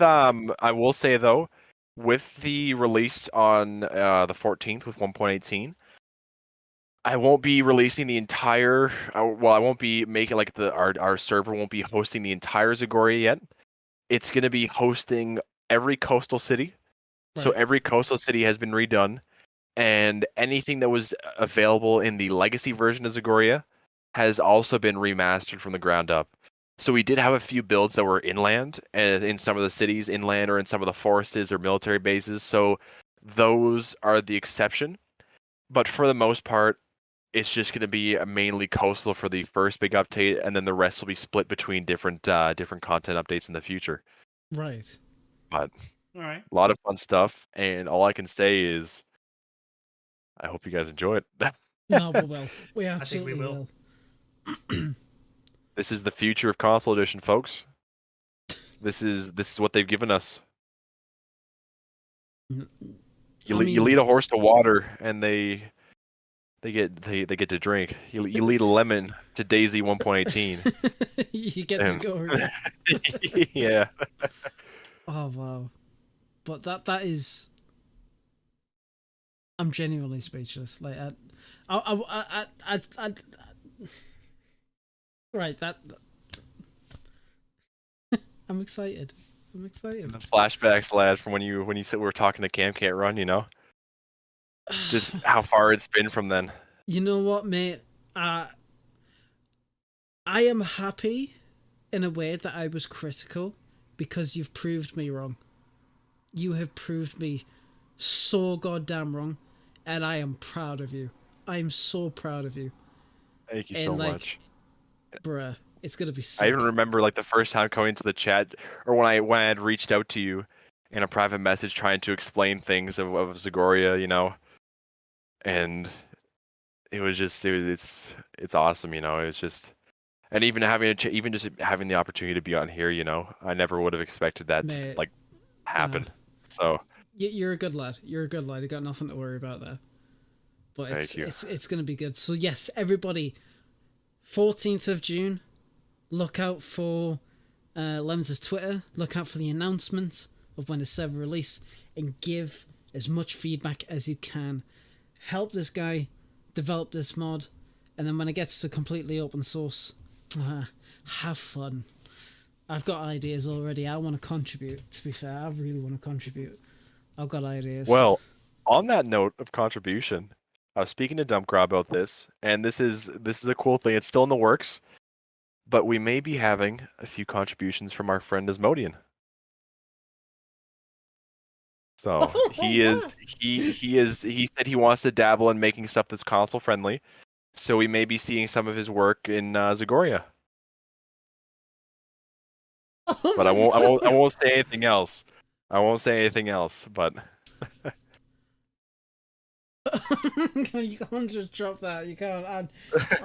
I will say though, with the release on the 14th with 1.18, I won't be releasing the entire. Well, I won't be making like our server won't be hosting the entire Zagoria yet. It's going to be hosting every coastal city. So Right. every coastal city has been redone, and anything that was available in the legacy version of Zagoria has also been remastered from the ground up. So we did have a few builds that were inland, and in some of the cities inland, or in some of the forests or military bases. So those are the exception. But for the most part, it's just going to be mainly coastal for the first big update, and then the rest will be split between different content updates in the future. Right. But all right. a lot of fun stuff, and all I can say is I hope you guys enjoy it. No, we will. We I think we absolutely will. will. This is the future of console edition, folks. This is what they've given us. You lead a horse to water, and they get to drink. You lead a lemon to DayZ 1.18. You get to go. Yeah. Oh wow, but that is. I'm genuinely speechless. Like right, that I'm excited. I'm excited. The flashbacks, lad, from when you said we were talking to Cam Can't Run, you know? Just how far it's been from then. You know what, mate? I am happy in a way that I was critical because you've proved me wrong. You have proved me so goddamn wrong, and I am proud of you. I am so proud of you. Thank you so much. Bruh, it's gonna be sick. I even remember like the first time coming into the chat, or when I had reached out to you in a private message trying to explain things of Zagoria, you know, and it was just it's awesome, you know. It's just, and even just having the opportunity to be on here, you know, I never would have expected that to like happen. So you're a good lad. You're a good lad. You got nothing to worry about there. But it's gonna be good. So yes, everybody, 14th of June, look out for Lemons' Twitter. Look out for the announcement of when the server release, and give as much feedback as you can. Help this guy develop this mod, and then when it gets to completely open source, have fun. I've got ideas already. I want to contribute. To be fair, I really want to contribute. I've got ideas. Well, on that note of contribution, I was speaking to Dumpcraw about this, and this is a cool thing. It's still in the works, but we may be having a few contributions from our friend Asmodian. So he said he wants to dabble in making stuff that's console friendly. So we may be seeing some of his work in Zagoria. But I won't say anything else. I won't say anything else, but you can't just drop that. You can't.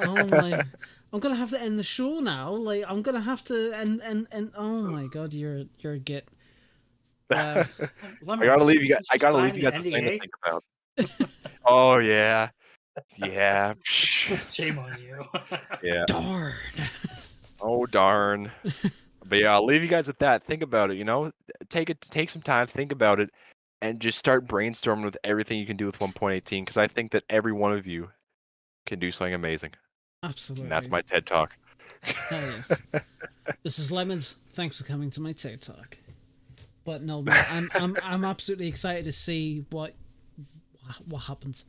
Oh my! I'm gonna have to end the show now. Like I'm gonna have to end. Oh my god, you're a git. I gotta leave you guys. I gotta leave you guys with something to think about. Oh yeah. Shame on you. Yeah. Darn. Oh darn. But yeah, I'll leave you guys with that. Think about it. You know, take some time, think about it, and just start brainstorming with everything you can do with 1.18. Because I think that every one of you can do something amazing. Absolutely. And that's my TED talk. Hell yes. This is Lemons. Thanks for coming to my TikTok. But no, mate, I'm absolutely excited to see what happens.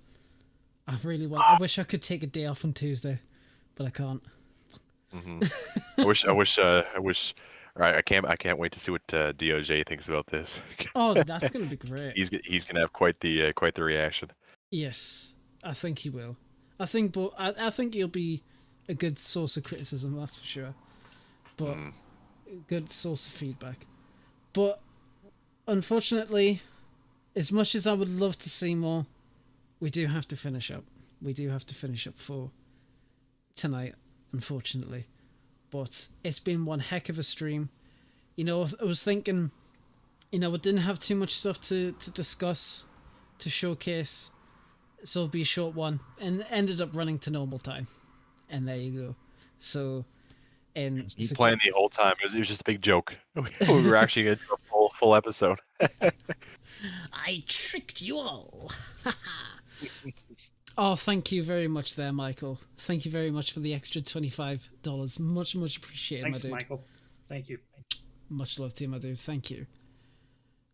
I really want. I wish I could take a day off on Tuesday, but I can't. Mm-hmm. I wish. All right, I can't wait to see what DOJ thinks about this. Oh, that's gonna be great. He's gonna have quite the reaction. Yes, I think he will. I think he'll be a good source of criticism. That's for sure. But a good source of feedback. But unfortunately, as much as I would love to see more, we do have to finish up. We do have to finish up for tonight, unfortunately. But it's been one heck of a stream. You know, I was thinking, you know, we didn't have too much stuff to discuss, to showcase, so it'll be a short one, and ended up running to normal time. And there you go. So, and He's playing the whole time. It was just a big joke. We were actually going to do a full episode. I tricked you all. Oh, thank you very much there, Michael. Thank you very much for the extra $25. Much appreciated, Thanks, my dude. Michael. Thank you. Much love to you, my dude. Thank you.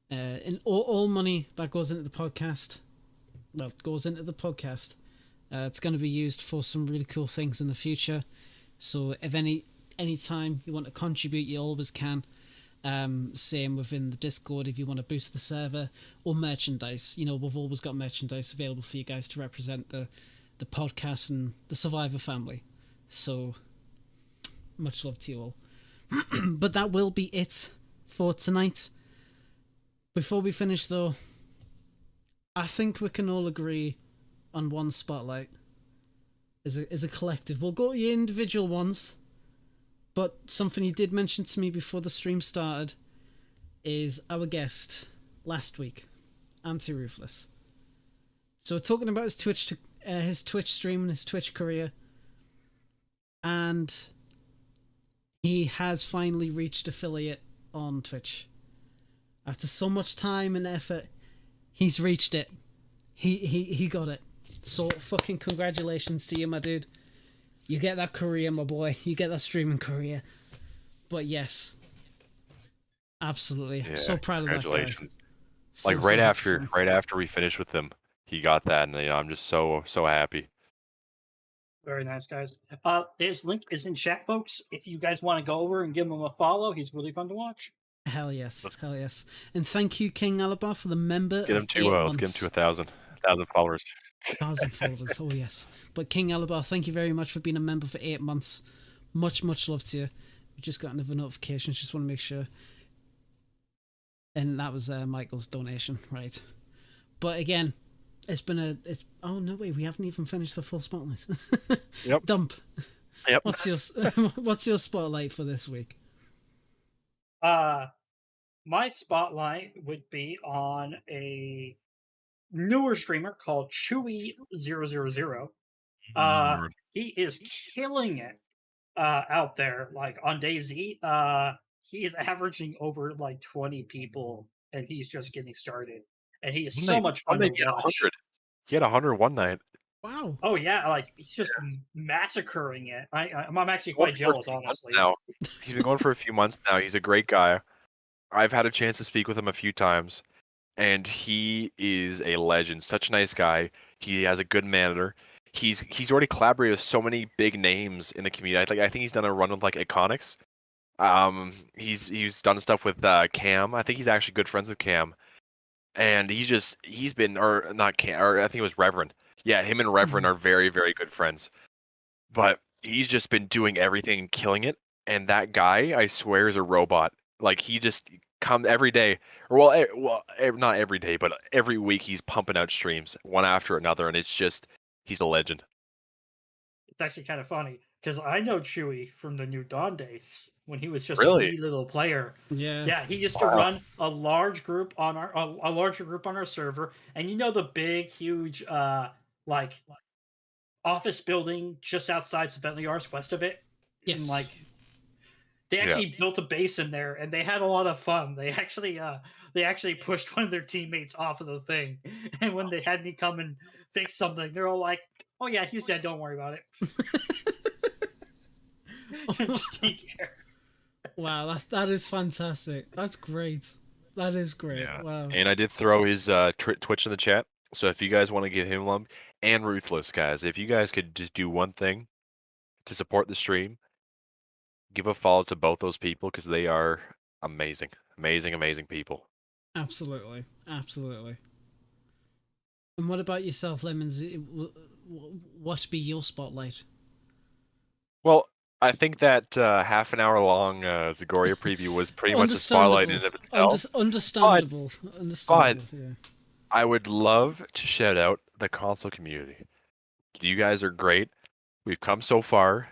And all money that goes into the podcast, it's going to be used for some really cool things in the future. So if any time you want to contribute, you always can. Same within the Discord if you want to boost the server, or merchandise. You know, we've always got merchandise available for you guys to represent the podcast and the Survivor family. So much love to you all. But that will be it for tonight. Before we finish though, I think we can all agree on one spotlight as a collective. We'll go to your individual ones. But something you did mention to me before the stream started is our guest last week, I'm Too Ruthless. So we're talking about his Twitch stream and his Twitch career, and he has finally reached affiliate on Twitch. After so much time and effort, he's reached it. He got it. So fucking congratulations to you, my dude. You get that career, my boy. You get that streaming career. But yes, absolutely. Yeah, so proud of that guy. Congratulations. Like right after we finished with him, he got that, and you know, I'm just so happy. Very nice, guys. His link is in chat, folks. If you guys want to go over and give him a follow, he's really fun to watch. Hell yes, hell yes. And thank you, King Alabar, for the member. Let's get him to 1,000 followers. 1,000 followers, oh yes. But King Alabar, thank you very much for being a member for 8 months. Much love to you. We just got another notification, just want to make sure. And that was Michael's donation, right? But again, oh no way, we haven't even finished the full spotlight. Yep. Dump. Yep. What's your spotlight for this week? My spotlight would be on a newer streamer called Chewy000. He is killing it out there, like on DayZ. He is averaging over like 20 people, and he's just getting started. And he is so much fun to watch. He had 100 one night. Wow. Oh yeah, like he's just massacring it. I'm actually quite jealous, honestly. Now he's been going for a few months now. He's a great guy. I've had a chance to speak with him a few times, and he is a legend. Such a nice guy. He has a good manner. He's already collaborated with so many big names in the community. I think he's done a run with like Iconics. He's done stuff with Cam. I think he's actually good friends with Cam. And he's been, or not Cam, or I think it was Reverend. Yeah, him and Reverend are very, very good friends. But he's just been doing everything and killing it. And that guy, I swear, is a robot. Like, he just comes every day, or not every day, but every week he's pumping out streams, one after another, and it's just, he's a legend. It's actually kind of funny, because I know Chewy from the New Dawn days, when he was just a wee little player. Yeah, he used to run a large group on a larger group on our server, and you know the big, huge, like office building just outside St. Bentley Arts, west of it. Yes. And, like, they actually built a base in there, and they had a lot of fun. They actually pushed one of their teammates off of the thing, and when they had me come and fix something, they're all like, "Oh yeah, he's dead. Don't worry about it." Wow, that is fantastic. That's great. That is great. Yeah. Wow. And I did throw his Twitch in the chat. So if you guys want to give him love, and Ruthless, guys, if you guys could just do one thing to support the stream, give a follow to both those people because they are amazing, amazing, amazing people. Absolutely. Absolutely. And what about yourself, Lemons? What be your spotlight? Well, I think that half an hour long Zagoria preview was pretty much a spotlight in and of itself. Understandable. Understandable. Yeah. I would love to shout out the console community. You guys are great. We've come so far.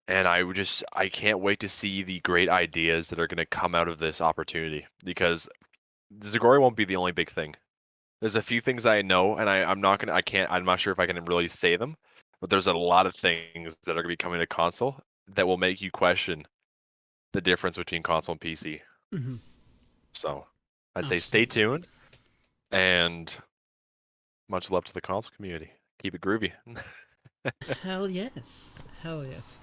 And I can't wait to see the great ideas that are going to come out of this opportunity because Zagoria won't be the only big thing. There's a few things I know, and I'm not sure if I can really say them, but there's a lot of things that are going to be coming to console that will make you question the difference between console and PC. Mm-hmm. So I'd say stay tuned, and much love to the console community. Keep it groovy. Hell yes. Hell yes.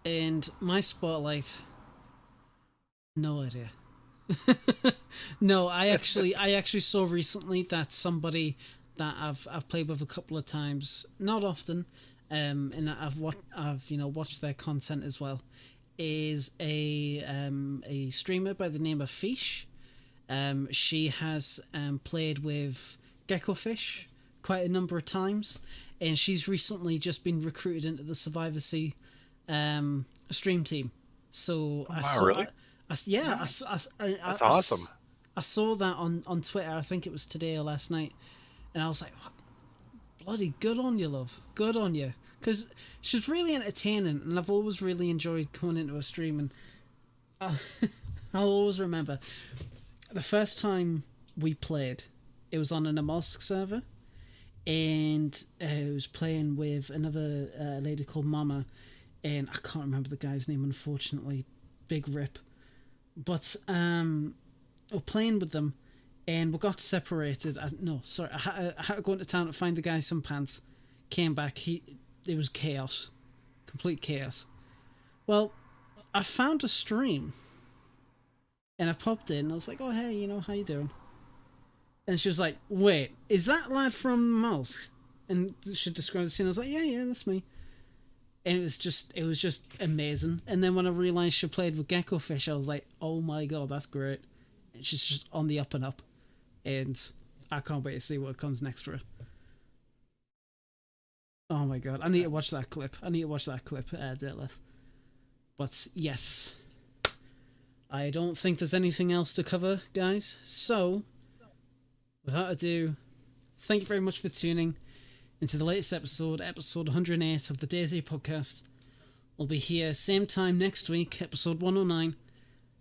And my spotlight, no idea. No, I actually saw recently that somebody that I've played with a couple of times, not often, and that I've watched their content as well, is a streamer by the name of Fish. She has played with Geckofish quite a number of times, and she's recently just been recruited into the Survivor Sea stream team. So I saw, really? That's awesome. I saw that on Twitter. I think it was today or last night, and I was like, bloody good on you, love. Good on you. Because she's really entertaining, and I've always really enjoyed coming into a stream, and I'll always remember the first time we played, it was on an Amosc server, and I was playing with another lady called Mama, and I can't remember the guy's name, unfortunately. Big rip. But we're playing with them, and we got separated. I had to go into town to find the guy some pants. Came back, it was chaos. Complete chaos. Well, I found a stream, and I popped in, and I was like, oh, hey, how you doing? And she was like, wait, is that lad from Mouse? And she described the scene. I was like, yeah, that's me. And it was just amazing. And then when I realised she played with Geckofish, I was like, oh my god, that's great. And she's just on the up and up. And I can't wait to see what comes next for her. Oh my god, I need to watch that clip. Detlef. But yes, I don't think there's anything else to cover, guys. So, without ado, thank you very much for tuning into the latest episode 108 of the DayZ podcast. We'll be here same time next week, episode 109,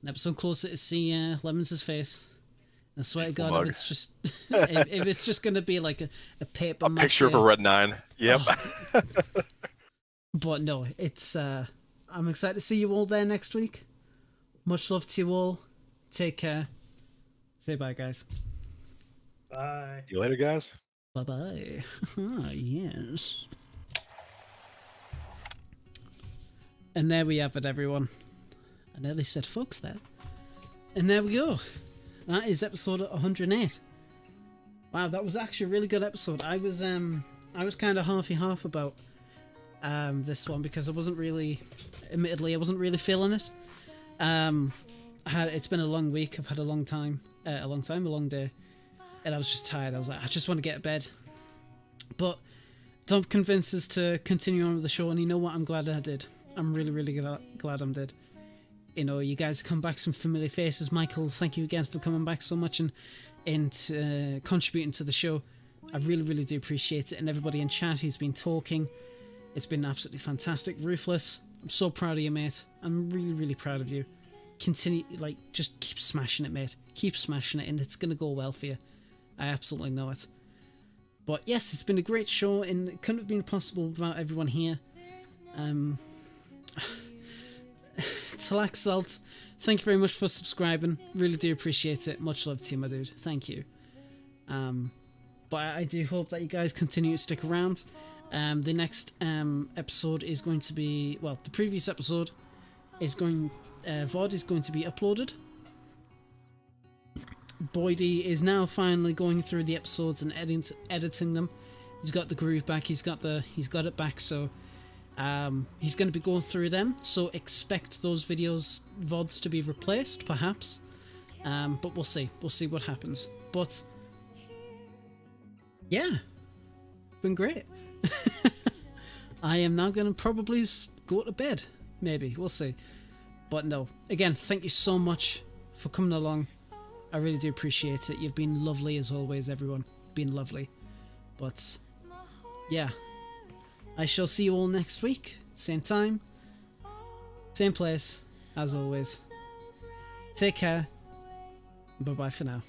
an episode closer to see Lemons' face. I swear to God, if it's just if it's just gonna be like a paper picture of a Red 9. Yep. Oh. But no, it's I'm excited to see you all there next week. Much love to you all. Take care. Say bye, guys. Bye. See you later, guys. Bye-bye. Yes. And there we have it, everyone. I nearly said folks there. And there we go. That is episode 108. Wow, that was actually a really good episode. I was kind of half about this one because I wasn't really feeling it. It's been a long week. I've had a long day. And I was just tired. I was like, I just want to get to bed. But Tom convinced us to continue on with the show, and you know what? I'm glad I did. I'm really, really glad I did. You guys come back some familiar faces. Michael, thank you again for coming back so much and contributing to the show. I really, really do appreciate it. And everybody in chat who's been talking, it's been absolutely fantastic. Ruthless, I'm so proud of you, mate. I'm really, really proud of you. Continue, just keep smashing it, mate. Keep smashing it, and it's going to go well for you. I absolutely know it. But yes, it's been a great show, and it couldn't have been possible without everyone here. Talax Salt, thank you very much for subscribing. Really do appreciate it. Much love to you, my dude. Thank you. But I do hope that you guys continue to stick around. The next episode is going to be, well, the previous episode is going, VOD is going to be uploaded. Boydie is now finally going through the episodes and editing them. He's got the groove back. He's got it back. So he's going to be going through them. So expect those VODs to be replaced, perhaps. But we'll see. We'll see what happens. But yeah, been great. I am now going to probably go to bed. Maybe we'll see. But no, again, thank you so much for coming along. I really do appreciate it. You've been lovely as always, everyone. Been lovely. But yeah, I shall see you all next week. Same time, same place, as always. Take care. Bye bye for now.